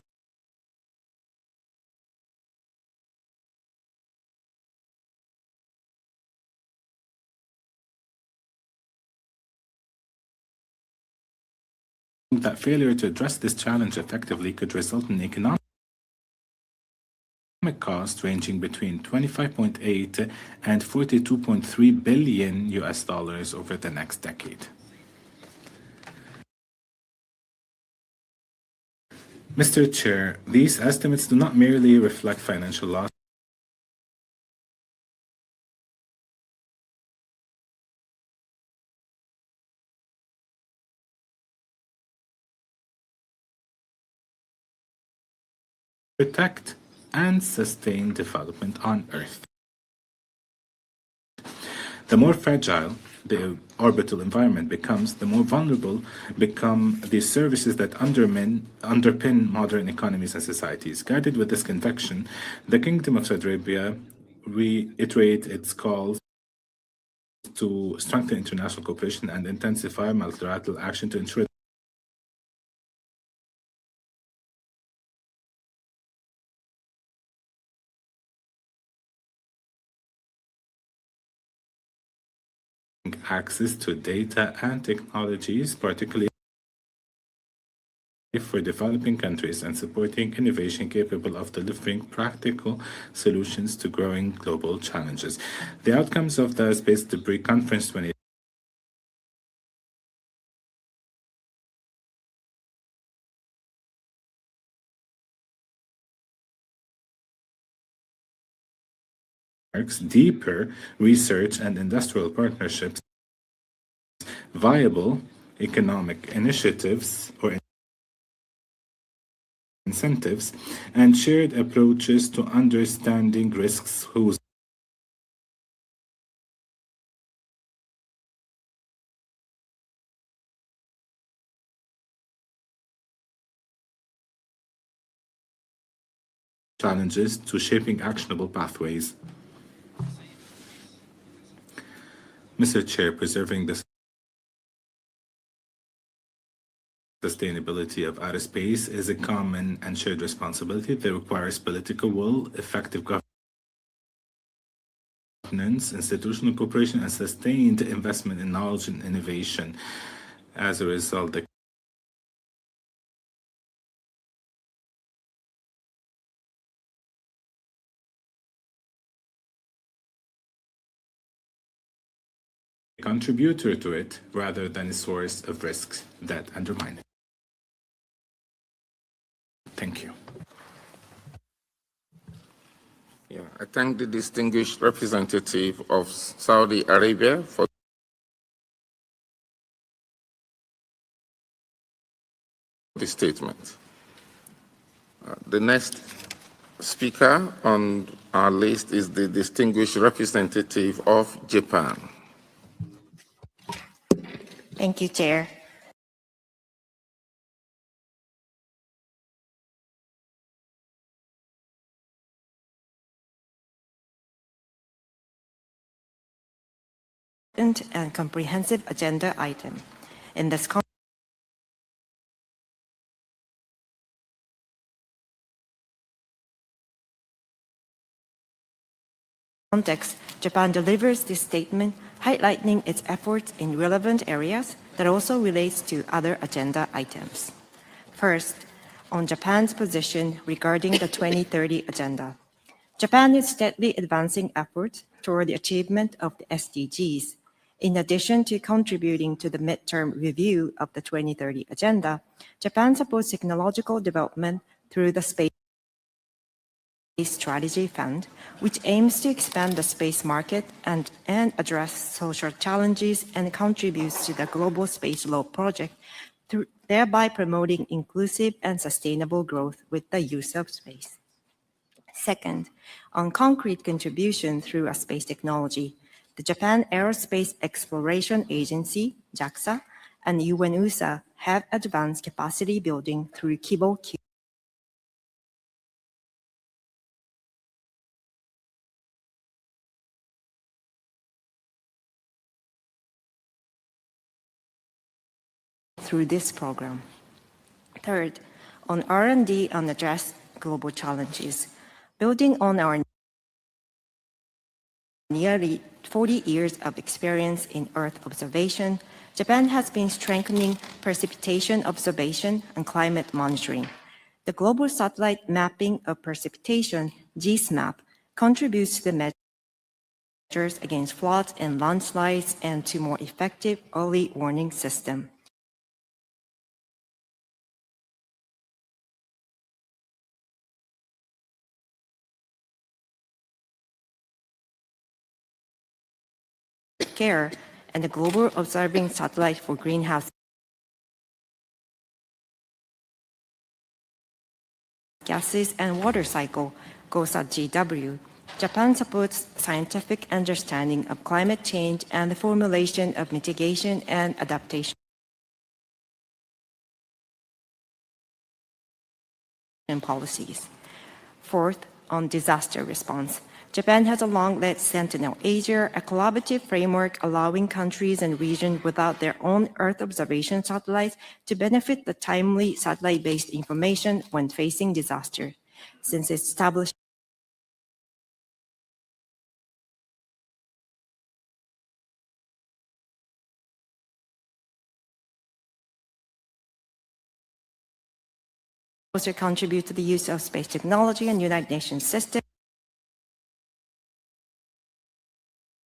That failure to address this challenge effectively could result in economic cost ranging between 25.8 and 42.3 billion US dollars over the next decade. Mr. Chair, these estimates do not merely reflect financial loss. Protect and sustain development on Earth. The more fragile the orbital environment becomes, the more vulnerable become the services that underpin modern economies and societies. Guided with this conviction, the Kingdom of Saudi Arabia reiterates its calls to strengthen international cooperation and intensify multilateral action to ensure access to data and technologies, particularly for developing countries, and supporting innovation capable of delivering practical solutions to growing global challenges. The outcomes of the Space Debris Conference 2026 marks deeper research and industrial partnerships, viable economic initiatives or incentives, and shared approaches to understanding risks whose challenges to shaping actionable pathways. Mr. Chair, preserving the sustainability of outer space is a common and shared responsibility that requires political will, effective governance, institutional cooperation, and sustained investment in knowledge and innovation. As a result, the contributor to it rather than a source of risks that undermine it. Thank you. Yeah, I thank the distinguished representative of Saudi Arabia for the statement. The next speaker on our list is the distinguished representative of Japan. Thank you, Chair. And comprehensive agenda item. In this context, Japan delivers this statement highlighting its efforts in relevant areas that also relates to other agenda items. First, on Japan's position regarding the 2030 agenda. Japan is steadily advancing efforts toward the achievement of the SDGs. In addition to contributing to the midterm review of the 2030 agenda, Japan supports technological development through the Space Strategy Fund, which aims to expand the space market and address social challenges and contributes to the Global Space Law Project, thereby promoting inclusive and sustainable growth with the use of space. Second, on concrete contribution through a space technology, the Japan Aerospace Exploration Agency, JAXA, and UNUSA have advanced capacity building through COPUOS through this program. Third, on R&D and address global challenges. Building on our nearly 40 years of experience in Earth observation, Japan has been strengthening precipitation observation and climate monitoring. The Global Satellite Mapping of Precipitation, GSMAP, contributes to the measures against floods and landslides and to more effective early warning system. Care and the Global Observing Satellite for Greenhouse Gases and Water Cycle, GOSAT-GW. Japan supports scientific understanding of climate change and the formulation of mitigation and adaptation policies. Fourth, on disaster response. Japan has a long-led Sentinel Asia, a collaborative framework allowing countries and regions without their own Earth observation satellites to benefit the timely satellite-based information when facing disaster. Since its establishment also contribute to the use of space technology and United Nations system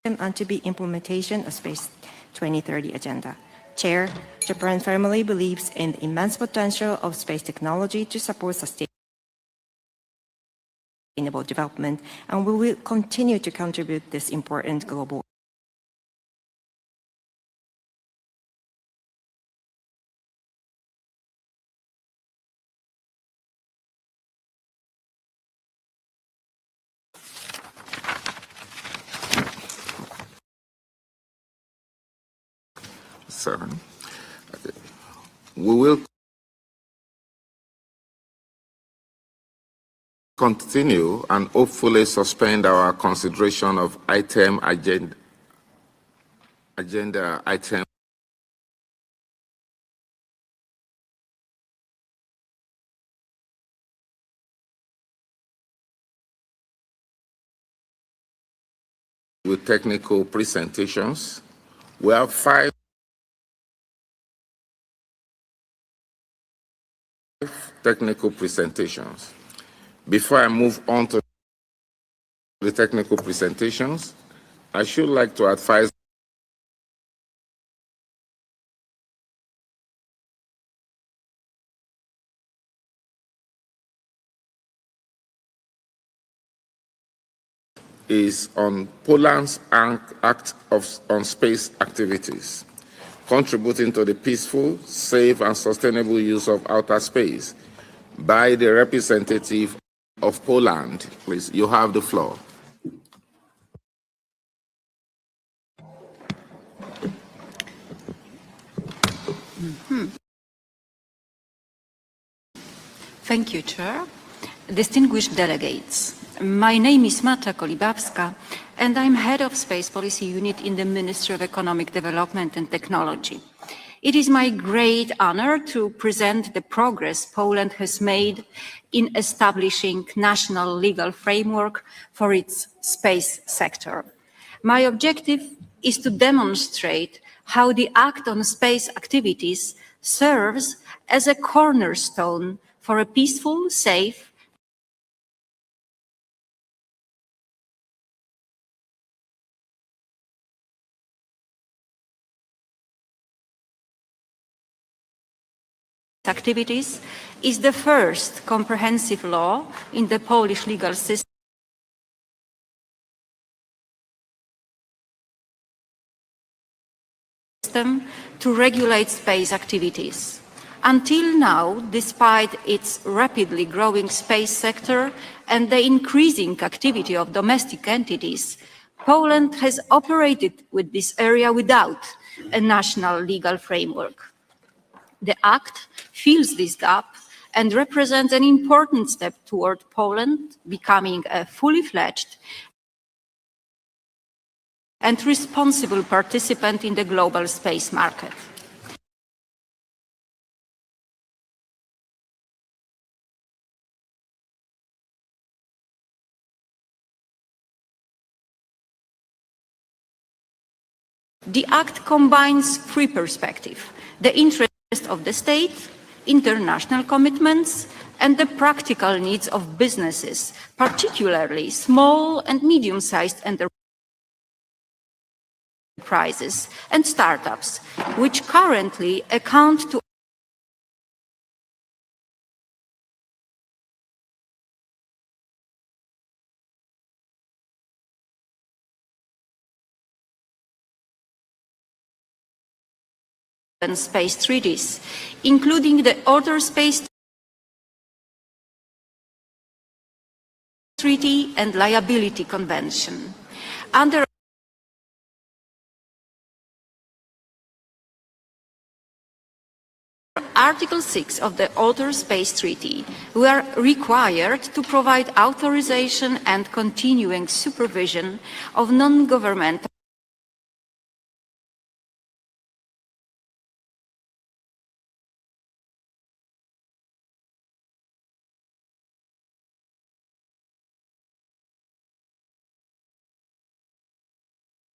and to be implementation of Space 2030 agenda. Chair, Japan firmly believes in the immense potential of space technology to support sustainable development, and we will continue to contribute this important global Seven. Okay. We will continue and hopefully suspend our consideration of agenda item with technical presentations. We have 5 technical presentations. Before I move on to the technical presentations, I should like to advise is on Poland's Act on Space Activities, contributing to the peaceful, safe, and sustainable use of outer space by the representative of Poland. Please, you have the floor. Thank you, Chair. Distinguished delegates, my name is Marta Kolibawska, and I'm Head of Space Policy Unit in the Ministry of Economic Development and Technology. It is my great honor to present the progress Poland has made in establishing national legal framework for its space sector. My objective is to demonstrate how the Act on Space Activities serves as a cornerstone for a peaceful, safe, activities is the first comprehensive law in the Polish legal system to regulate space activities. Until now, despite its rapidly growing space sector and the increasing activity of domestic entities, Poland has operated with this area without a national legal framework. The Act fills this gap and represents an important step toward Poland becoming a fully fledged and responsible participant in the global space market. The Act combines three perspectives: the interest of the state, international commitments, and the practical needs of businesses, particularly small and medium-sized enterprises and startups, which currently account to space treaties, including the Outer Space Treaty and Liability Convention. Under Article 6 of the Outer Space Treaty, we are required to provide authorization and continuing supervision of non-governmental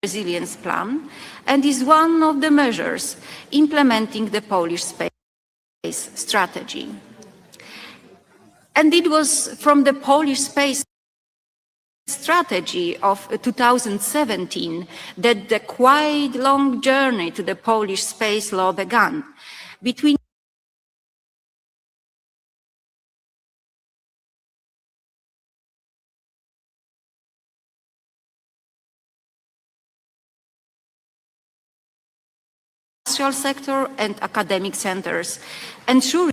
resilience plan and is one of the measures implementing the Polish space strategy. And it was from the Polish space strategy of 2017 that the quite long journey to the Polish space law began. Between industrial sector and academic centers, ensuring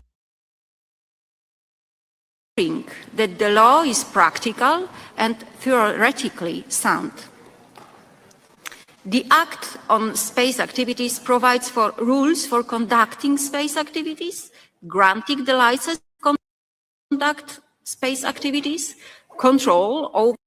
that the law is practical and theoretically sound. The Act on Space Activities provides for rules for conducting space activities, granting the license to conduct space activities, control over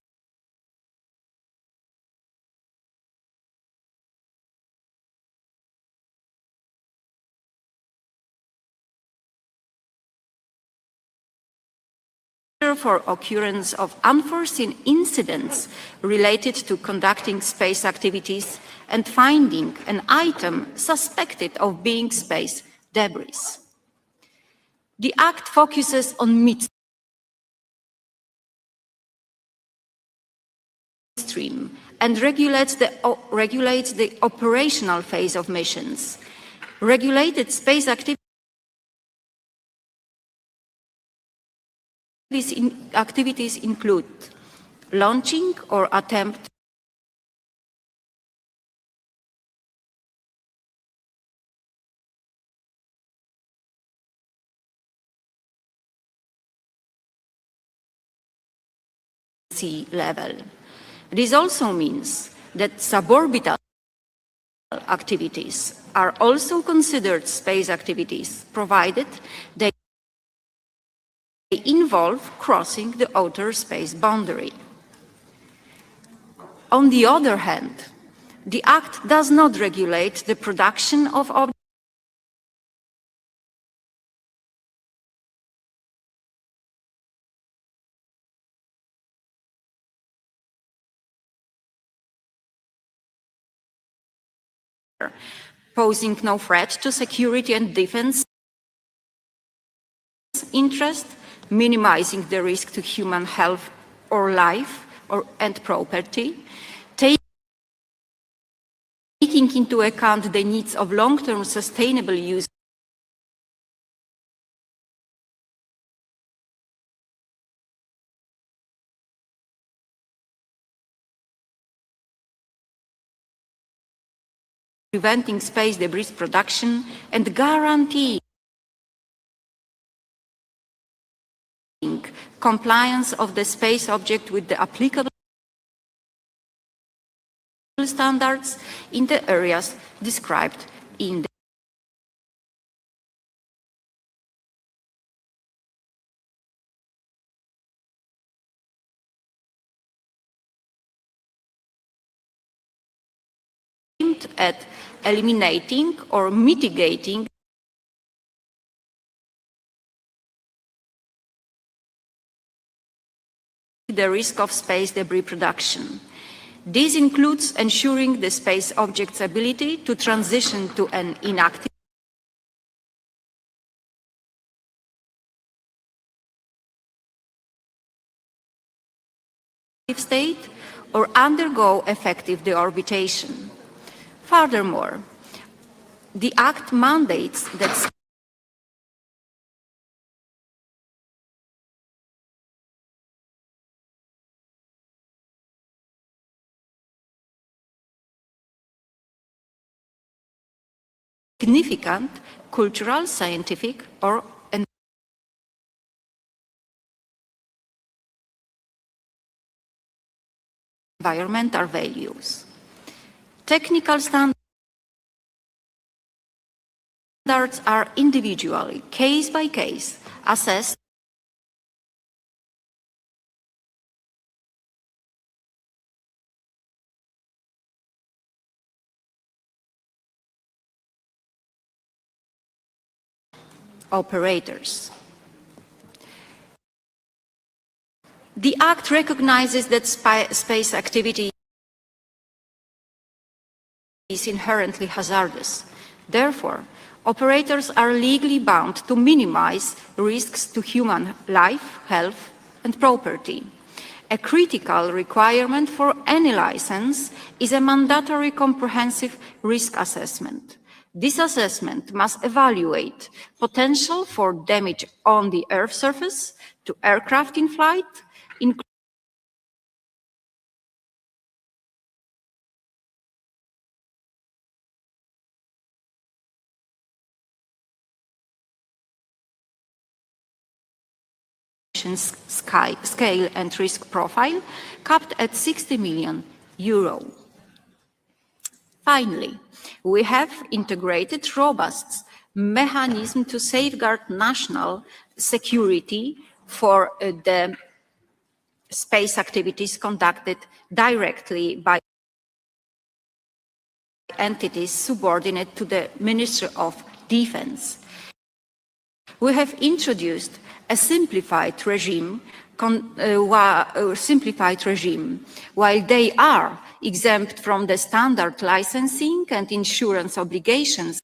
for occurrence of unforeseen incidents related to conducting space activities and finding an item suspected of being space debris. The Act focuses on midstream and regulates the operational phase of missions. Regulated space activities activities include launching or attempt sea level. This also means that suborbital activities are also considered space activities, provided they involve crossing the outer space boundary. On the other hand, the Act does not regulate the production of objects posing no threat to security and defense interest, minimizing the risk to human health or life and property, taking into account the needs of long-term sustainable use preventing space debris production and guaranteeing compliance of the space object with the applicable standards in the areas described in at eliminating or mitigating the risk of space debris production. This includes ensuring the space object's ability to transition to an inactive state or undergo effective deorbitation. Furthermore, the Act mandates that significant cultural, scientific, or environmental values. Technical standards are individually, case by case, assessed operators. The Act recognizes that space activity is inherently hazardous. Therefore, operators are legally bound to minimize risks to human life, health, and property. A critical requirement for any license is a mandatory comprehensive risk assessment. This assessment must evaluate potential for damage on the Earth surface to aircraft in flight, scale and risk profile, capped at €60 million. Finally, we have integrated robust mechanism to safeguard national security for the space activities conducted directly by entities subordinate to the Ministry of Defense. We have introduced a simplified regime, while they are exempt from the standard licensing and insurance obligations.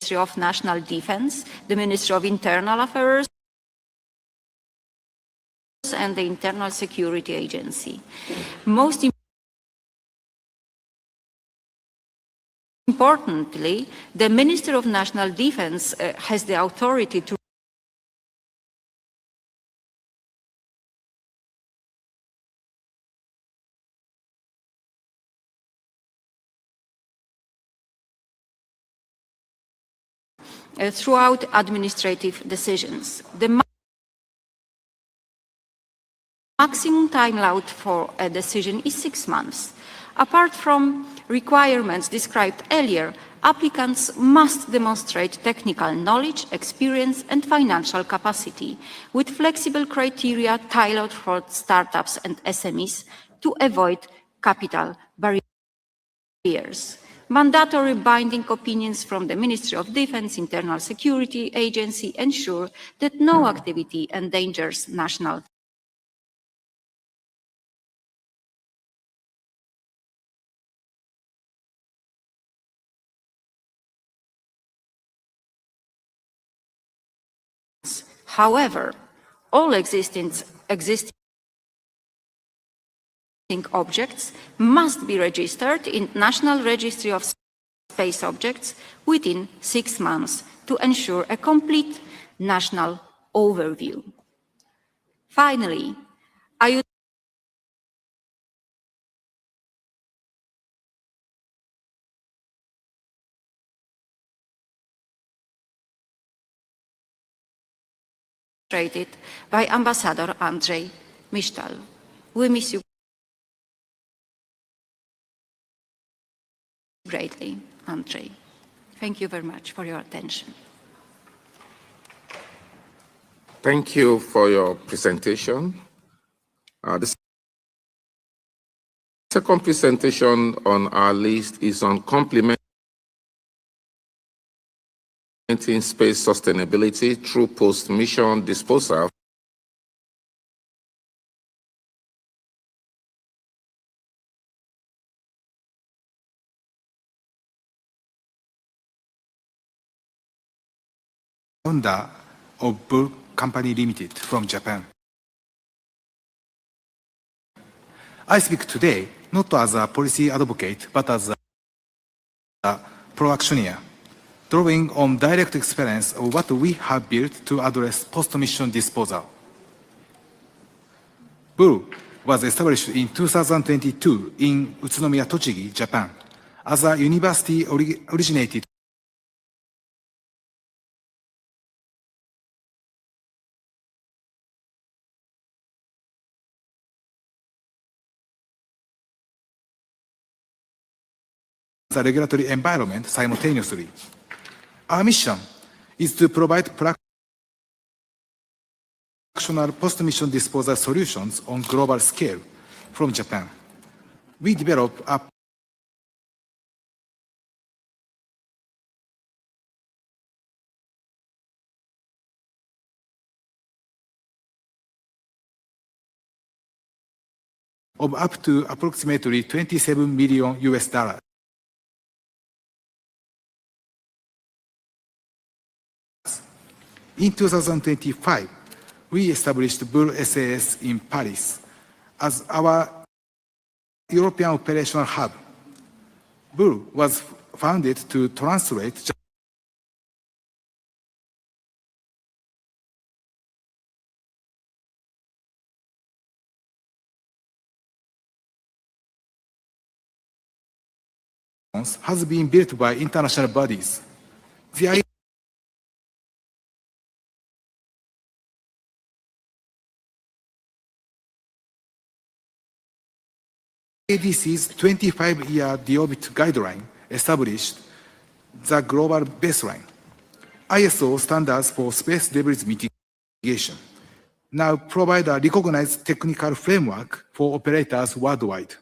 Ministry of National Defense, the Ministry of Internal Affairs, and the Internal Security Agency. Most importantly, the Minister of National Defense has the authority to throughout administrative decisions. The maximum time allowed for a decision is 6 months. Apart from requirements described earlier, applicants must demonstrate technical knowledge, experience, and financial capacity, with flexible criteria tailored for startups and SMEs to avoid capital barriers. Mandatory binding opinions from the Ministry of Defense, Internal Security Agency ensure that no activity endangers national However, all existing objects must be registered in National Registry of Space Objects within 6 months to ensure a complete national overview. Finally, I would by Ambassador Andrzej Misztal. We miss you greatly, Andrzej. Thank you very much for your attention. Thank you for your presentation. The second presentation on our list is on complementing space sustainability through post-mission disposal. Founder of Bull Company Limited from Japan. I speak today not as a policy advocate, but as a pro-actioneer, drawing on direct experience of what we have built to address post-mission disposal. Bull was established in 2022 in Utsunomiya, Tochigi, Japan, as a university originated the regulatory environment simultaneously. Our mission is to provide fractional post-mission disposal solutions on global scale from Japan. We develop a of up to approximately $27 million US. In 2025, we established Bull SAS in Paris as our European operational hub. Bull was founded to translate has been built by international bodies. The IADC's 25-year deorbit guideline established the global baseline. ISO standards for space debris mitigation now provide a recognized technical framework for operators worldwide.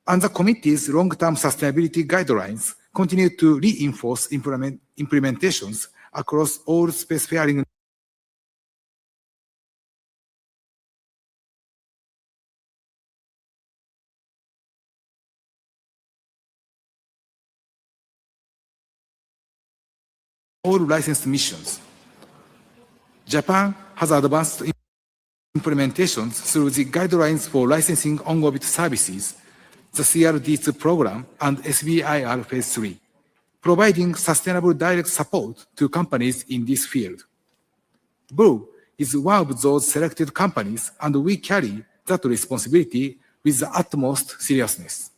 And the committee's long-term sustainability guidelines continue to reinforce implementations across all spacefaring all licensed missions. Japan has advanced implementations through the guidelines for licensing on-orbit services, the CRD2 program, and SBIR Phase 3, providing sustainable direct support to companies in this field. Bull is one of those selected companies, and we carry that responsibility with the utmost seriousness.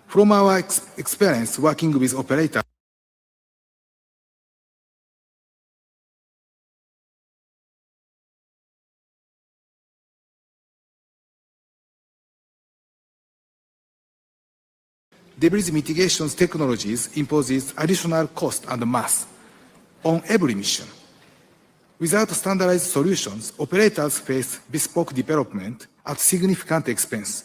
From our experience working with operators, debris mitigation technologies imposes additional cost and mass on every mission. Without standardized solutions, operators face bespoke development at significant expense.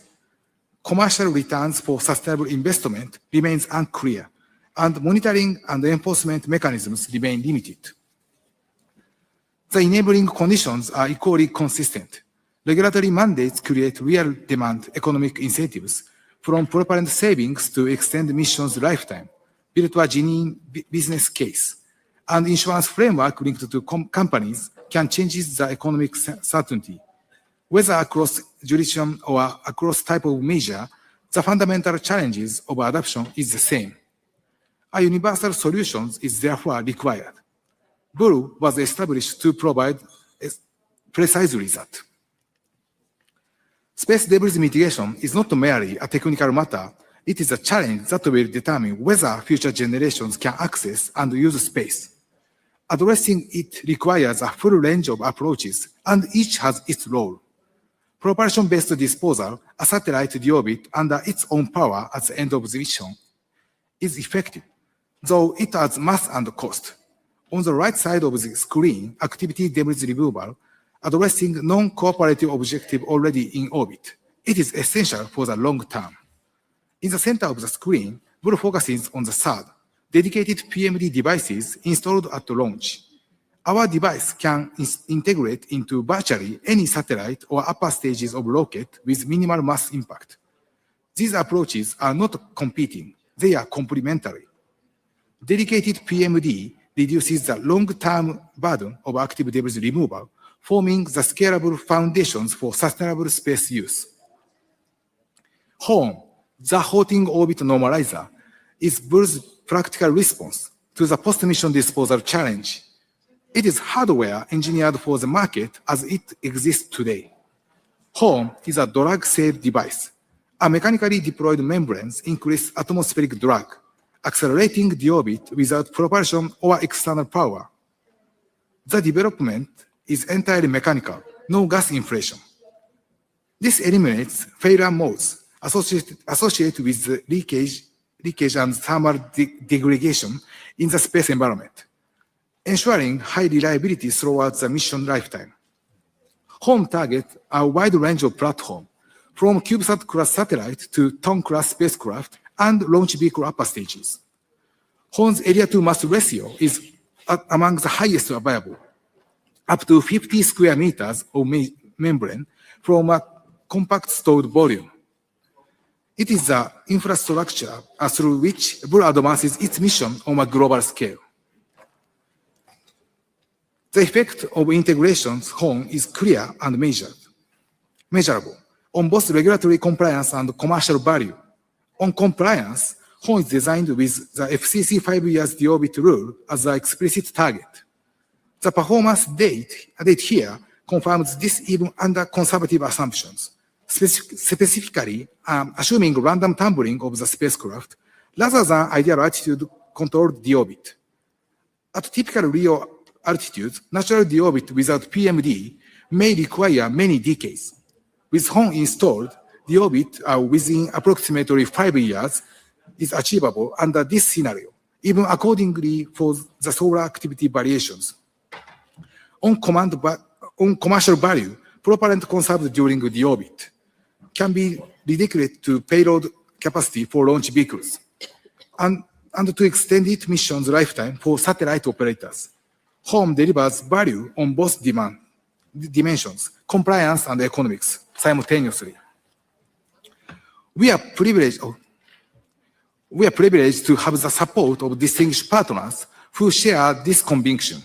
Commercial returns for sustainable investment remains unclear, and monitoring and enforcement mechanisms remain limited. The enabling conditions are equally consistent. Regulatory mandates create real demand economic incentives, from propellant savings to extend missions' lifetime, built to a genuine business case. And insurance framework linked to companies can change the economic certainty. Whether across jurisdiction or across type of measure, the fundamental challenges of adoption is the same. A universal solution is therefore required. Bull was established to provide precisely that. Space debris mitigation is not merely a technical matter, it is a challenge that will determine whether future generations can access and use space. Addressing it requires a full range of approaches, and each has its role. Propulsion-based disposal, a satellite deorbit under its own power at the end of the mission, is effective, though it adds mass and cost. On the right side of the screen, activity debris removal, addressing non-cooperative objective already in orbit. It is essential for the long term. In the center of the screen, Bull focuses on the third, dedicated PMD devices installed at launch. Our device can integrate into virtually any satellite or upper stages of rocket with minimal mass impact. These approaches are not competing, they are complementary. Dedicated PMD reduces the long-term burden of active debris removal, forming the scalable foundations for sustainable space use. HORN, the floating orbit normalizer, is Bull's practical response to the post-mission disposal challenge. It is hardware engineered for the market as it exists today. HORN is a drag-safe device. A mechanically deployed membranes increase atmospheric drag, accelerating the orbit without propulsion or external power. The development is entirely mechanical, no gas inflation. This eliminates failure modes associated with the leakage and thermal degradation in the space environment, ensuring high reliability throughout the mission lifetime. HORN targets a wide range of platforms, from CubeSat-class satellite to Tom-class spacecraft and launch vehicle upper stages. HORN's area-to-mass ratio is among the highest available, up to 50 square meters of membrane from a compact stored volume. It is the infrastructure through which Bull advances its mission on a global scale. The effect of integrations HORN is clear and measurable on both regulatory compliance and commercial value. On compliance, HORN is designed with the FCC 5 years deorbit rule as the explicit target. The performance date here confirms this even under conservative assumptions, specifically assuming random tumbling of the spacecraft rather than ideal altitude-controlled deorbit. At typical LEO altitudes, natural deorbit without PMD may require many decades. With HORN installed, deorbit within approximately 5 years is achievable under this scenario, even accordingly for the solar activity variations. On commercial value, propellant conserved during deorbit can be dedicated to payload capacity for launch vehicles and to extended mission's lifetime for satellite operators. HORN delivers value on both dimensions, compliance and economics, simultaneously. We are privileged to have the support of distinguished partners who share this conviction.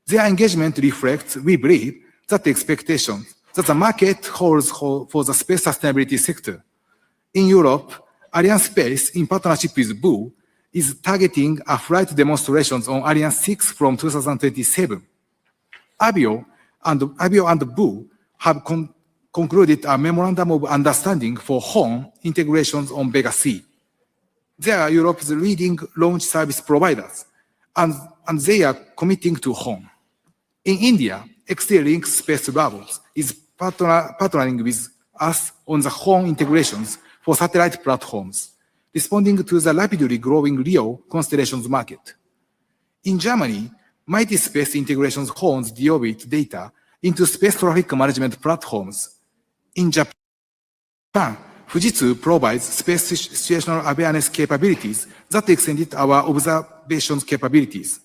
Their engagement reflects, we believe, that the expectation that the market holds for the space sustainability sector. In Europe, Arianespace, in partnership with Bull, is targeting a flight demonstrations on Ariane 6 from 2027. Avio and Bull have concluded a memorandum of understanding for HORN integrations on Vega C. They are Europe's leading launch service providers, and they are committing to HORN. In India, XT-Link Space Labs is partnering with us on the HORN integrations for satellite platforms, responding to the rapidly growing LEO constellations market. In Germany, Mighty Space integrations HORN's deorbit data into space traffic management platforms. In Japan, Fujitsu provides space situational awareness capabilities that extended our observations capabilities.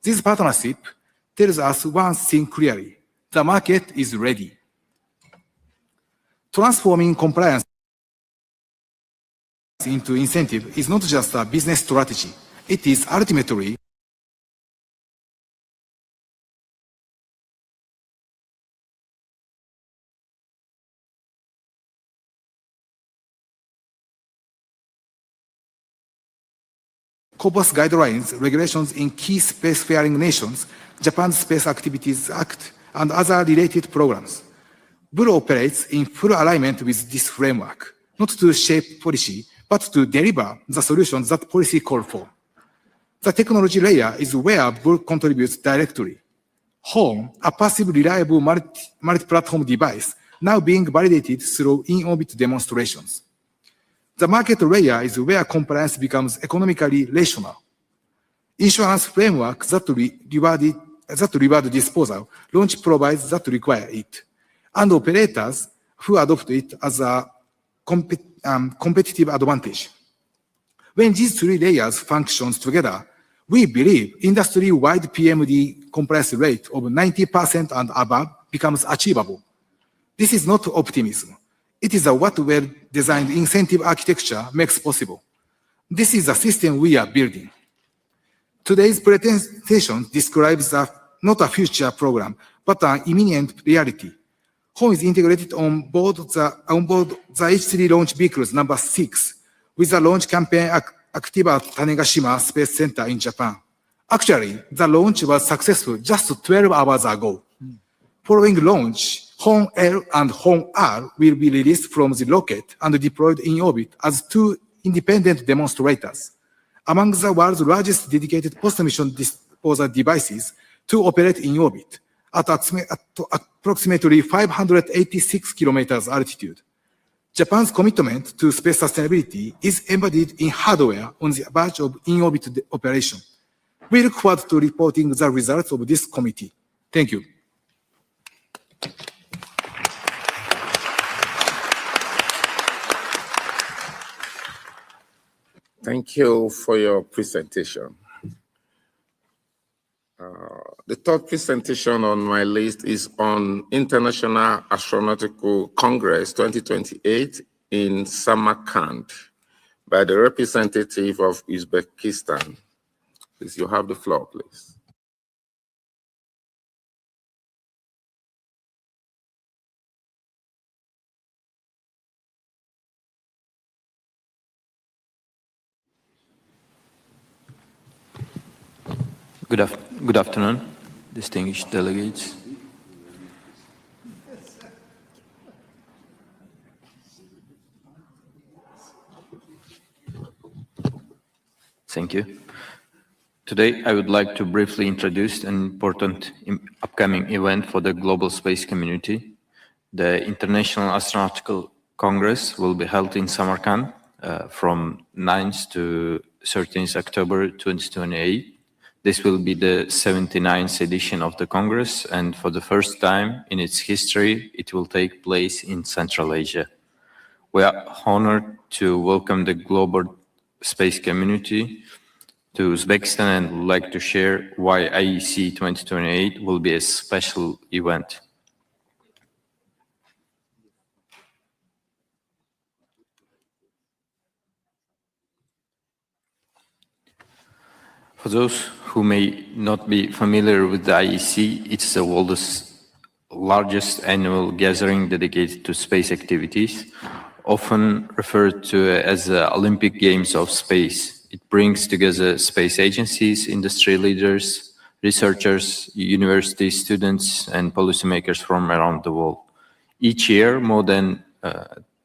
This partnership tells us one thing clearly: the market is ready. Transforming compliance into incentive is not just a business strategy. It is ultimately COPUOS guidelines, regulations in key spacefaring nations, Japan's Space Activities Act, and other related programs. Bull operates in full alignment with this framework, not to shape policy, but to deliver the solutions that policy calls for. The technology layer is where work contributes directly. Home, a passive, reliable multi-platform device, now being validated through in-orbit demonstrations. The market layer is where compliance becomes economically rational. Insurance framework that reward disposal, launch provides that require it, and operators who adopt it as a competitive advantage. When these three layers function together, we believe industry-wide PMD compliance rate of 90% and above becomes achievable. This is not optimism. It is what well-designed incentive architecture makes possible. This is the system we are building. Today's presentation describes not a future program, but an imminent reality. Home is integrated on board the H3 launch vehicles number 6, with the launch campaign active at Tanegashima Space Center in Japan. Actually, the launch was successful just 12 hours ago. Following launch, Home L and Home R will be released from the rocket and deployed in orbit as two independent demonstrators. Among the world's largest dedicated post-mission disposal devices to operate in orbit at approximately 586 kilometers altitude. Japan's commitment to space sustainability is embodied in hardware on the verge of in-orbit operation. We look forward to reporting the results of this committee. Thank you. Thank you for your presentation. The third presentation on my list is on International Astronautical Congress 2028 in Samarkand by the representative of Uzbekistan. Please, you have the floor, please. Good afternoon, distinguished delegates. Thank you. Today, I would like to briefly introduce an important upcoming event for the global space community. The International Astronautical Congress will be held in Samarkand from 9th to 13th October 2028. This will be the 79th edition of the Congress, and for the first time in its history, it will take place in Central Asia. We are honored to welcome the global space community to Uzbekistan and would like to share why IEC 2028 will be a special event. For those who may not be familiar with the IEC, it's the world's largest annual gathering dedicated to space activities, often referred to as the Olympic Games of Space. It brings together space agencies, industry leaders, researchers, university students, and policymakers from around the world. Each year, more than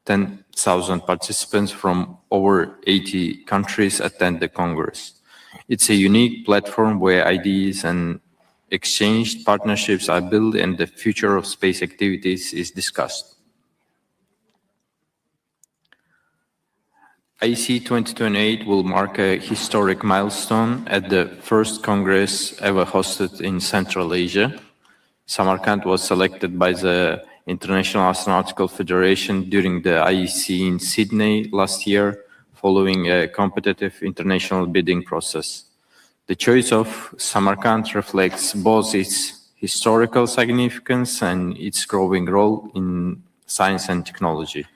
10,000 participants from over 80 countries attend the Congress. It's a unique platform where ideas and exchanged partnerships are built and the future of space activities is discussed. IEC 2028 will mark a historic milestone at the first Congress ever hosted in Central Asia. Samarkand was selected by the International Astronautical Federation during the IEC in Sydney last year, following a competitive international bidding process. The choice of Samarkand reflects both its historical significance and its growing role in science and technology.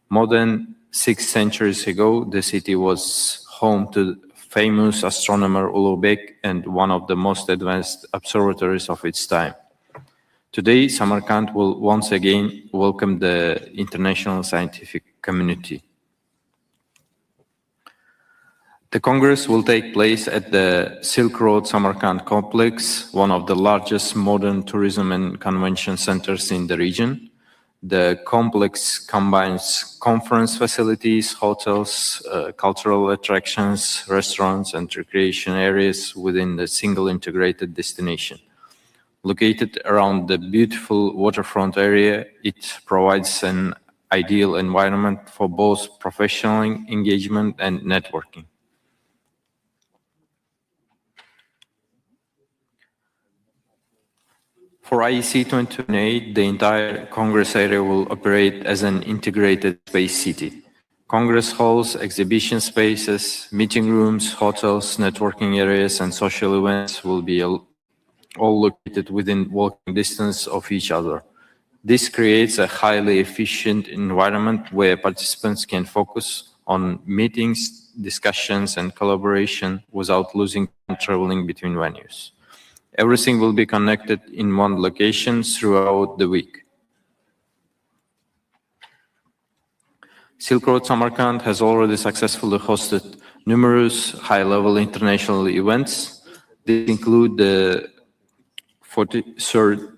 More than 6 centuries ago, the city was home to famous astronomer Ulugh and one of the most advanced observatories of its time. Today, Samarkand will once again welcome the international scientific community. The Congress will take place at the Silk Road Samarkand complex, one of the largest modern tourism and convention centers in the region. The complex combines conference facilities, hotels, cultural attractions, restaurants, and recreation areas within the single integrated destination. Located around the beautiful waterfront area, it provides an ideal environment for both professional engagement and networking. For IEC 2028, the entire Congress area will operate as an integrated space city. Congress halls, exhibition spaces, meeting rooms, hotels, networking areas, and social events will be all located within walking distance of each other. This creates a highly efficient environment where participants can focus on meetings, discussions, and collaboration without losing time traveling between venues. Everything will be connected in one location throughout the week. Silk Road Samarkand has already successfully hosted numerous high-level international events. These include the 43rd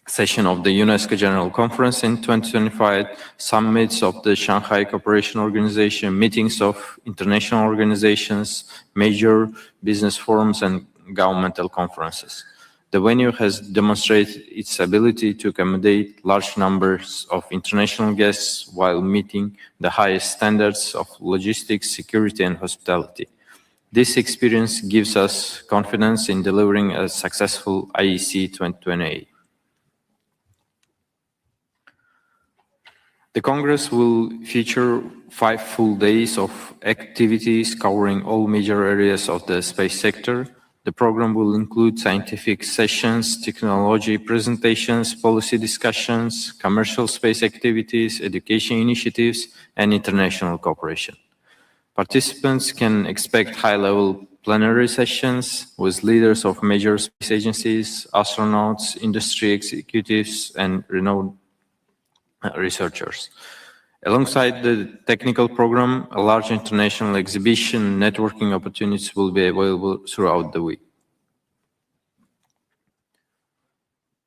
session of the UNESCO General Conference in 2025, summits of the Shanghai Cooperation Organization, meetings of international organizations, major business forums, and governmental conferences. The venue has demonstrated its ability to accommodate large numbers of international guests while meeting the highest standards of logistics, security, and hospitality. This experience gives us confidence in delivering a successful IEC 2028. The Congress will feature 5 full days of activities covering all major areas of the space sector. The program will include scientific sessions, technology presentations, policy discussions, commercial space activities, education initiatives, and international cooperation. Participants can expect high-level plenary sessions with leaders of major space agencies, astronauts, industry executives, and renowned researchers. Alongside the technical program, a large international exhibition networking opportunities will be available throughout the week.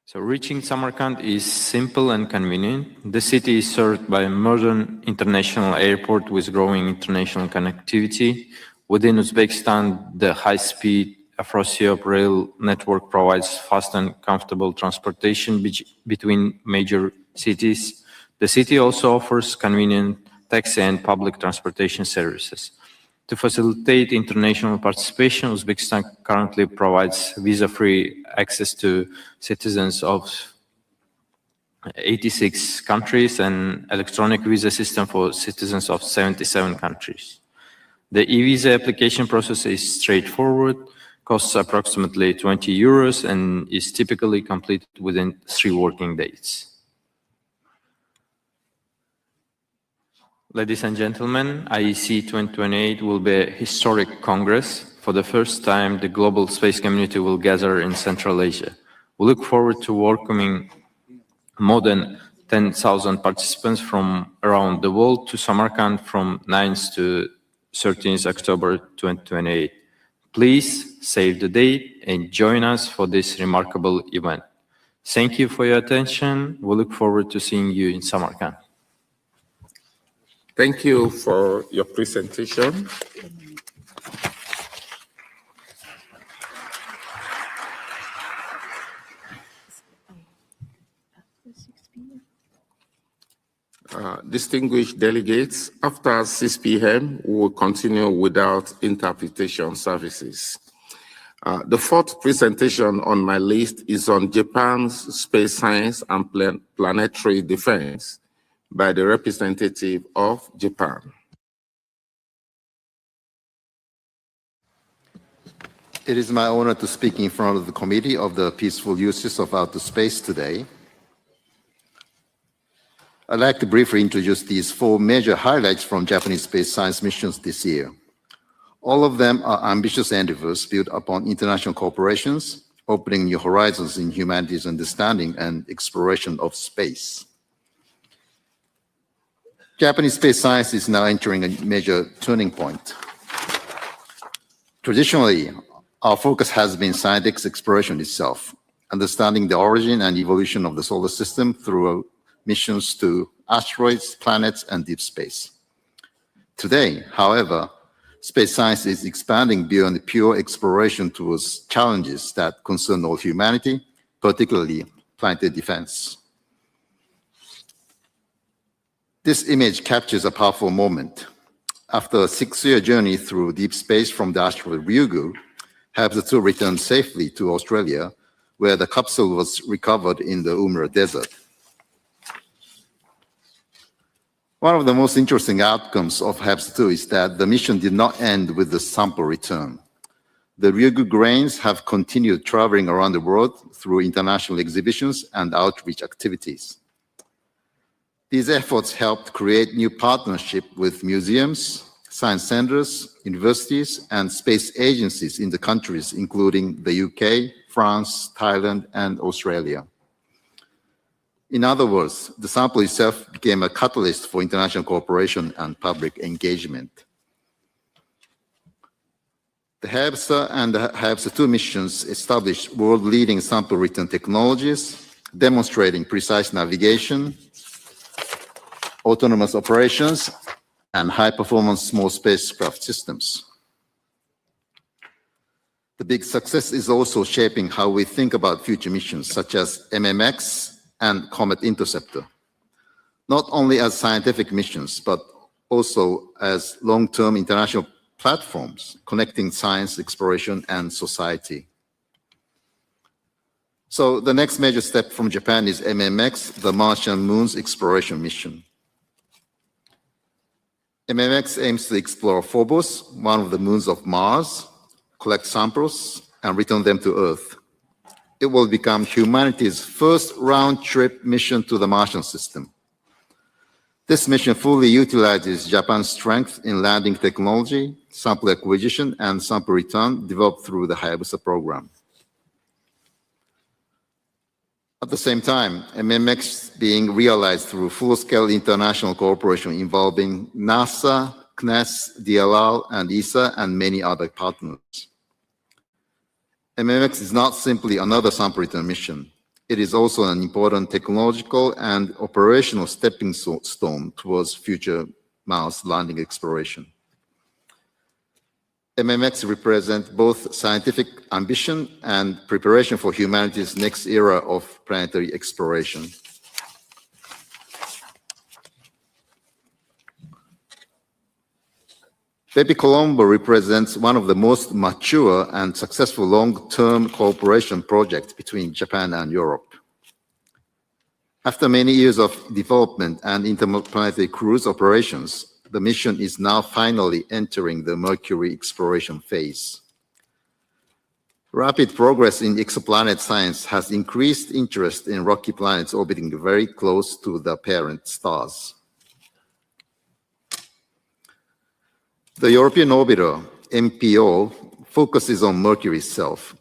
So reaching Samarkand is simple and convenient. The city is served by a modern international airport with growing international connectivity. Within Uzbekistan, the high-speed Afrasiab rail network provides fast and comfortable transportation between major cities. The city also offers convenient taxi and public transportation services. To facilitate international participation, Uzbekistan currently provides visa-free access to citizens of 86 countries and electronic visa system for citizens of 77 countries. The e-visa application process is straightforward, costs approximately 20 euros, and is typically completed within 3 working days. Ladies and gentlemen, IEC 2028 will be a historic Congress. For the first time, the global space community will gather in Central Asia. We look forward to welcoming more than 10,000 participants from around the world to Samarkand from 9th to 13th October 2028. Please save the date and join us for this remarkable event. Thank you for your attention. We look forward to seeing you in Samarkand. Thank you for your presentation. Distinguished delegates, after 6 p.m., we will continue without interpretation services. The 4th presentation on my list is on Japan's space science and planetary defense by the representative of Japan. It is my honor to speak in front of the Committee of the Peaceful Uses of Outer Space today. I'd like to briefly introduce these 4 major highlights from Japanese space science missions this year. All of them are ambitious endeavors built upon international cooperations, opening new horizons in humanity's understanding and exploration of space. Japanese space science is now entering a major turning point. Traditionally, our focus has been scientific exploration itself, understanding the origin and evolution of the solar system through missions to asteroids, planets, and deep space. Today, however, space science is expanding beyond pure exploration towards challenges that concern all humanity, particularly planetary defense. This image captures a powerful moment. After a 6-year journey through deep space from the asteroid Ryugu, HAPS-2 returned safely to Australia, where the capsule was recovered in the Umra Desert. One of the most interesting outcomes of HAPS-2 is that the mission did not end with the sample return. The Ryugu grains have continued traveling around the world through international exhibitions and outreach activities. These efforts helped create new partnerships with museums, science centers, universities, and space agencies in the countries including the UK, France, Thailand, and Australia. In other words, the sample itself became a catalyst for international cooperation and public engagement. The HAPS and the HAPS-2 missions established world-leading sample return technologies, demonstrating precise navigation, autonomous operations, and high-performance small spacecraft systems. The big success is also shaping how we think about future missions, such as MMX and Comet Interceptor, not only as scientific missions, but also as long-term international platforms connecting science, exploration, and society. So the next major step from Japan is MMX, the Martian Moon's Exploration Mission. MMX aims to explore Phobos, one of the moons of Mars, collect samples, and return them to Earth. It will become humanity's first round-trip mission to the Martian system. This mission fully utilizes Japan's strength in landing technology, sample acquisition, and sample return developed through the Hayabusa program. At the same time, MMX being realized through full-scale international cooperation involving NASA, CNES, DLR, and ESA, and many other partners. MMX is not simply another sample return mission. It is also an important technological and operational stepping stone towards future Mars landing exploration. MMX represents both scientific ambition and preparation for humanity's next era of planetary exploration. Bepi Colombo represents one of the most mature and successful long-term cooperation projects between Japan and Europe. After many years of development and interplanetary cruise operations, the mission is now finally entering the Mercury exploration phase. Rapid progress in exoplanet science has increased interest in rocky planets orbiting very close to the parent stars. The European orbiter, MPO, focuses on Mercury itself,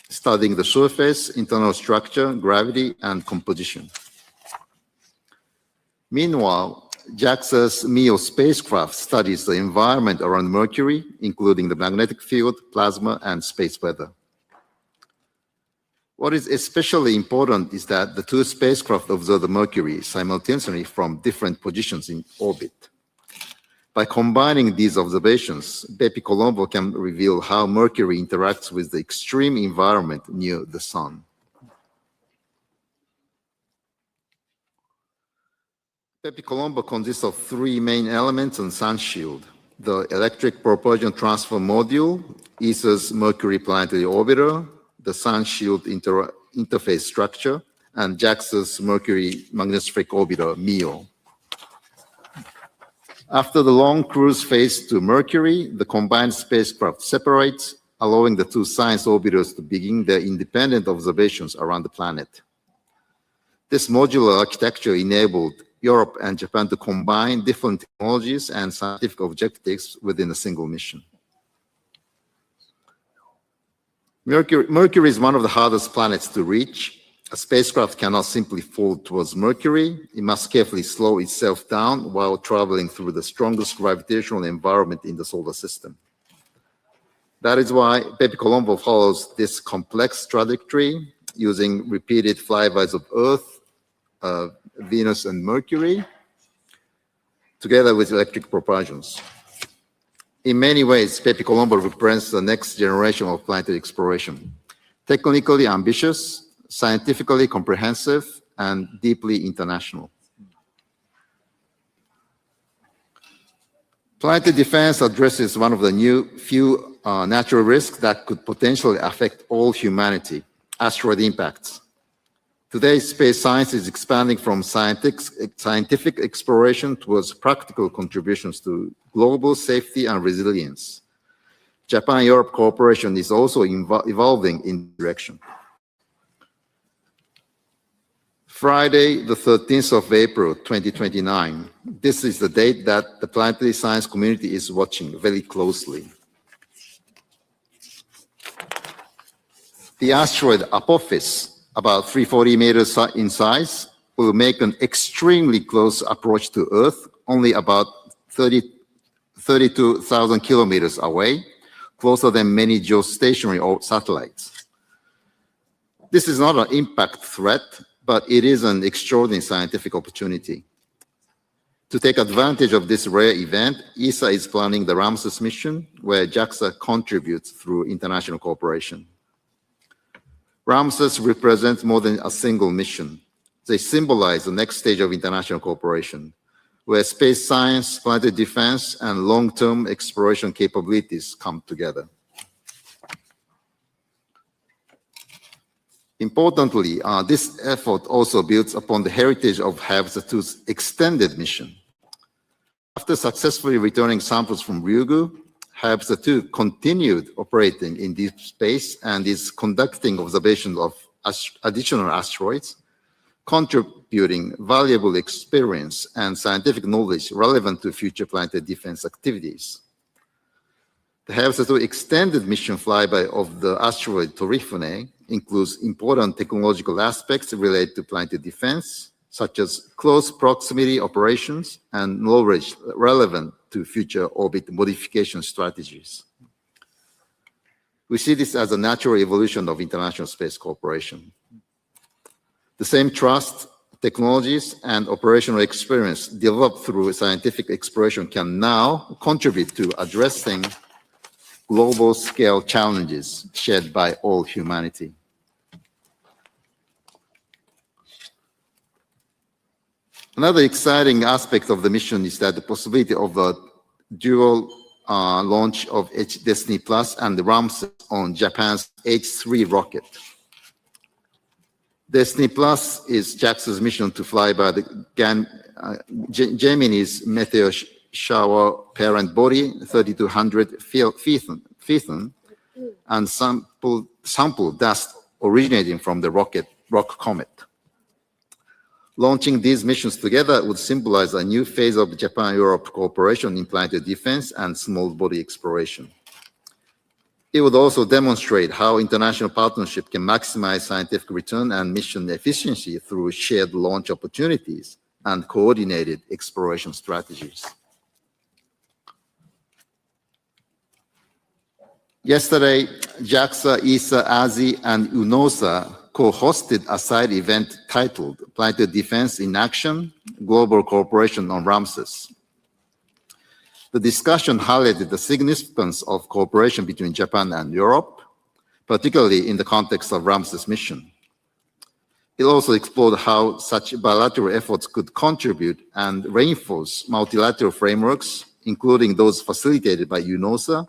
studying the surface, internal structure, gravity, and composition. Meanwhile, JAXA's MEO spacecraft studies the environment around Mercury, including the magnetic field, plasma, and space weather. What is especially important is that the two spacecraft observe the Mercury simultaneously from different positions in orbit. By combining these observations, Bepi Colombo can reveal how Mercury interacts with the extreme environment near the Sun. Bepi Colombo consists of three main elements and sun shield: the electric propulsion transfer module, ESA's Mercury planetary orbiter, the sun shield interface structure, and JAXA's Mercury magnetospheric orbiter, MEO. After the long cruise phase to Mercury, the combined spacecraft separates, allowing the two science orbiters to begin their independent observations around the planet. This modular architecture enabled Europe and Japan to combine different technologies and scientific objectives within a single mission. Mercury is one of the hardest planets to reach. A spacecraft cannot simply fall towards Mercury. It must carefully slow itself down while traveling through the strongest gravitational environment in the solar system. That is why Bepi Colombo follows this complex trajectory using repeated flybys of Earth, Venus and Mercury, together with electric propulsions. In many ways, Pepe Colombo represents the next generation of planetary exploration. Technically ambitious, scientifically comprehensive, and deeply international. Planetary defense addresses one of the few natural risks that could potentially affect all humanity, asteroid impacts. Today, space science is expanding from scientific exploration towards practical contributions to global safety and resilience. Japan-Europe cooperation is also evolving in this direction. Friday, the 13th of April, 2029. This is the date that the planetary science community is watching very closely. The asteroid Apophis, about 340 meters in size, will make an extremely close approach to Earth, only about 32,000 kilometers away, closer than many geostationary satellites. This is not an impact threat, but it is an extraordinary scientific opportunity. To take advantage of this rare event, ESA is planning the Ramses mission, where JAXA contributes through international cooperation. Ramses represents more than a single mission. They symbolize the next stage of international cooperation, where space science, planetary defense, and long-term exploration capabilities come together. Importantly, this effort also builds upon the heritage of Hayabusa-2's extended mission. After successfully returning samples from Ryugu, Hayabusa-2 continued operating in deep space and is conducting observations of additional asteroids, contributing valuable experience and scientific knowledge relevant to future planetary defense activities. The Hayabusa-2 extended mission flyby of the asteroid Torifune includes important technological aspects related to planetary defense, such as close proximity operations and knowledge relevant to future orbit modification strategies. We see this as a natural evolution of international space cooperation. The same trust, technologies, and operational experience developed through scientific exploration can now contribute to addressing global scale challenges shared by all humanity. Another exciting aspect of the mission is that the possibility of a dual launch of Destiny Plus and the Ramses on Japan's H3 rocket. Destiny Plus is JAXA's mission to fly by the Gemini's meteor shower parent body, 3,200 Phaethon, and sample dust originating from the rock comet. Launching these missions together would symbolize a new phase of Japan-Europe cooperation in planetary defense and small body exploration. It would also demonstrate how international partnership can maximize scientific return and mission efficiency through shared launch opportunities and coordinated exploration strategies. Yesterday, JAXA, ESA, ASI, and UNOSA co-hosted a side event titled Planetary Defense in Action, Global Cooperation on Ramses. The discussion highlighted the significance of cooperation between Japan and Europe, particularly in the context of Ramses' mission. It also explored how such bilateral efforts could contribute and reinforce multilateral frameworks, including those facilitated by UNOSA,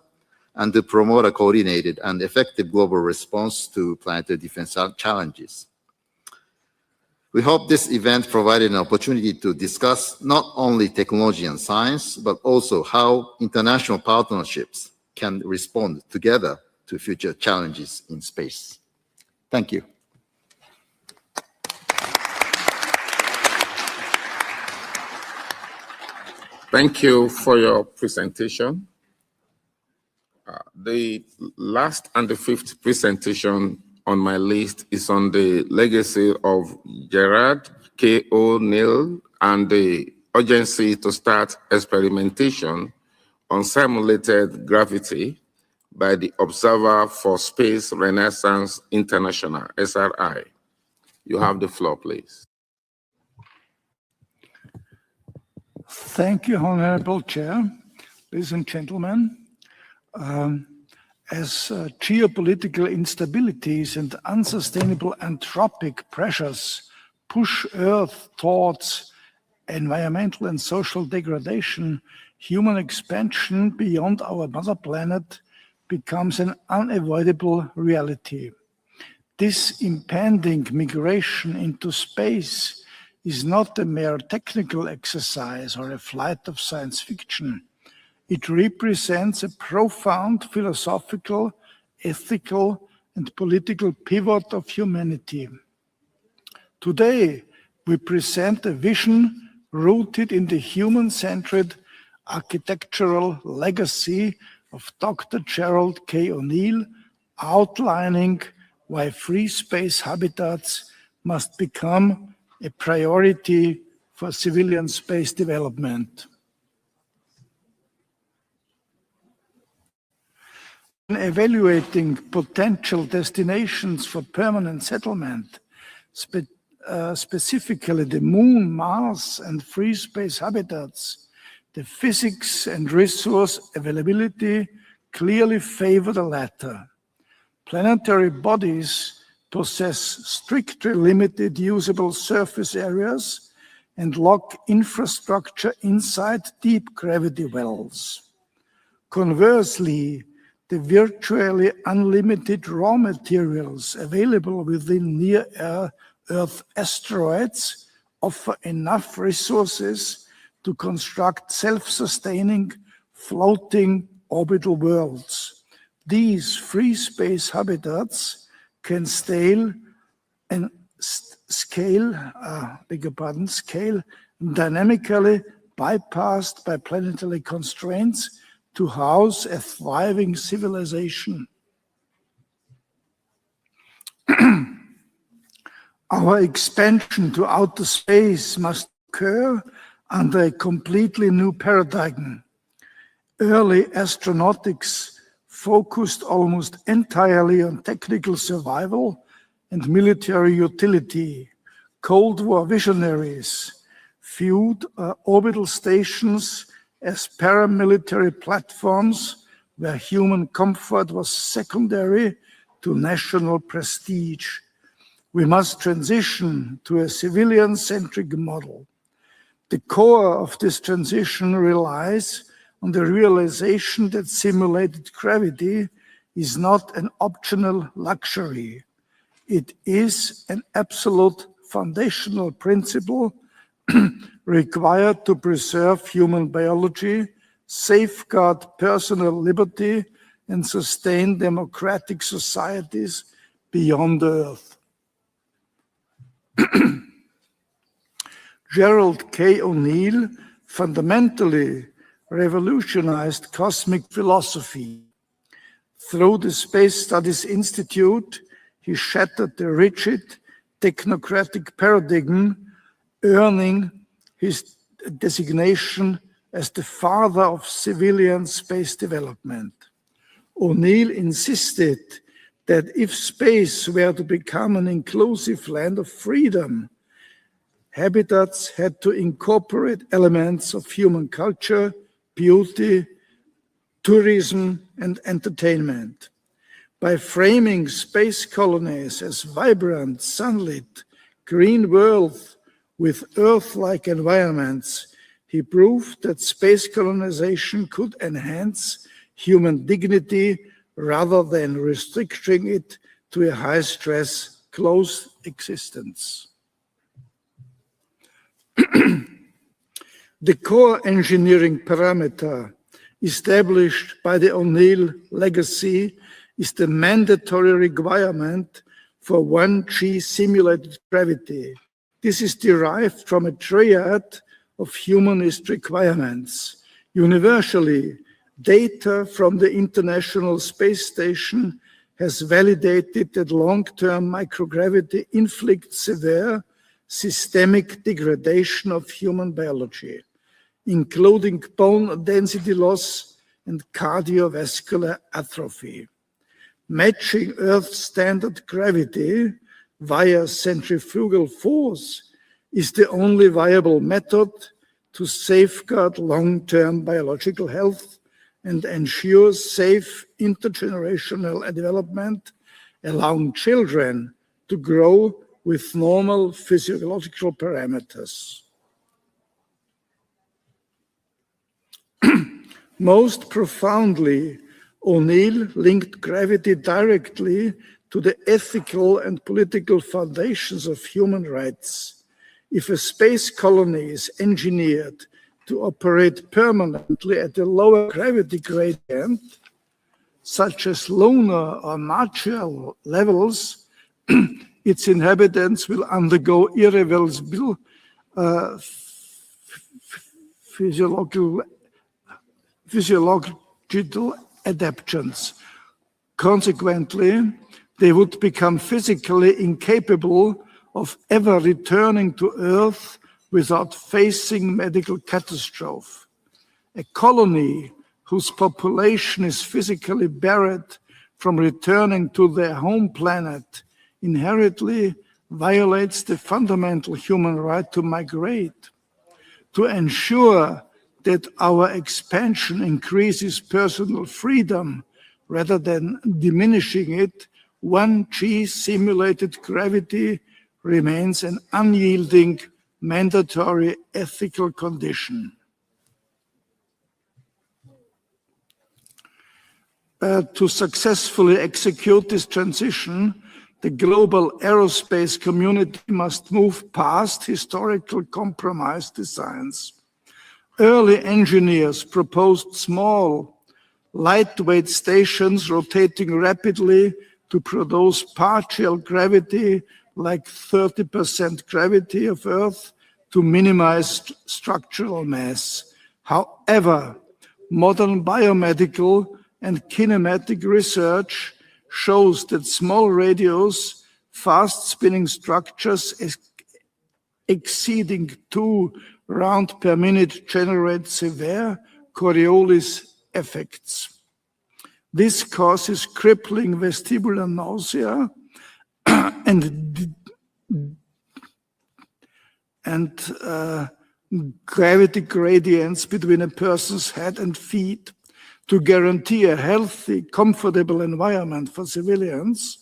and to promote a coordinated and effective global response to planetary defense challenges. We hope this event provided an opportunity to discuss not only technology and science, but also how international partnerships can respond together to future challenges in space. Thank you. Thank you for your presentation. The last and the fifth presentation on my list is on the legacy of Gerard K. O'Neill and the urgency to start experimentation on simulated gravity by the Observer for Space Renaissance International, SRI. You have the floor, please. Thank you, Honorable Chair. Ladies and gentlemen, as geopolitical instabilities and unsustainable anthropic pressures push Earth towards environmental and social degradation, human expansion beyond our mother planet becomes an unavoidable reality. This impending migration into space is not a mere technical exercise or a flight of science fiction. It represents a profound philosophical, ethical, and political pivot of humanity. Today, we present a vision rooted in the human-centered architectural legacy of Dr. Gerald K. O'Neill, outlining why free space habitats must become a priority for civilian space development. When evaluating potential destinations for permanent settlement, specifically the Moon, Mars, and free space habitats, the physics and resource availability clearly favor the latter. Planetary bodies possess strictly limited usable surface areas and lock infrastructure inside deep gravity wells. Conversely, the virtually unlimited raw materials available within near-Earth asteroids offer enough resources to construct self-sustaining floating orbital worlds. These free space habitats can scale dynamically bypassed by planetary constraints to house a thriving civilization. Our expansion to outer space must occur under a completely new paradigm. Early astronautics focused almost entirely on technical survival and military utility. Cold War visionaries viewed orbital stations as paramilitary platforms where human comfort was secondary to national prestige. We must transition to a civilian-centric model. The core of this transition relies on the realization that simulated gravity is not an optional luxury. It is an absolute foundational principle required to preserve human biology, safeguard personal liberty, and sustain democratic societies beyond Earth. Gerald K. O'Neill fundamentally revolutionized cosmic philosophy. Through the Space Studies Institute, he shattered the rigid technocratic paradigm, earning his designation as the father of civilian space development. O'Neill insisted that if space were to become an inclusive land of freedom, habitats had to incorporate elements of human culture, beauty, tourism, and entertainment. By framing space colonies as vibrant, sunlit, green worlds with Earth-like environments, he proved that space colonization could enhance human dignity rather than restricting it to a high-stress, closed existence. The core engineering parameter established by the O'Neill legacy is the mandatory requirement for 1G simulated gravity. This is derived from a triad of humanist requirements. Universally, data from the International Space Station has validated that long-term microgravity inflicts severe systemic degradation of human biology, including bone density loss and cardiovascular atrophy. Matching Earth's standard gravity via centrifugal force is the only viable method to safeguard long-term biological health and ensure safe intergenerational development, allowing children to grow with normal physiological parameters. Most profoundly, O'Neill linked gravity directly to the ethical and political foundations of human rights. If a space colony is engineered to operate permanently at a lower gravity gradient, such as lunar or Martian levels, its inhabitants will undergo irreversible physiological adaptations. Consequently, they would become physically incapable of ever returning to Earth without facing medical catastrophe. A colony whose population is physically barred from returning to their home planet inherently violates the fundamental human right to migrate. To ensure that our expansion increases personal freedom rather than diminishing it, 1G simulated gravity remains an unyielding mandatory ethical condition. To successfully execute this transition, the global aerospace community must move past historical compromise designs. Early engineers proposed small, lightweight stations rotating rapidly to produce partial gravity, like 30% gravity of Earth, to minimize structural mass. However, modern biomedical and kinematic research shows that small radius, fast-spinning structures exceeding 2 rounds per minute generate severe Coriolis effects. This causes crippling vestibular nausea and gravity gradients between a person's head and feet. To guarantee a healthy, comfortable environment for civilians,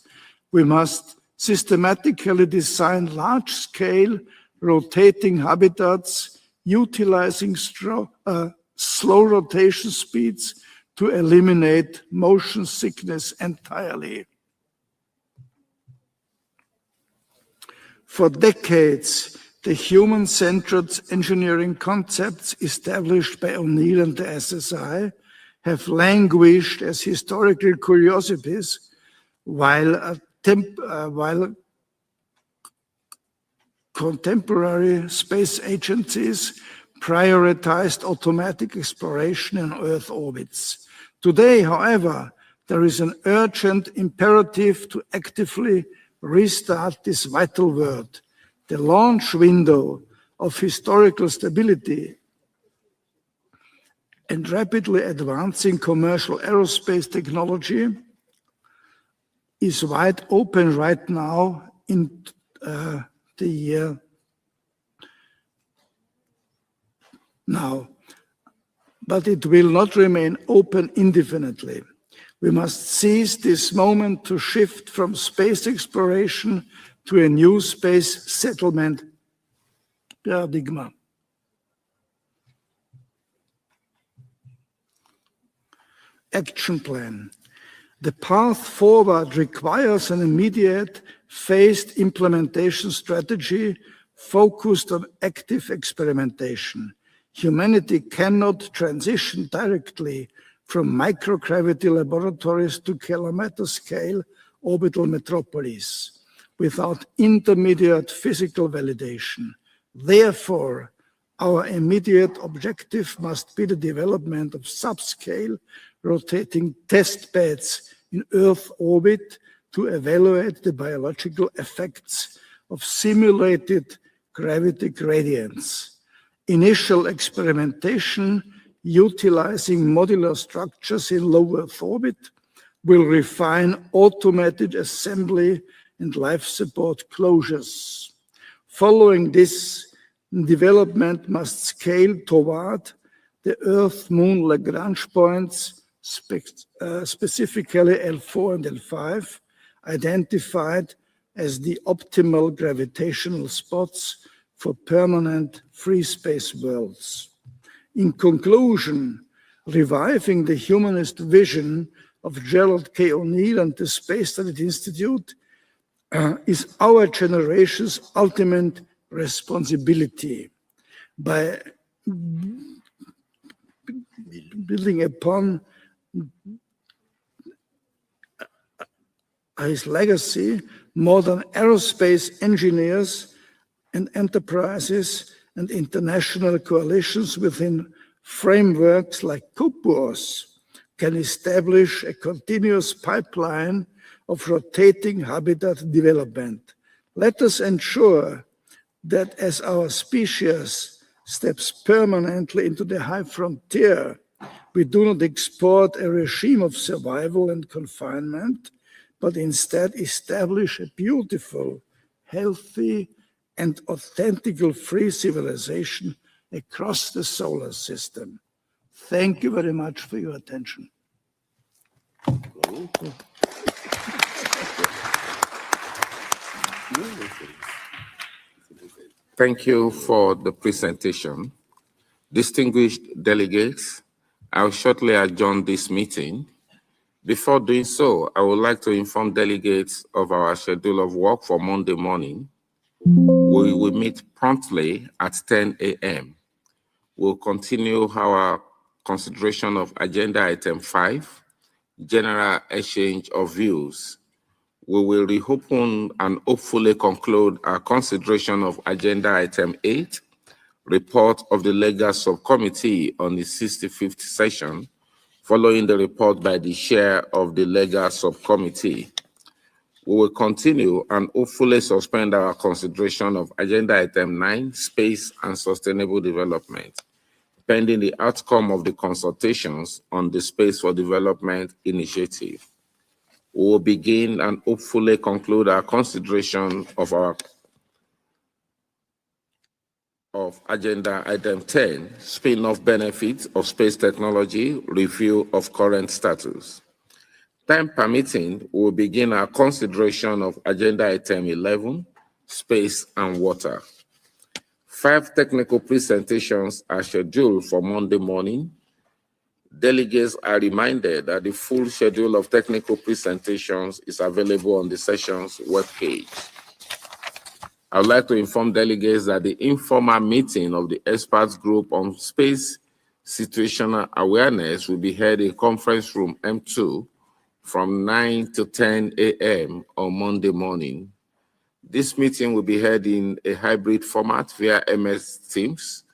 we must systematically design large-scale rotating habitats utilizing slow rotation speeds to eliminate motion sickness entirely. For decades, the human-centered engineering concepts established by O'Neill and the SSI have languished as historical curiosities, while contemporary space agencies prioritized automatic exploration in Earth orbits. Today, however, there is an urgent imperative to actively restart this vital work. The launch window of historical stability and rapidly advancing commercial aerospace technology is wide open right now in the year now, but it will not remain open indefinitely. We must seize this moment to shift from space exploration to a new space settlement paradigm. Action plan. The path forward requires an immediate phased implementation strategy focused on active experimentation. Humanity cannot transition directly from microgravity laboratories to kilometer-scale orbital metropolis without intermediate physical validation. Therefore, our immediate objective must be the development of subscale rotating test beds in Earth orbit to evaluate the biological effects of simulated gravity gradients. Initial experimentation utilizing modular structures in low Earth orbit will refine automated assembly and life support closures. Following this, Development must scale toward the Earth-Moon Lagrange points, specifically L4 and L5, identified as the optimal gravitational spots for permanent free space worlds. In conclusion, reviving the humanist vision of Gerald K. O'Neill and the Space Study Institute is our generation's ultimate responsibility. By building upon his legacy, modern aerospace engineers and enterprises and international coalitions within frameworks like COPUOS can establish a continuous pipeline of rotating habitat development. Let us ensure that as our species steps permanently into the high frontier, we do not export a regime of survival and confinement, but instead establish a beautiful, healthy, and authentically free civilization across the solar system. Thank you very much for your attention. Thank you for the presentation. Distinguished delegates, I'll shortly adjourn this meeting. Before doing so, I would like to inform delegates of our schedule of work for Monday morning. We will meet promptly at 10 a.m. We'll continue our consideration of agenda item 5, general exchange of views. We will reopen and hopefully conclude our consideration of agenda item 8, report of the legal subcommittee on the 65th session, following the report by the chair of the legal subcommittee. We will continue and hopefully suspend our consideration of agenda item 9, space and sustainable development, pending the outcome of the consultations on the Space for Development initiative. We will begin and hopefully conclude our consideration of agenda item 10, spin-off benefits of space technology, review of current status. Time permitting, we will begin our consideration of agenda item 11, space and water. 5 technical presentations are scheduled for Monday morning. Delegates are reminded that the full schedule of technical presentations is available on the session's webpage. I would like to inform delegates that the informal meeting of the experts group on space situational awareness will be held in conference room M2 from 9 to 10 a.m. on Monday morning. This meeting will be held in a hybrid format via MS Teams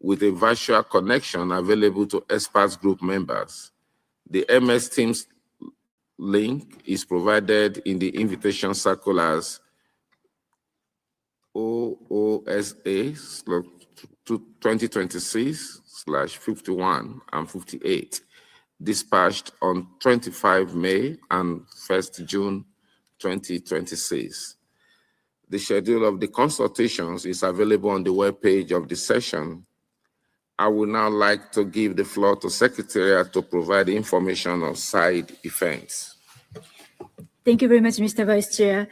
with a virtual connection available to experts group members. The MS Teams link is provided in the invitation circulars OOSA 2026/51 and 58, dispatched on 25 May and 1st June 2026. The schedule of the consultations is available on the webpage of the session. I would now like to give the floor to Secretariat to provide information on side events. Thank you very much, Mr. Vice Chair.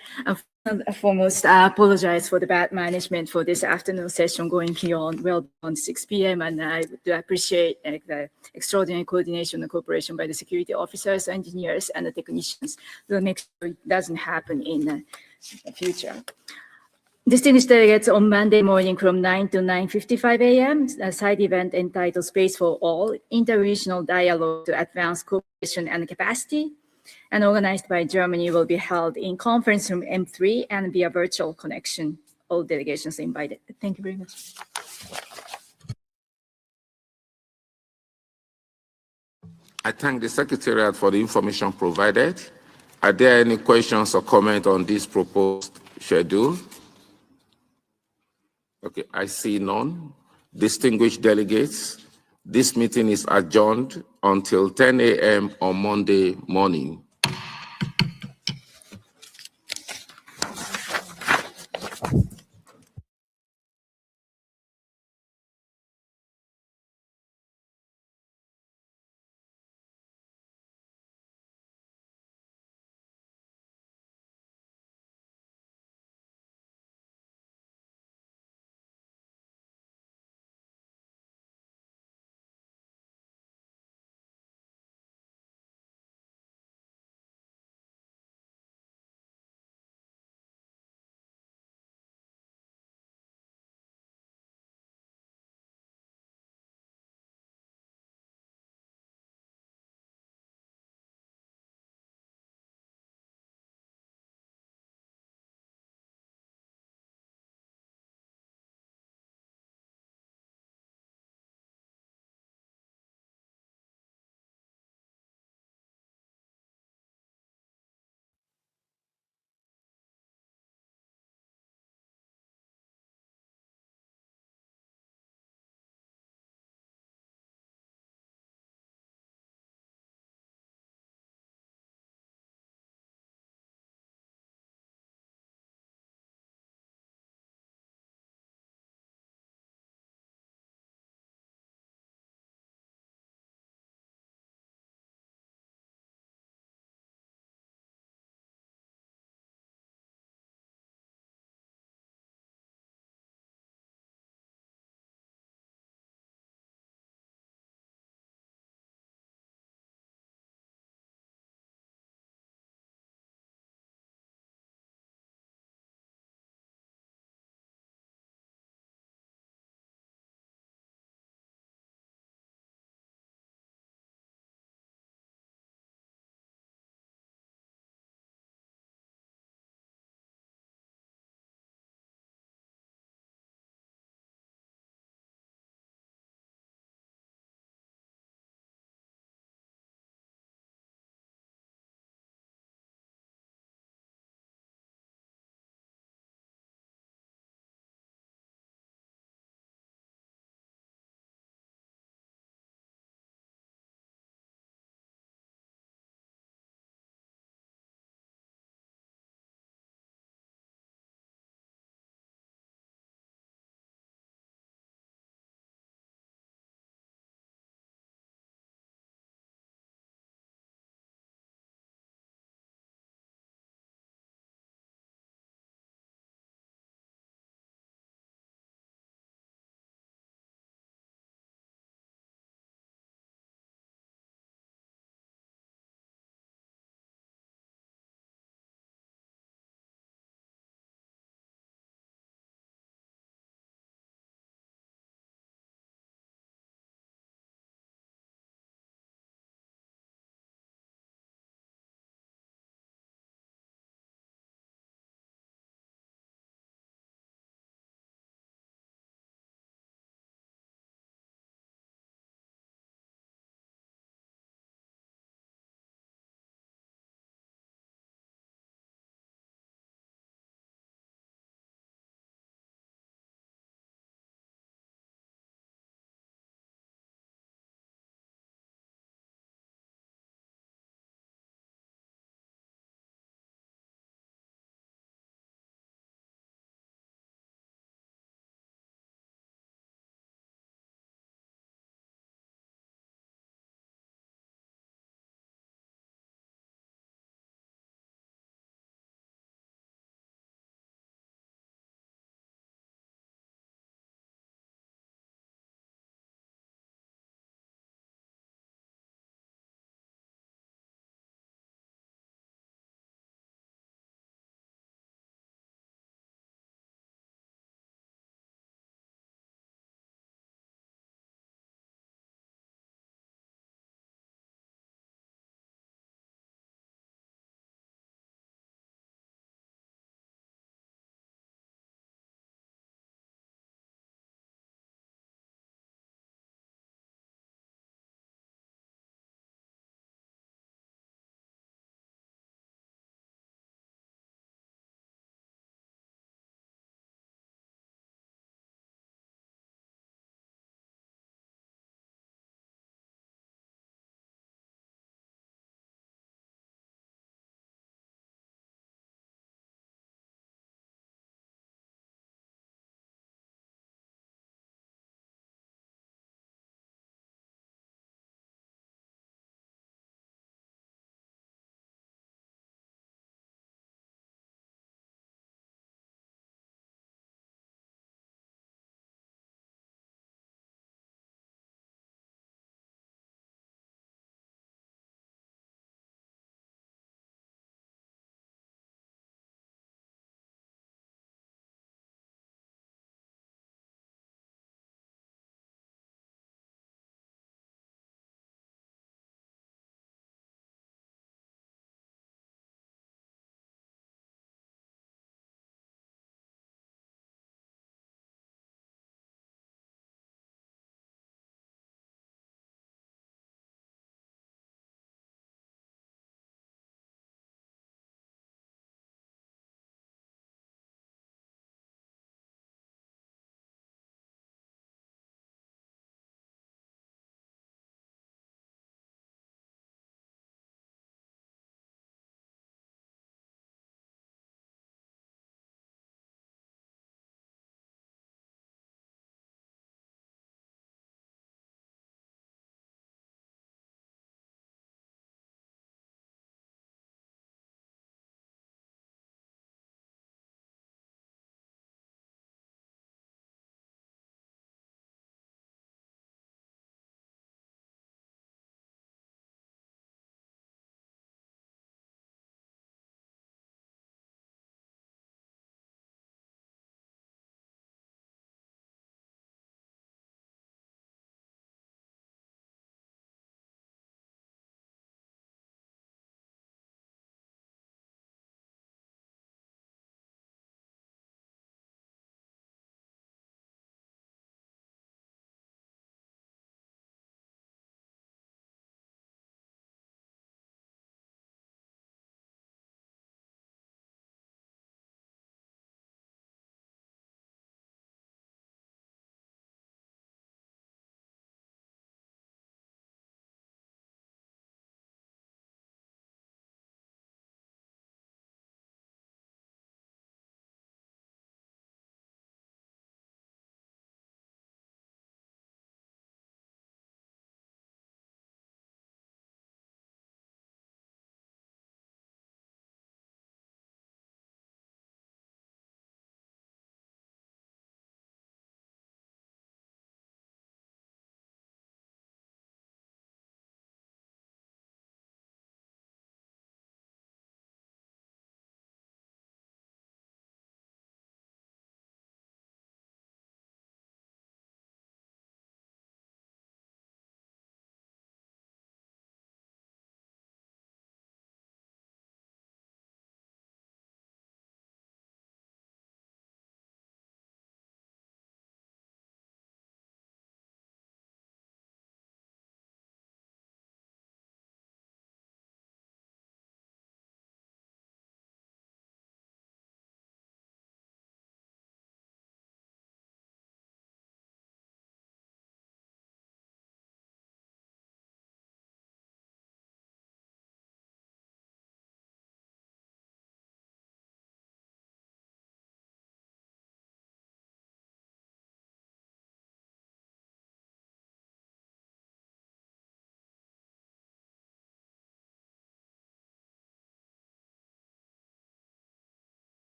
Foremost, I apologize for the bad management for this afternoon session going beyond 6 p.m. And I do appreciate the extraordinary coordination and cooperation by the security officers, engineers, and the technicians to make sure it doesn't happen in the future. Distinguished delegates, on Monday morning from 9 to 9:55 a.m., a side event entitled Space for All, Interregional Dialogue to Advance Cooperation and Capacity, and organized by Germany, will be held in conference room M3 and via virtual connection. All delegations invited. Thank you very much. I thank the Secretariat for the information provided. Are there any questions or comments on this proposed schedule? Okay, I see none. Distinguished delegates, this meeting is adjourned until 10 a.m. on Monday morning.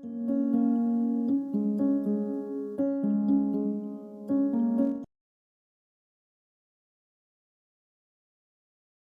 you.